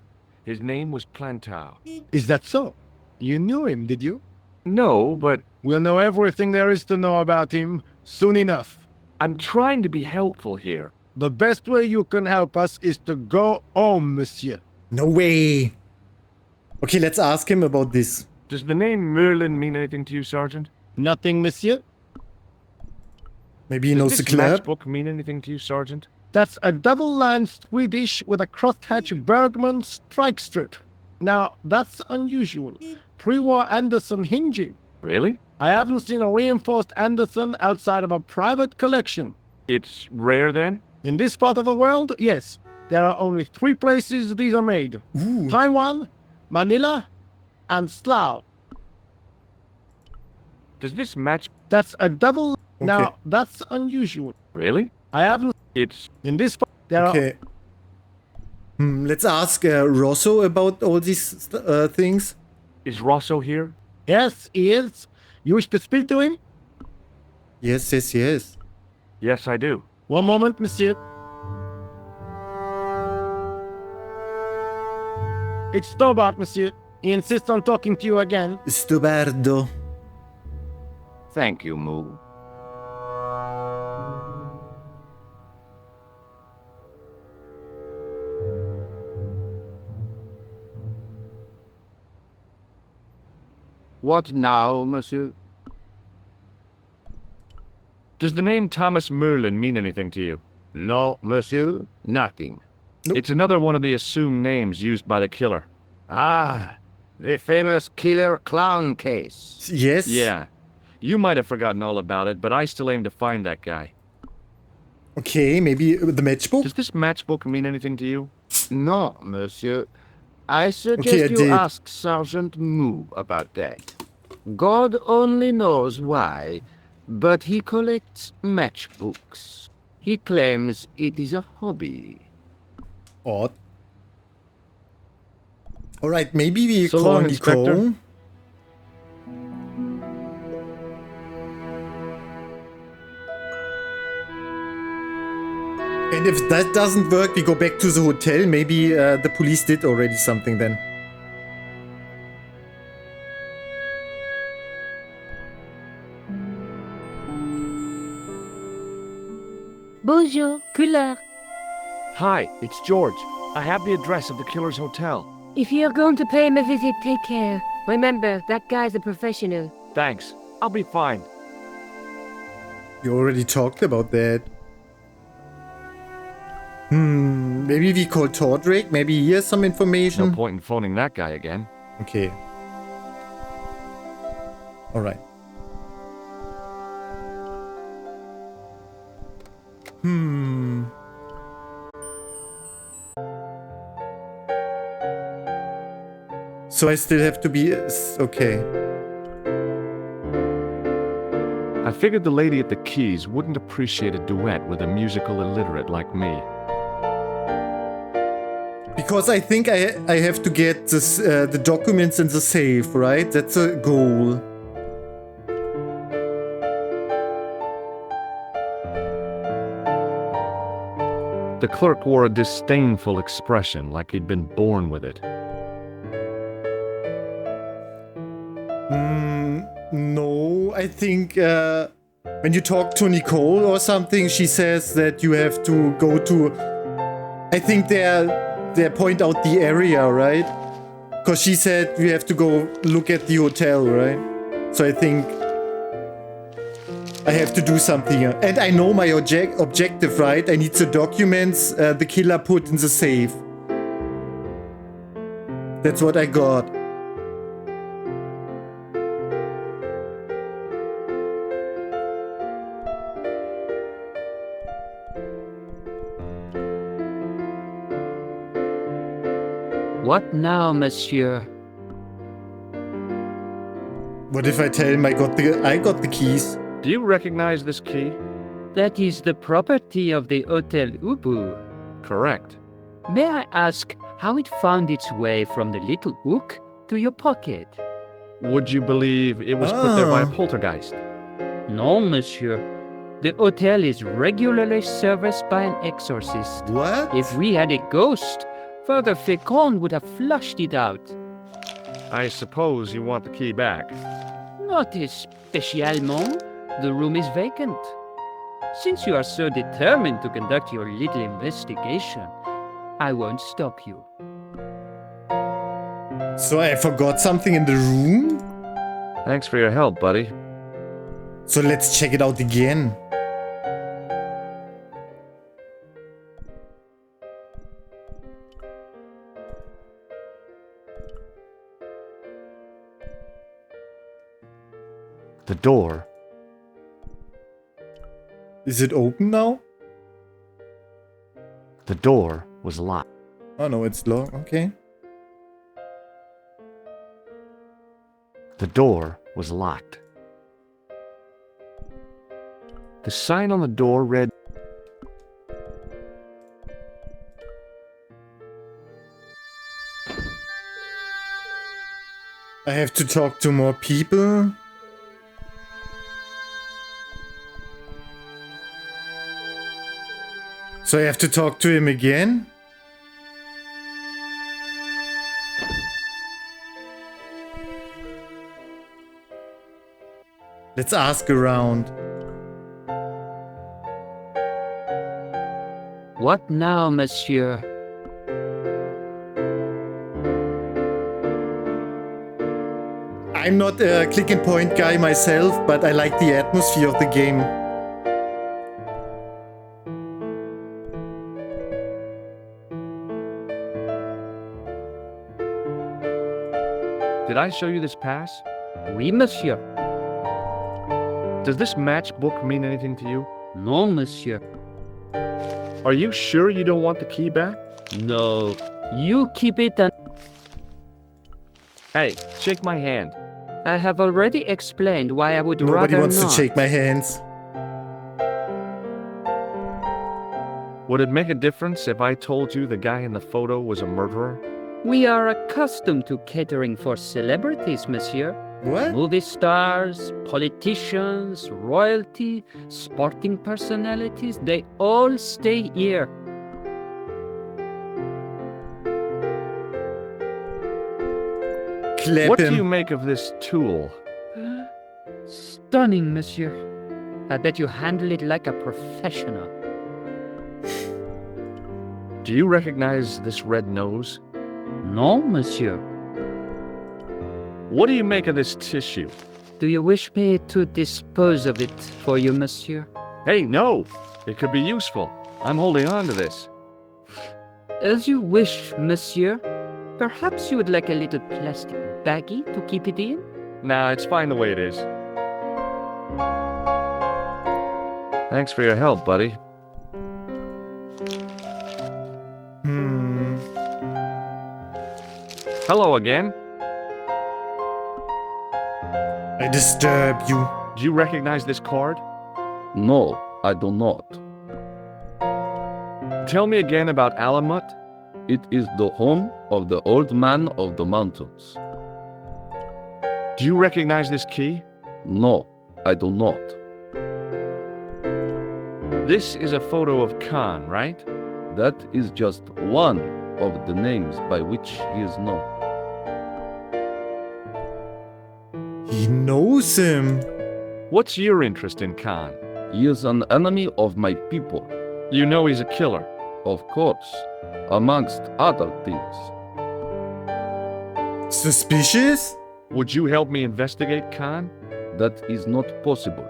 His name was Plantow. Is that so? You knew him, did you? No, but We'll know everything there is to know about him soon enough. I'm trying to be helpful here. The best way you can help us is to go home, monsieur. No way. Okay, let's ask him about this. Does the name Merlin mean anything to you, Sergeant? Nothing, monsieur? Maybe he Does knows the this club. matchbook mean anything to you, Sergeant? That's a double-line Swedish with a crosshatch Bergman strike strip. Now, that's unusual. Pre-war Anderson hinging. Really? I haven't seen a reinforced Anderson outside of a private collection. It's rare then? In this part of the world, yes. There are only 3 places these are made. Ooh. Taiwan, Manila, and Slough. Does this match... That's a double... Okay. Now, that's unusual. Really? I haven't... It's... In this part, there are... Okay. Let's ask Rosso about all these things. Is Rosso here? Yes, he is. You wish to speak to him? Yes. Yes, I do. One moment, monsieur. It's Stobbart, monsieur. He insists on talking to you again. Stubbardo. Thank you, Moo. What now, monsieur? Does the name Thomas Merlin mean anything to you? No, monsieur, nothing. Nope. It's another one of the assumed names used by the killer. Ah, the famous killer clown case. Yes. Yeah. You might have forgotten all about it, but I still aim to find that guy. Okay, maybe the matchbook? Does this matchbook mean anything to you? No, monsieur. I suggest Okay, I you did. ask Sergeant Moo about that. God only knows why, but he collects matchbooks. He claims it is a hobby. Odd. Alright, maybe we So call long, Nico. Inspector. And if that doesn't work, we go back to the hotel. Maybe the police did already something then. Bonjour, Collard. Hi, it's George. I have the address of the killer's hotel. If you're going to pay him a visit, take care. Remember, that guy's a professional. Thanks. I'll be fine. You already talked about that. Maybe we call Tordrick. Maybe he has some information. No point in phoning that guy again. Okay. Alright. So I still have to be... okay. I figured the lady at the keys wouldn't appreciate a duet with a musical illiterate like me. Because I think I have to get this, the documents in the safe, right? That's a goal. The clerk wore a disdainful expression, like he'd been born with it. No, I think when you talk to Nicole or something, she says that you have to go to... I think they point out the area, right? Because she said you have to go look at the hotel, right? So I think I have to do something. And I know my objective, right? I need the documents the killer put in the safe. That's what I got. What now, monsieur? What if I tell him I got the keys? Do you recognize this key? That is the property of the Hotel Ubu. Correct. May I ask how it found its way from the little hook to your pocket? Would you believe it was put there by a Ah. poltergeist? No, monsieur. The hotel is regularly serviced by an exorcist. What? If we had a ghost, Father Fécond would have flushed it out. I suppose you want the key back. Not spécialement. The room is vacant. Since you are so determined to conduct your little investigation, I won't stop you. So I forgot something in the room? Thanks for your help, buddy. So let's check it out again. The door. Is it open now? The door was locked. Oh no, it's locked. Okay. The door was locked. The sign on the door read, I have to talk to more people. So I have to talk to him again? Let's ask around. What now, monsieur? I'm not a click and point guy myself, but I like the atmosphere of the game. Did I show you this pass? Oui, monsieur. Does this matchbook mean anything to you? Non, monsieur. Are you sure you don't want the key back? No. You keep it and... Hey, shake my hand. I have already explained why I would Nobody rather wants not. to shake my hands. Would it make a difference if I told you the guy in the photo was a murderer? We are accustomed to catering for celebrities, monsieur. What? Movie stars, politicians, royalty, sporting personalities, they all stay here. Clap What him. do you make of this tool? Stunning, monsieur. I bet you handle it like a professional. Do you recognize this red nose? Non, monsieur. What do you make of this tissue? Do you wish me to dispose of it for you, monsieur? Hey, no! It could be useful. I'm holding on to this. As you wish, monsieur. Perhaps you would like a little plastic baggie to keep it in? Nah, it's fine the way it is. Thanks for your help, buddy. Hello again. I disturb you. Do you recognize this card? No, I do not. Tell me again about Alamut. It is the home of the old man of the mountains. Do you recognize this key? No, I do not. This is a photo of Khan, right? That is just one of the names by which he is known. He knows him. What's your interest in Khan? He is an enemy of my people. You know he's a killer. Of course, amongst other things. Suspicious? Would you help me investigate Khan? That is not possible.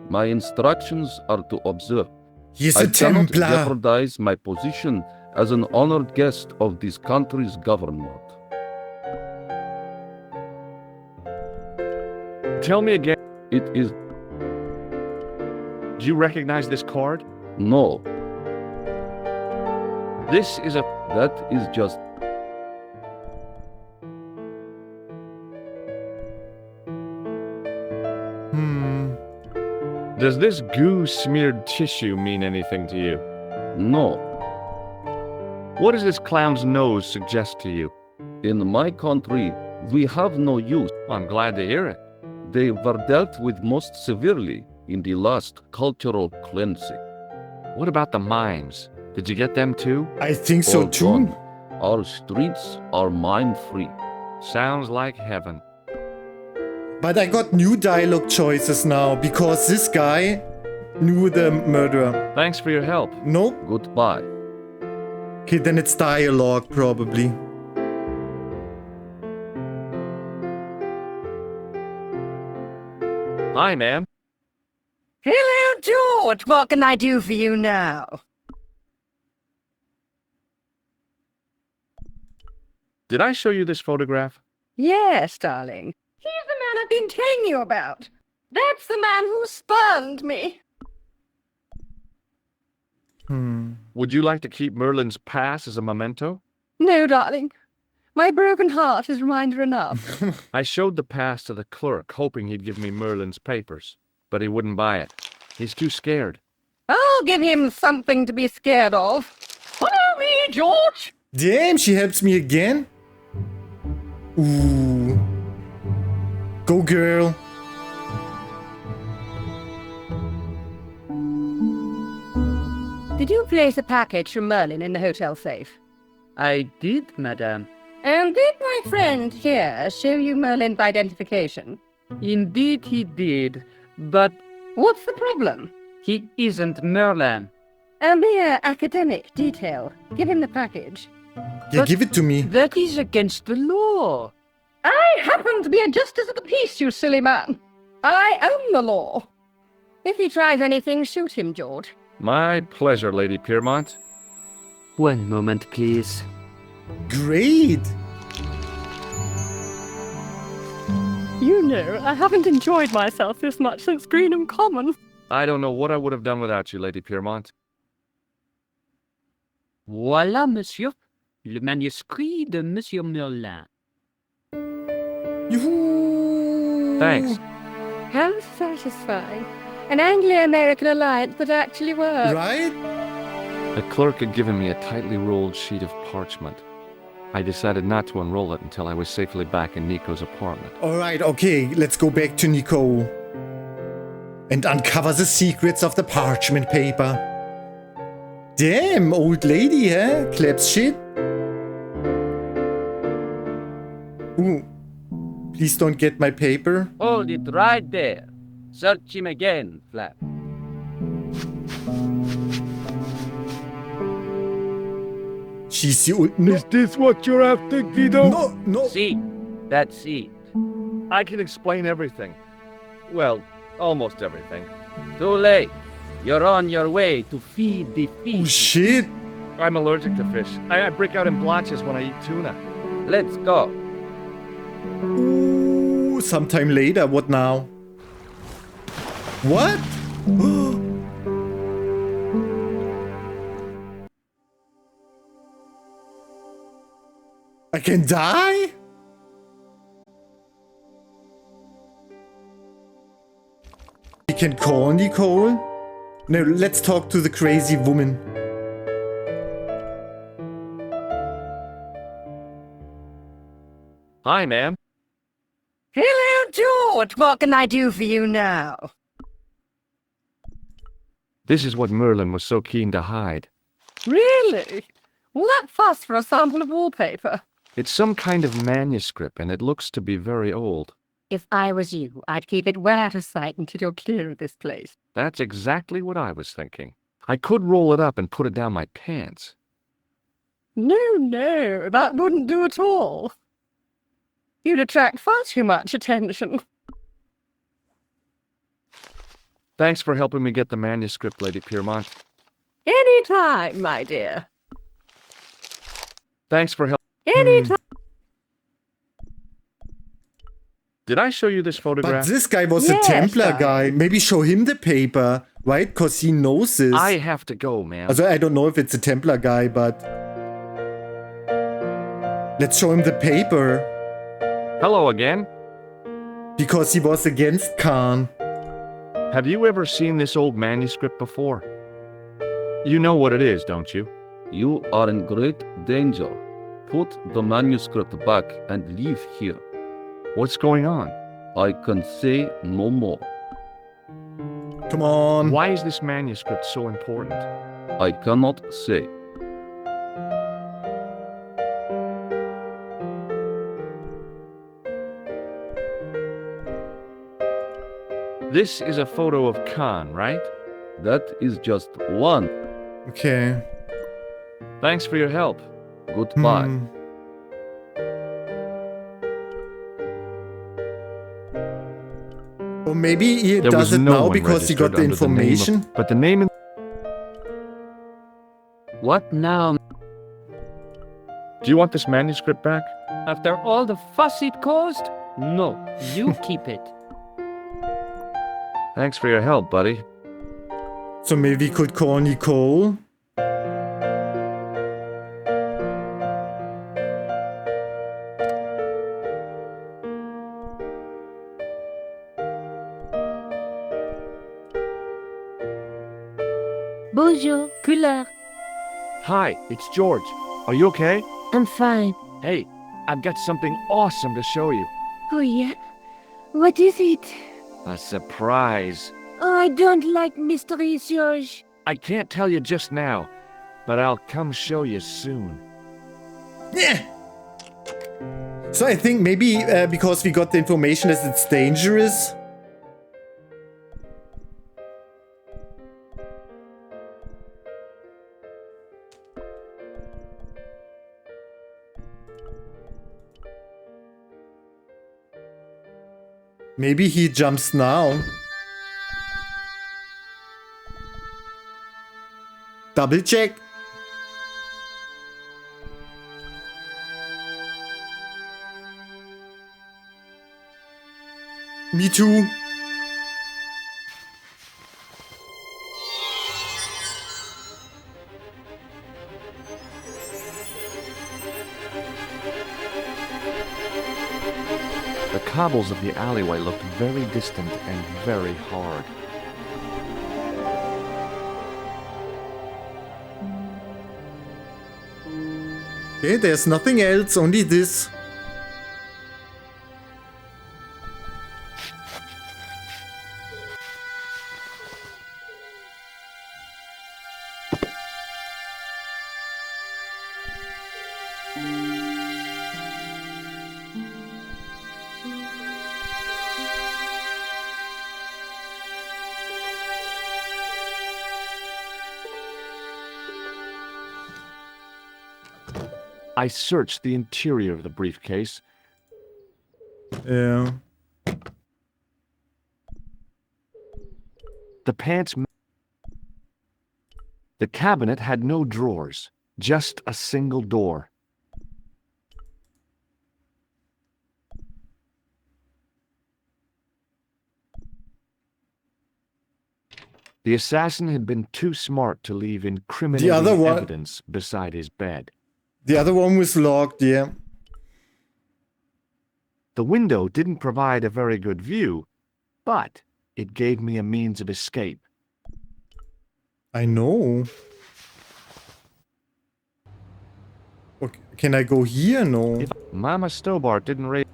My instructions are to observe. He's I a cannot Templar. jeopardize my position as an honored guest of this country's government. Tell me again. It is Do you recognize this card? no. This is a... That is just Does this goo-smeared tissue mean anything to you? no. What does this clown's nose suggest to you? In my country, we have no use. I'm glad to hear it. They were dealt with most severely in the last cultural cleansing. What about the mimes? Did you get them too? I think so All too. gone. Our streets are mime-free. Sounds like heaven. But I got new dialogue choices now because this guy knew the murderer. Thanks for your help. Nope. Goodbye. Okay, then it's dialogue probably. Hi, ma'am. Hello, George. What can I do for you now? Did I show you this photograph? Yes, darling. He's the man I've been telling you about. That's the man who spurned me. Would you like to keep Merlin's pass as a memento? No, darling. My broken heart is reminder enough. I showed the pass to the clerk, hoping he'd give me Merlin's papers, but he wouldn't buy it. He's too scared. I'll give him something to be scared of. Follow me, George. Damn, she helps me again. Ooh. Go, girl. Did you place a package from Merlin in the hotel safe? I did, madame. And did my friend here show you Merlin's identification? Indeed he did, but What's the problem? he isn't Merlin. A mere academic detail. Give him the package. Yeah, But- give it to me. That is against the law. I happen to be a justice of the peace, you silly man. I am the law. If he tries anything, shoot him, George. My pleasure, Lady Piermont. One moment, please. Great! You know, I haven't enjoyed myself this much since Greenham Common. I don't know what I would have done without you, Lady Piermont. Voilà, monsieur. Le manuscrit de Monsieur Merlin. Yoo-hoo! Thanks. How satisfying. An Anglo-American alliance that actually works. Right? The clerk had given me a tightly rolled sheet of parchment. I decided not to unroll it until I was safely back in Nico's apartment. Alright, okay, let's go back to Nico. And uncover the secrets of the parchment paper. Damn, old lady, huh? Claps shit. Ooh. Please don't get my paper. Hold it right there. Search him again, Flap. She's the old... No, Is this what you're after, Guido? no. See, that's it. I can explain everything. Well, almost everything. Too late. You're on your way to feed the fish. Oh, shit. I'm allergic to fish. I break out in blotches when I eat tuna. Let's go. Ooh, sometime later, what now? What? I can die? We can call Nicole? No, let's talk to the crazy woman. Hi, ma'am. Hello, George. What can I do for you now? This is what Merlin was so keen to hide. Really? Well, that fuss for a sample of wallpaper. It's some kind of manuscript, and it looks to be very old. If I was you, I'd keep it well out of sight until you're clear of this place. That's exactly what I was thinking. I could roll it up and put it down my pants. No, that wouldn't do at all. You'd attract far too much attention. Thanks for helping me get the manuscript, Lady Piermont. Any time, my dear. Thanks for helping. Any time. Did I show you this But photograph? this guy was Yes, a Templar I- guy. Maybe show him the paper, right? Because he knows this. I have to go, ma'am. Also, I don't know if it's a Templar guy, but... Let's show him the paper. Hello again. Because he was against Khan. Have you ever seen this old manuscript before? You know what it is, don't you? You are in great danger. Put the manuscript back and leave here. What's going on? I can say no more. Come on. Why is this manuscript so important? I cannot say. This is a photo of Khan, right? That is just one. Okay. Thanks for your help. Goodbye. Hmm. Or maybe he There does was it no now one because he got the registered under name of- information. but the name in... What now? Do you want this manuscript back? After all the fuss it caused? No, you keep it. Thanks for your help, buddy. So maybe we could call Nicole. Bonjour, Collard. Hi, it's George. Are you okay? I'm fine. Hey, I've got something awesome to show you. Oh, yeah? What is it? A surprise. Oh, I don't like mysteries, George. I can't tell you just now, but I'll come show you soon. Yeah. So I think maybe because we got the information that it's dangerous. Maybe he jumps now. Double check. Me too. The cobbles of the alleyway looked very distant and very hard. Okay, there's nothing else, only this. I searched the interior of the briefcase. Yeah. The cabinet had no drawers, just a single door. The assassin had been too smart to leave incriminating evidence beside his bed. The other one was locked, yeah. The window didn't provide a very good view, but it gave me a means of escape. I know. Okay, can I go here? No. If Mama Stobbart didn't raise...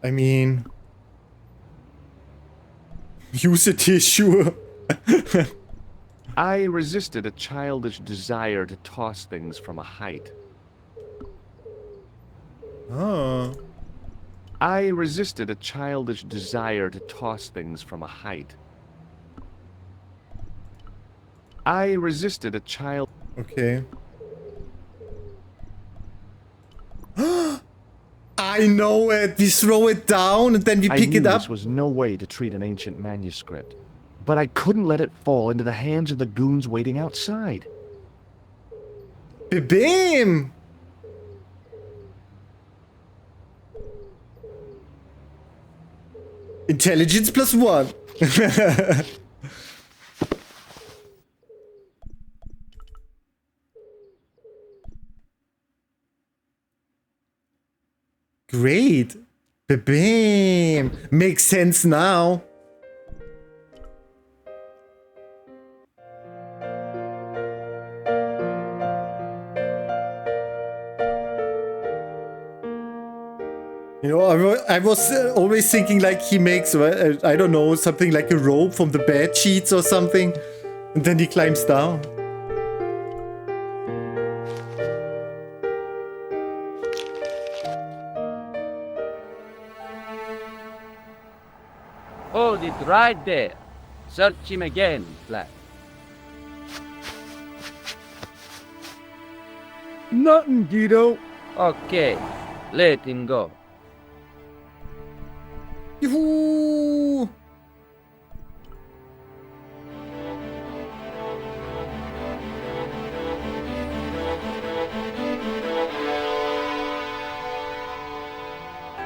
I mean, use a tissue. I resisted a childish desire to toss things from a height. Oh. I resisted a childish desire to toss things from a height. I resisted a child... Okay. I know it! We throw it down and then we pick it up. This was no way to treat an ancient manuscript, but I couldn't let it fall into the hands of the goons waiting outside. Bam! Intelligence +1. Great. Bam! Makes sense now. You know, I was always thinking like he makes, I don't know, something like a rope from the bed sheets or something, and then he climbs down. Hold it right there. Search him again, Black. Nothing, Guido. Okay, let him go. Yoo-hoo!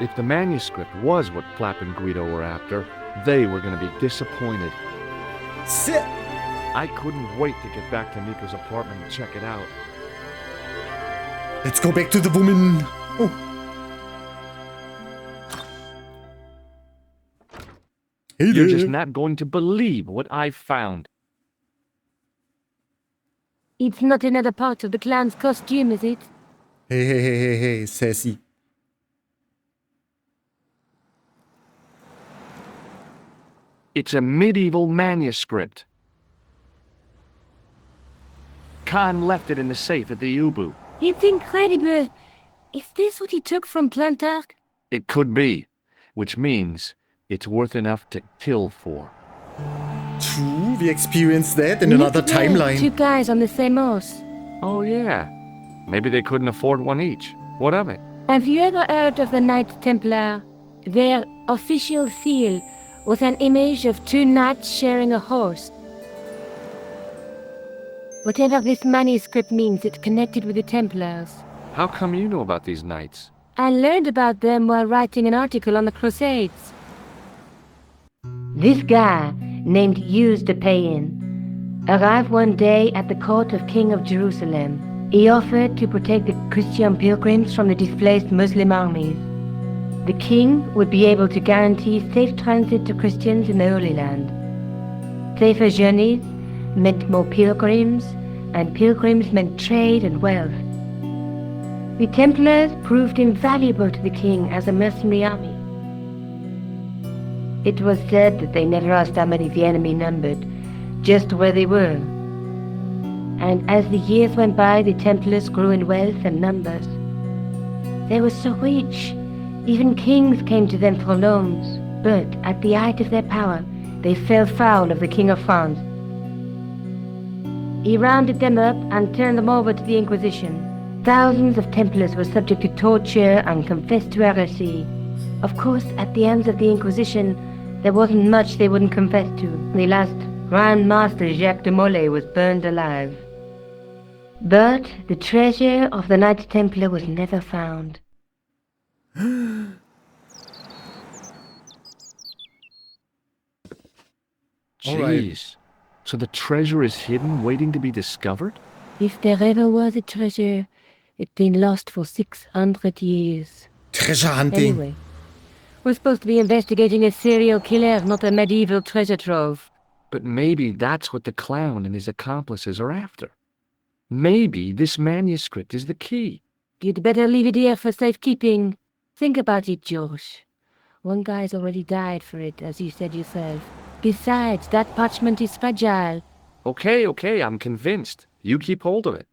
If the manuscript was what Plapp and Guido were after, they were going to be disappointed. Sit! I couldn't wait to get back to Nico's apartment and check it out. Let's go back to the woman. Oh. Hey You're there. just not going to believe what I found. It's not another part of the clown's costume, is it? Hey, sassy. It's a medieval manuscript. Khan left it in the safe at the Ubu. It's incredible. Is this what he took from Plantark? It could be, which means it's worth enough to kill for. True, we experienced that in another timeline. Two guys on the same horse. Oh yeah. Maybe they couldn't afford one each. What of it? Have you ever heard of the Knights Templar? Their official seal was an image of two knights sharing a horse. Whatever this manuscript means, it's connected with the Templars. How come you know about these knights? I learned about them while writing an article on the Crusades. This guy, named Hughes the Pagan, arrived one day at the court of King of Jerusalem. He offered to protect the Christian pilgrims from the displaced Muslim armies. The king would be able to guarantee safe transit to Christians in the Holy Land. Safer journeys meant more pilgrims, and pilgrims meant trade and wealth. The Templars proved invaluable to the king as a mercenary army. It was said that they never asked how many the enemy numbered, just where they were. And as the years went by, the Templars grew in wealth and numbers. They were so rich, even kings came to them for loans, but at the height of their power, they fell foul of the King of France. He rounded them up and turned them over to the Inquisition. Thousands of Templars were subject to torture and confessed to heresy. Of course, at the hands of the Inquisition, there wasn't much they wouldn't confess to. The last Grand Master Jacques de Molay was burned alive. But the treasure of the Knights Templar was never found. Jeez. So the treasure is hidden, waiting to be discovered? If there ever was a treasure, it's been lost for 600 years. Treasure hunting. Anyway, we're supposed to be investigating a serial killer, not a medieval treasure trove. But maybe that's what the clown and his accomplices are after. Maybe this manuscript is the key. You'd better leave it here for safekeeping. Think about it, George. One guy's already died for it, as you said yourself. Besides, that parchment is fragile. Okay, I'm convinced. You keep hold of it.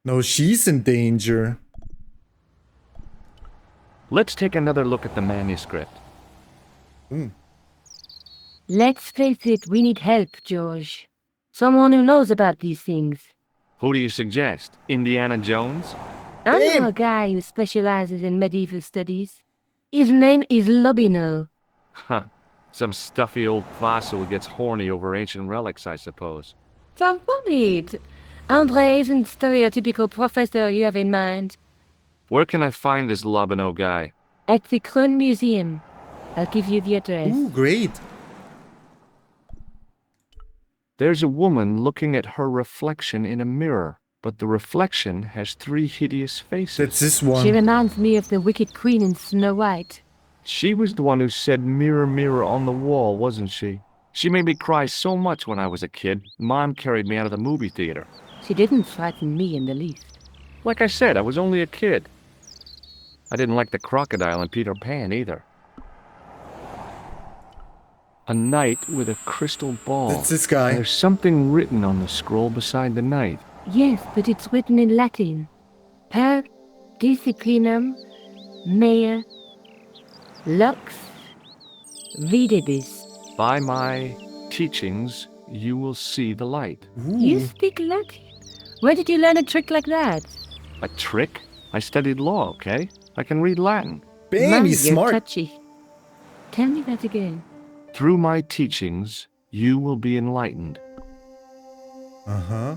No, she's in danger. Let's take another look at the manuscript. Let's face it, we need help, George. Someone who knows about these things. Who do you suggest? Indiana Jones? I know a guy who specializes in medieval studies. His name is Lobino. Huh. Some stuffy old fossil who gets horny over ancient relics, I suppose. So worried. Andre isn't the stereotypical professor you have in mind. Where can I find this Lobino guy? At the Kroon Museum. I'll give you the address. Ooh, great. There's a woman looking at her reflection in a mirror, but the reflection has 3 hideous faces. That's this one. She reminds me of the Wicked Queen in Snow White. She was the one who said mirror, mirror on the wall, wasn't she? She made me cry so much when I was a kid. Mom carried me out of the movie theater. She didn't frighten me in the least. Like I said, I was only a kid. I didn't like the crocodile in Peter Pan either. A knight with a crystal ball. That's this guy. There's something written on the scroll beside the knight. Yes, but it's written in Latin. Per disciplinam mea lux videbis. By my teachings, you will see the light. Ooh. You speak Latin? Where did you learn a trick like that? A trick? I studied law, okay? I can read Latin. Bam, he's You're smart. touchy. Tell me that again. Through my teachings, you will be enlightened. Uh-huh.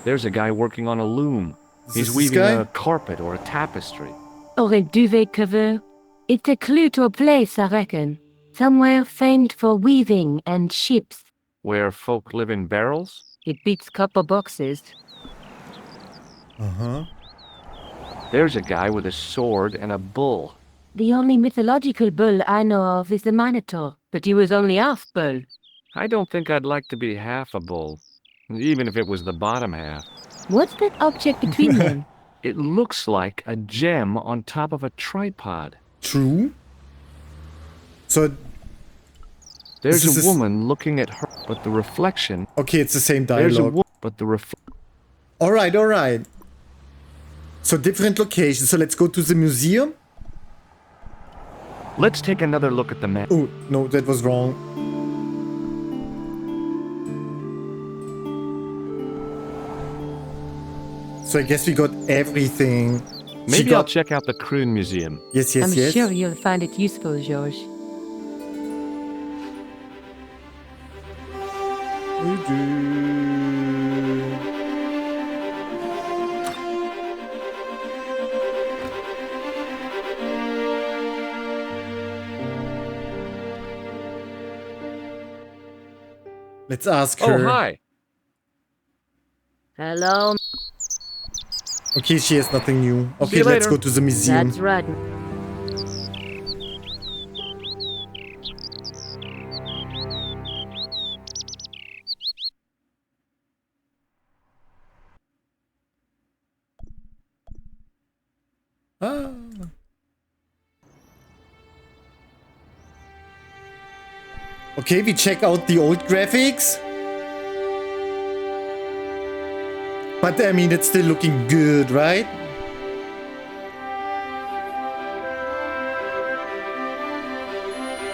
There's a guy working on a loom. He's this weaving guy? a carpet or a tapestry. Or a duvet cover. It's a clue to a place, I reckon. Somewhere famed for weaving and ships. Where folk live in barrels? It beats copper boxes. Uh-huh. There's a guy with a sword and a bull. The only mythological bull I know of is the Minotaur, but he was only half bull. I don't think I'd like to be half a bull, even if it was the bottom half. What's that object between them? It looks like a gem on top of a tripod. True. So There's This a is- woman looking at her, but the reflection... okay, it's the same There's a dialogue. woman, but the All right. So different locations. So let's go to the museum. Let's take another look at the map. Oh, no, that was wrong. So I guess we got everything. Maybe I'll check out the Kroon Museum. Yes, I'm sure you'll find it useful, George. Let's ask her. Oh, hi. Hello. Okay, she has nothing new. See Okay, you let's later. go to the museum. That's right. Ah. Okay, we check out the old graphics. But I mean, it's still looking good, right?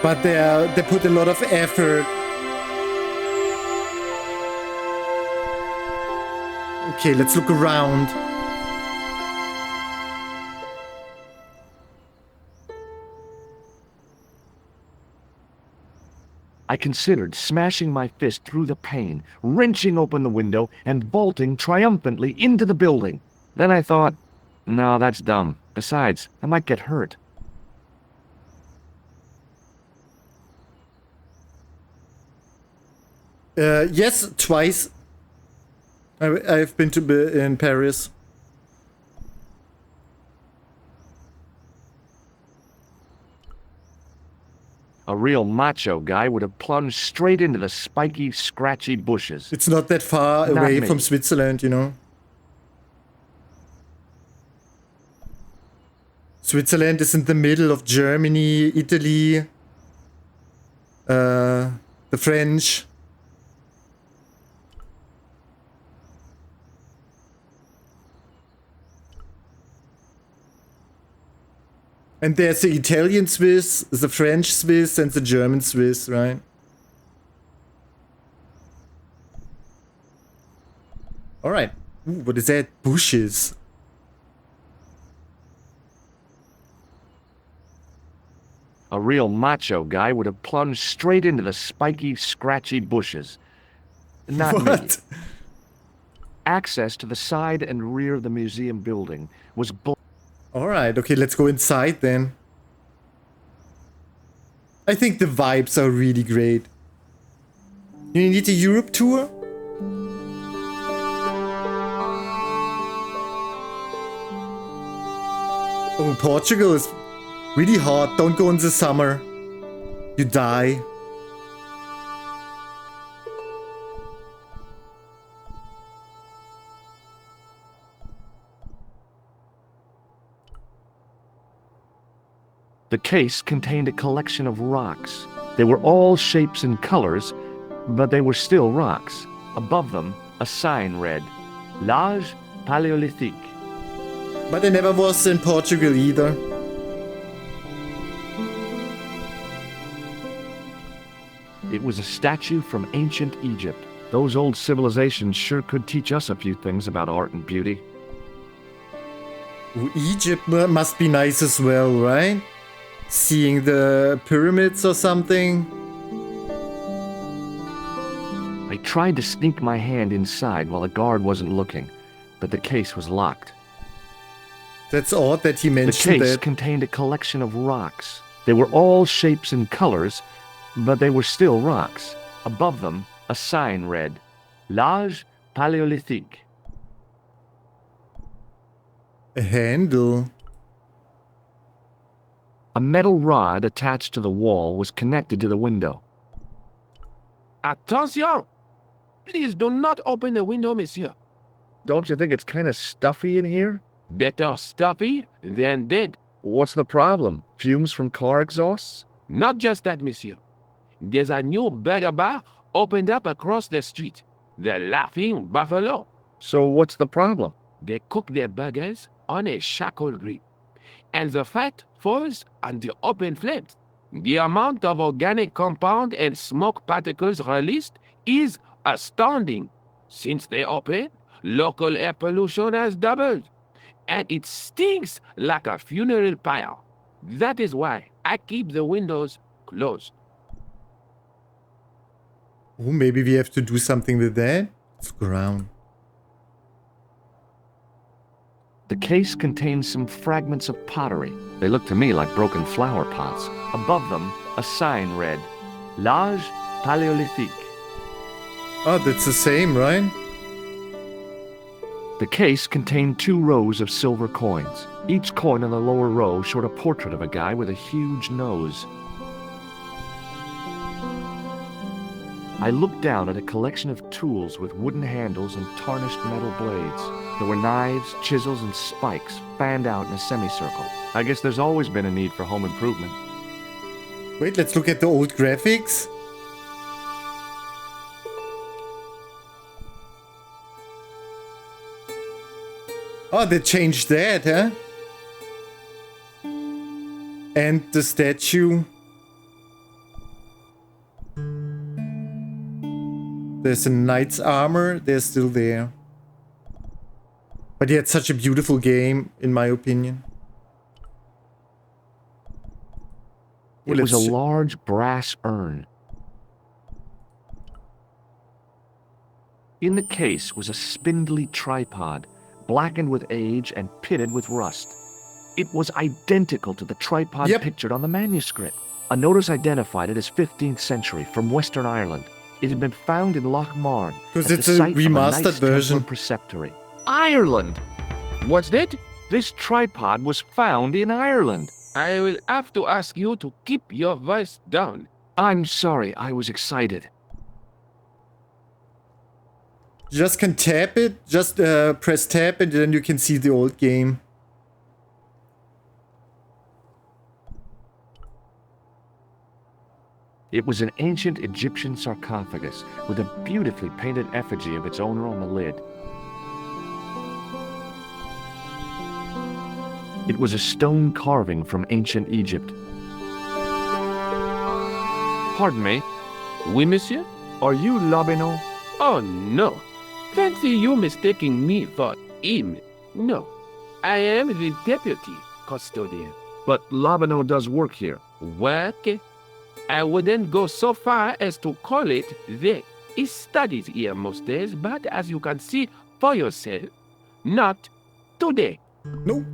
But they put a lot of effort. Okay, let's look around. I considered smashing my fist through the pane, wrenching open the window, and vaulting triumphantly into the building. Then I thought, no, that's dumb. Besides, I might get hurt. Yes, twice. I've been in Paris. A real macho guy would have plunged straight into the spiky, scratchy bushes. It's not that far Not away me. from Switzerland, you know. Switzerland is in the middle of Germany, Italy, the French. And there's the Italian Swiss, the French Swiss, and the German Swiss, right? Alright. Ooh, what is that? Bushes. A real macho guy would have plunged straight into the spiky, scratchy bushes. Not me. What? Access to the side and rear of the museum building was Alright, okay, let's go inside then. I think the vibes are really great. You need a Europe tour? Oh, Portugal is really hot. Don't go in the summer. You die. The case contained a collection of rocks. They were all shapes and colors, but they were still rocks. Above them, a sign read, L'Âge Paléolithique. But I never was in Portugal either. It was a statue from ancient Egypt. Those old civilizations sure could teach us a few things about art and beauty. Ooh, Egypt must be nice as well, right? Seeing the pyramids or something. I tried to sneak my hand inside while the guard wasn't looking, but the case was locked. That's odd that he The mentioned case that. contained a collection of rocks. They were all shapes and colors, but they were still rocks. Above them, a sign read, L'Âge Paléolithique. A handle. A metal rod attached to the wall was connected to the window. Attention! Please do not open the window, monsieur. Don't you think it's kind of stuffy in here? Better stuffy than dead. What's the problem? Fumes from car exhausts? Not just that, monsieur. There's a new burger bar opened up across the street. The Laughing Buffalo. So what's the problem? They cook their burgers on a charcoal grill. and the fat falls on the open flames. The amount of organic compound and smoke particles released is astounding. Since they opened, local air pollution has doubled, and it stinks like a funeral pyre. That is why I keep the windows closed. Oh, maybe we have to do something with that? Let's go around. The case contains some fragments of pottery. They look to me like broken flower pots. Above them, a sign read, L'Âge Paléolithique. Oh, that's the same, right? The case contained 2 rows of silver coins. Each coin in the lower row showed a portrait of a guy with a huge nose. I looked down at a collection of tools with wooden handles and tarnished metal blades. There were knives, chisels, and spikes fanned out in a semicircle. I guess there's always been a need for home improvement. Wait, let's look at the old graphics. Oh, they changed that, huh? And the statue. There's a knight's armor. They're still there. But yeah, it's such a beautiful game, in my opinion. It was a large brass urn. In the case was a spindly tripod, blackened with age and pitted with rust. It was identical to the tripod pictured on the manuscript. A notice identified it as 15th century from Western Ireland. It had been found in Loch Marne. Because it's a remastered version. Preceptory. Ireland! What's that? This tripod was found in Ireland. I will have to ask you to keep your voice down. I'm sorry, I was excited. You just can tap it, just press tab and then you can see the old game. It was an ancient Egyptian sarcophagus with a beautifully painted effigy of its owner on the lid. It was a stone carving from ancient Egypt. Pardon me. Oui, monsieur? Are you Lobineau? Oh, no. Fancy you mistaking me for him. No. I am the deputy custodian. But Lobineau does work here. Work? I wouldn't go so far as to call it that. He studies here most days, but as you can see for yourself, not today. No.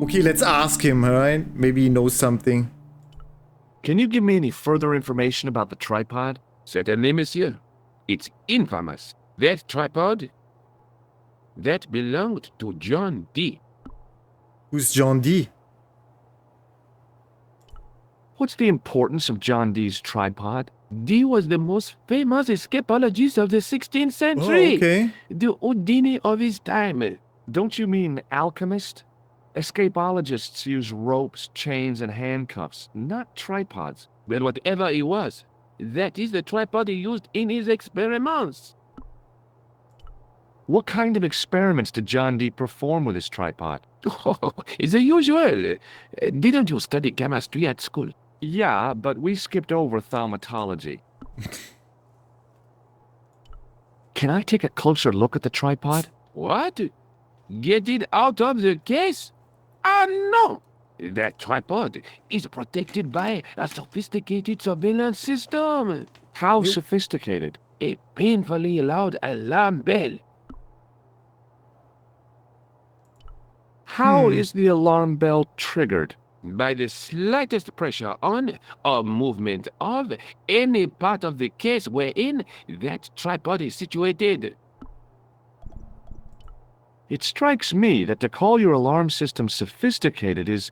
Okay, let's ask him, alright? Maybe he knows something. Can you give me any further information about the tripod? Certainly, monsieur. It's infamous. That tripod, that belonged to John Dee. Who's John Dee? What's the importance of John Dee's tripod? Dee was the most famous escapologist of the 16th century. Oh, okay. The Houdini of his time. Don't you mean alchemist? Escapologists use ropes, chains, and handcuffs, not tripods. Well, whatever he was, that is the tripod he used in his experiments. What kind of experiments did John Dee perform with his tripod? Oh, the usual. Didn't you study chemistry at school? Yeah, but we skipped over thaumatology. Can I take a closer look at the tripod? What? Get it out of the case? Ah, no! That tripod is protected by a sophisticated surveillance system. How sophisticated? A painfully loud alarm bell. How is the alarm bell triggered? By the slightest pressure on or movement of any part of the case wherein that tripod is situated. It strikes me that to call your alarm system sophisticated is,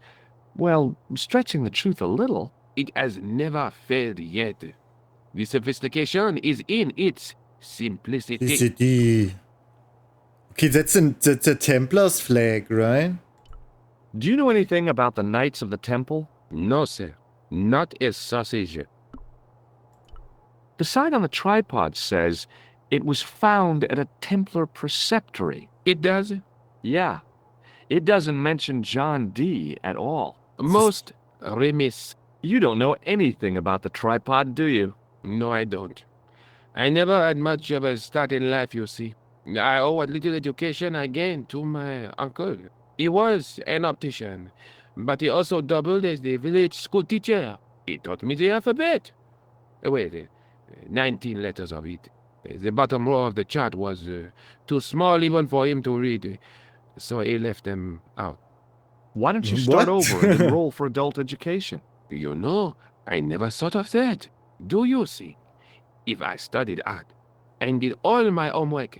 well, stretching the truth a little. It has never failed yet. The sophistication is in its simplicity. Okay, that's a Templars flag, right? Do you know anything about the Knights of the Temple? No, sir. Not a sausage. The sign on the tripod says it was found at a Templar preceptory. It does? Yeah. It doesn't mention John D. at all. Most remiss. You don't know anything about the tripod, do you? No, I don't. I never had much of a start in life, you see. I owe what little education I gained to my uncle. He was an optician, but he also doubled as the village school teacher. He taught me the alphabet. Wait, 19 letters of it. The bottom row of the chart was too small even for him to read, so he left them out. Why don't you start over and enroll for adult education? You know, I never thought of that. Do you see? If I studied art and did all my homework,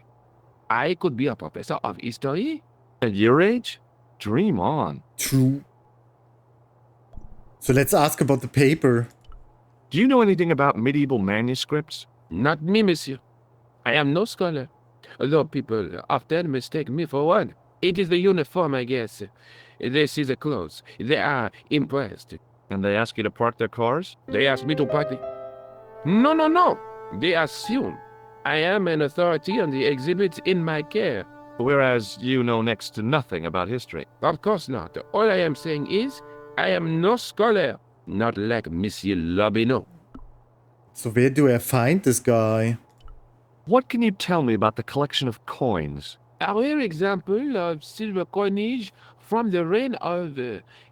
I could be a professor of history. At your age? Dream on. True. So let's ask about the paper. Do you know anything about medieval manuscripts? Not me, monsieur. I am no scholar, although people often mistake me for one. It is the uniform, I guess. They see the clothes. They are impressed. And they ask you to park their cars? They ask me to park the... No. They assume I am an authority on the exhibits in my care. Whereas you know next to nothing about history. Of course not. All I am saying is, I am no scholar. Not like Monsieur Lobineau. So where do I find this guy? What can you tell me about the collection of coins? A rare example of silver coinage from the reign of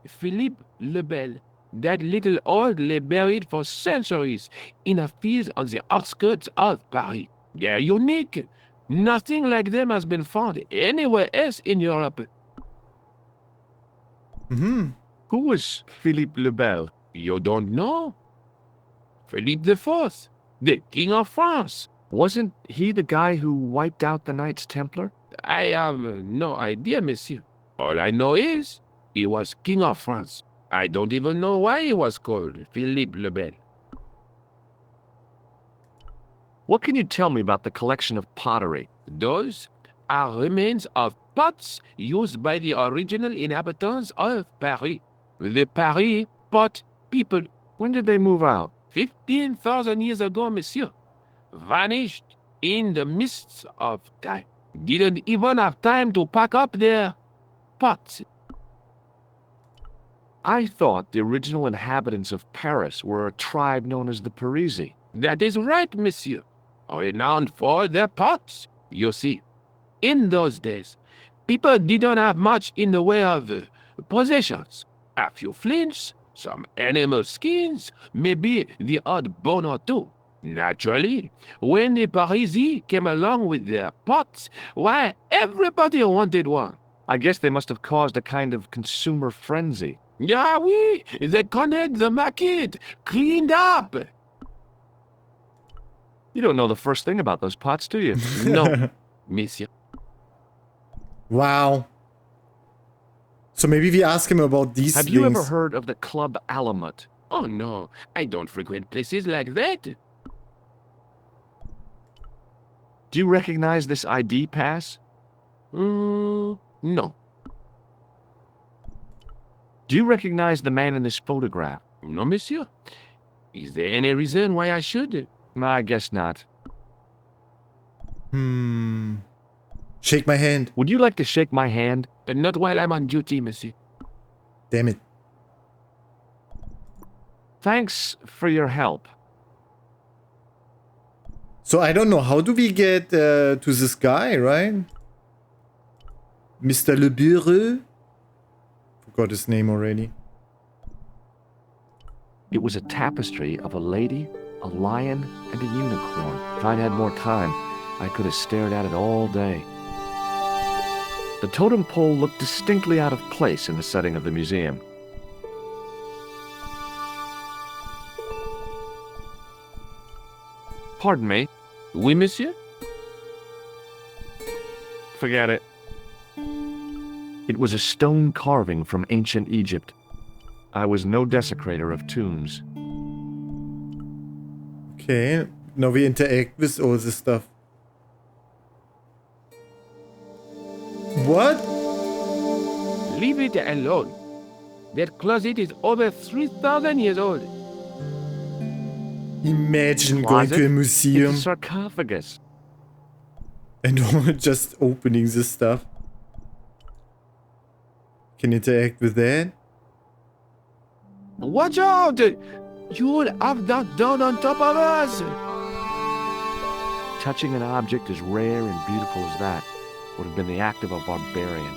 Philippe le Bel. That little old lay buried for centuries in a field on the outskirts of Paris. They're unique. Nothing like them has been found anywhere else in Europe. Mm-hmm. Who was Philippe le Bel? You don't know? Philippe IV, the King of France. Wasn't he the guy who wiped out the Knights Templar? I have no idea, monsieur. All I know is he was King of France. I don't even know why he was called Philippe le Bel. What can you tell me about the collection of pottery? Those are remains of pots used by the original inhabitants of Paris. The Paris pot people. When did they move out? 15,000 years ago, monsieur. Vanished in the mists of time. Didn't even have time to pack up their pots. I thought the original inhabitants of Paris were a tribe known as the Parisi. That is right, monsieur. Renowned for their pots. You see, in those days, people didn't have much in the way of possessions. A few flints, some animal skins, maybe the odd bone or two. Naturally, when the Parisi came along with their pots, why, everybody wanted one. I guess they must have caused a kind of consumer frenzy. Yeah, oui, they connect the market, cleaned up. You don't know the first thing about those pots, do you? No, monsieur. Wow. So maybe we ask him about these Have things. you ever heard of the Club Alamut? Oh no, I don't frequent places like that. Do you recognize this ID pass? No. Do you recognize the man in this photograph? No, monsieur. Is there any reason why I should? I guess not. Shake my hand. Would you like to shake my hand? Not while I'm on duty, monsieur. Damn it. Thanks for your help. So I don't know, how do we get to this guy, right? Mr. Le Bureau? Forgot his name already. It was a tapestry of a lady, a lion, and a unicorn. If I'd had more time, I could have stared at it all day. The totem pole looked distinctly out of place in the setting of the museum. Pardon me. Oui, monsieur? Forget it. It was a stone carving from ancient Egypt. I was no desecrator of tombs. Okay, now we interact with all this stuff. What? Leave it alone. That closet is over 3,000 years old. Imagine going to a museum it's a sarcophagus. and just opening this stuff. Can interact with that. Watch out! You'll have that down on top of us! Touching an object as rare and beautiful as that would have been the act of a barbarian.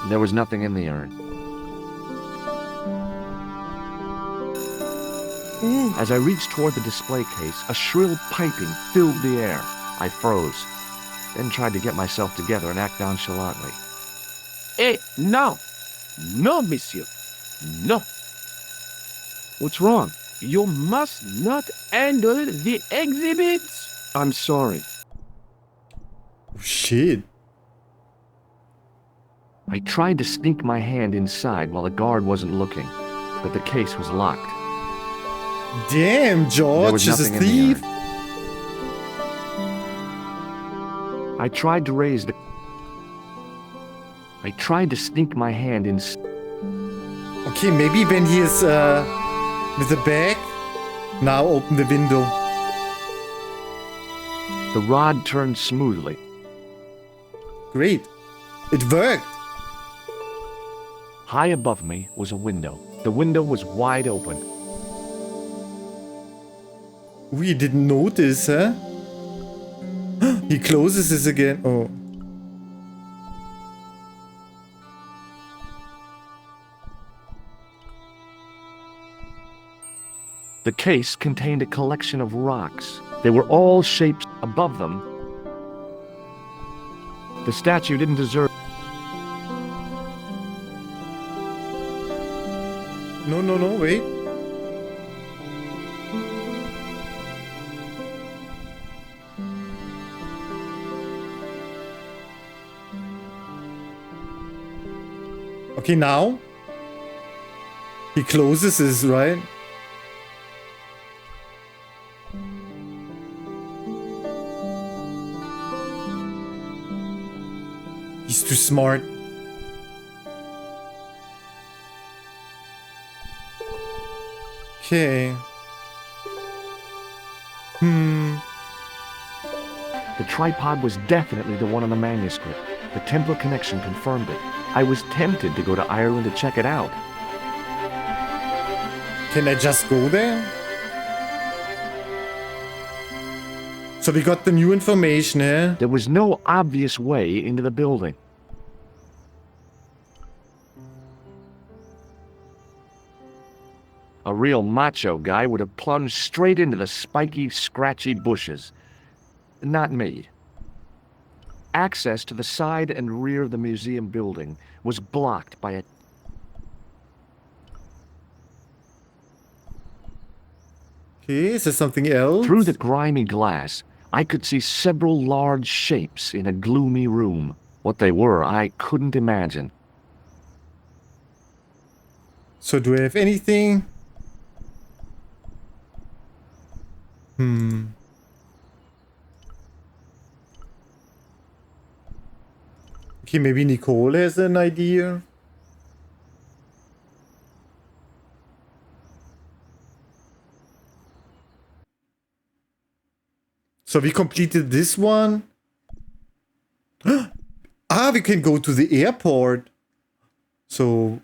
There was nothing in the urn. As I reached toward the display case, a shrill piping filled the air. I froze, then tried to get myself together and act nonchalantly. Eh, no! No, monsieur. No. What's wrong? You must not handle the exhibits. I'm sorry. Oh, shit. I tried to sneak my hand inside while the guard wasn't looking, but the case was locked. Damn, George is a thief. I tried to raise the... I tried to sneak my hand in... Okay, maybe when he is with the bag. Now open the window. The rod turned smoothly. Great. It worked. High above me was a window. The window was wide open. We didn't notice, huh? He closes this again. Oh. The case contained a collection of rocks. They were all shaped above them. The statue didn't deserve... No, wait. Okay, now he closes this, right? He's too smart. Okay. The tripod was definitely the one on the manuscript. The Templar connection confirmed it. I was tempted to go to Ireland to check it out. Can I just go there? So we got the new information, eh? There was no obvious way into the building. A real macho guy would have plunged straight into the spiky, scratchy bushes. Not me. Access to the side and rear of the museum building was blocked by a... Okay, is there something else? Through the grimy glass, I could see several large shapes in a gloomy room. What they were, I couldn't imagine. So do I have anything? Okay, maybe Nicole has an idea. So we completed this one. We can go to the airport. So...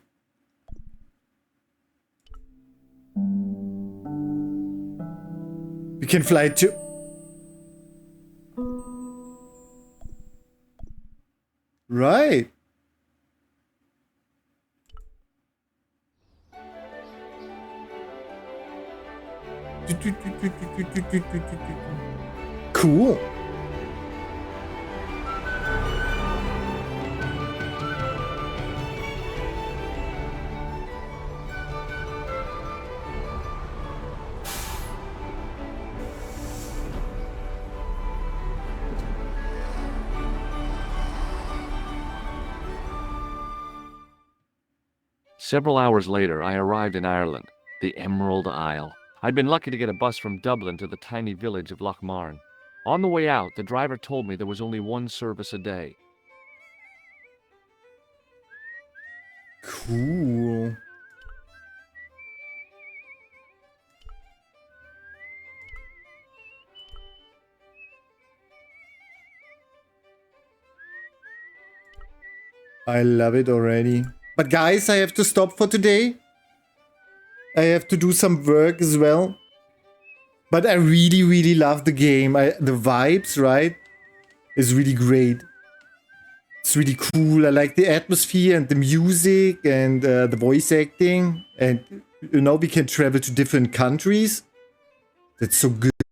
we can fly to... Right. Cool. Several hours later, I arrived in Ireland, the Emerald Isle. I'd been lucky to get a bus from Dublin to the tiny village of Lochmarne. On the way out, the driver told me there was only one service a day. Cool. I love it already. But guys, I have to stop for today. I have to do some work as well. But I really, really love the game. The vibes, right? Is really great. It's really cool. I like the atmosphere and the music and the voice acting. And, you know, we can travel to different countries. That's so good.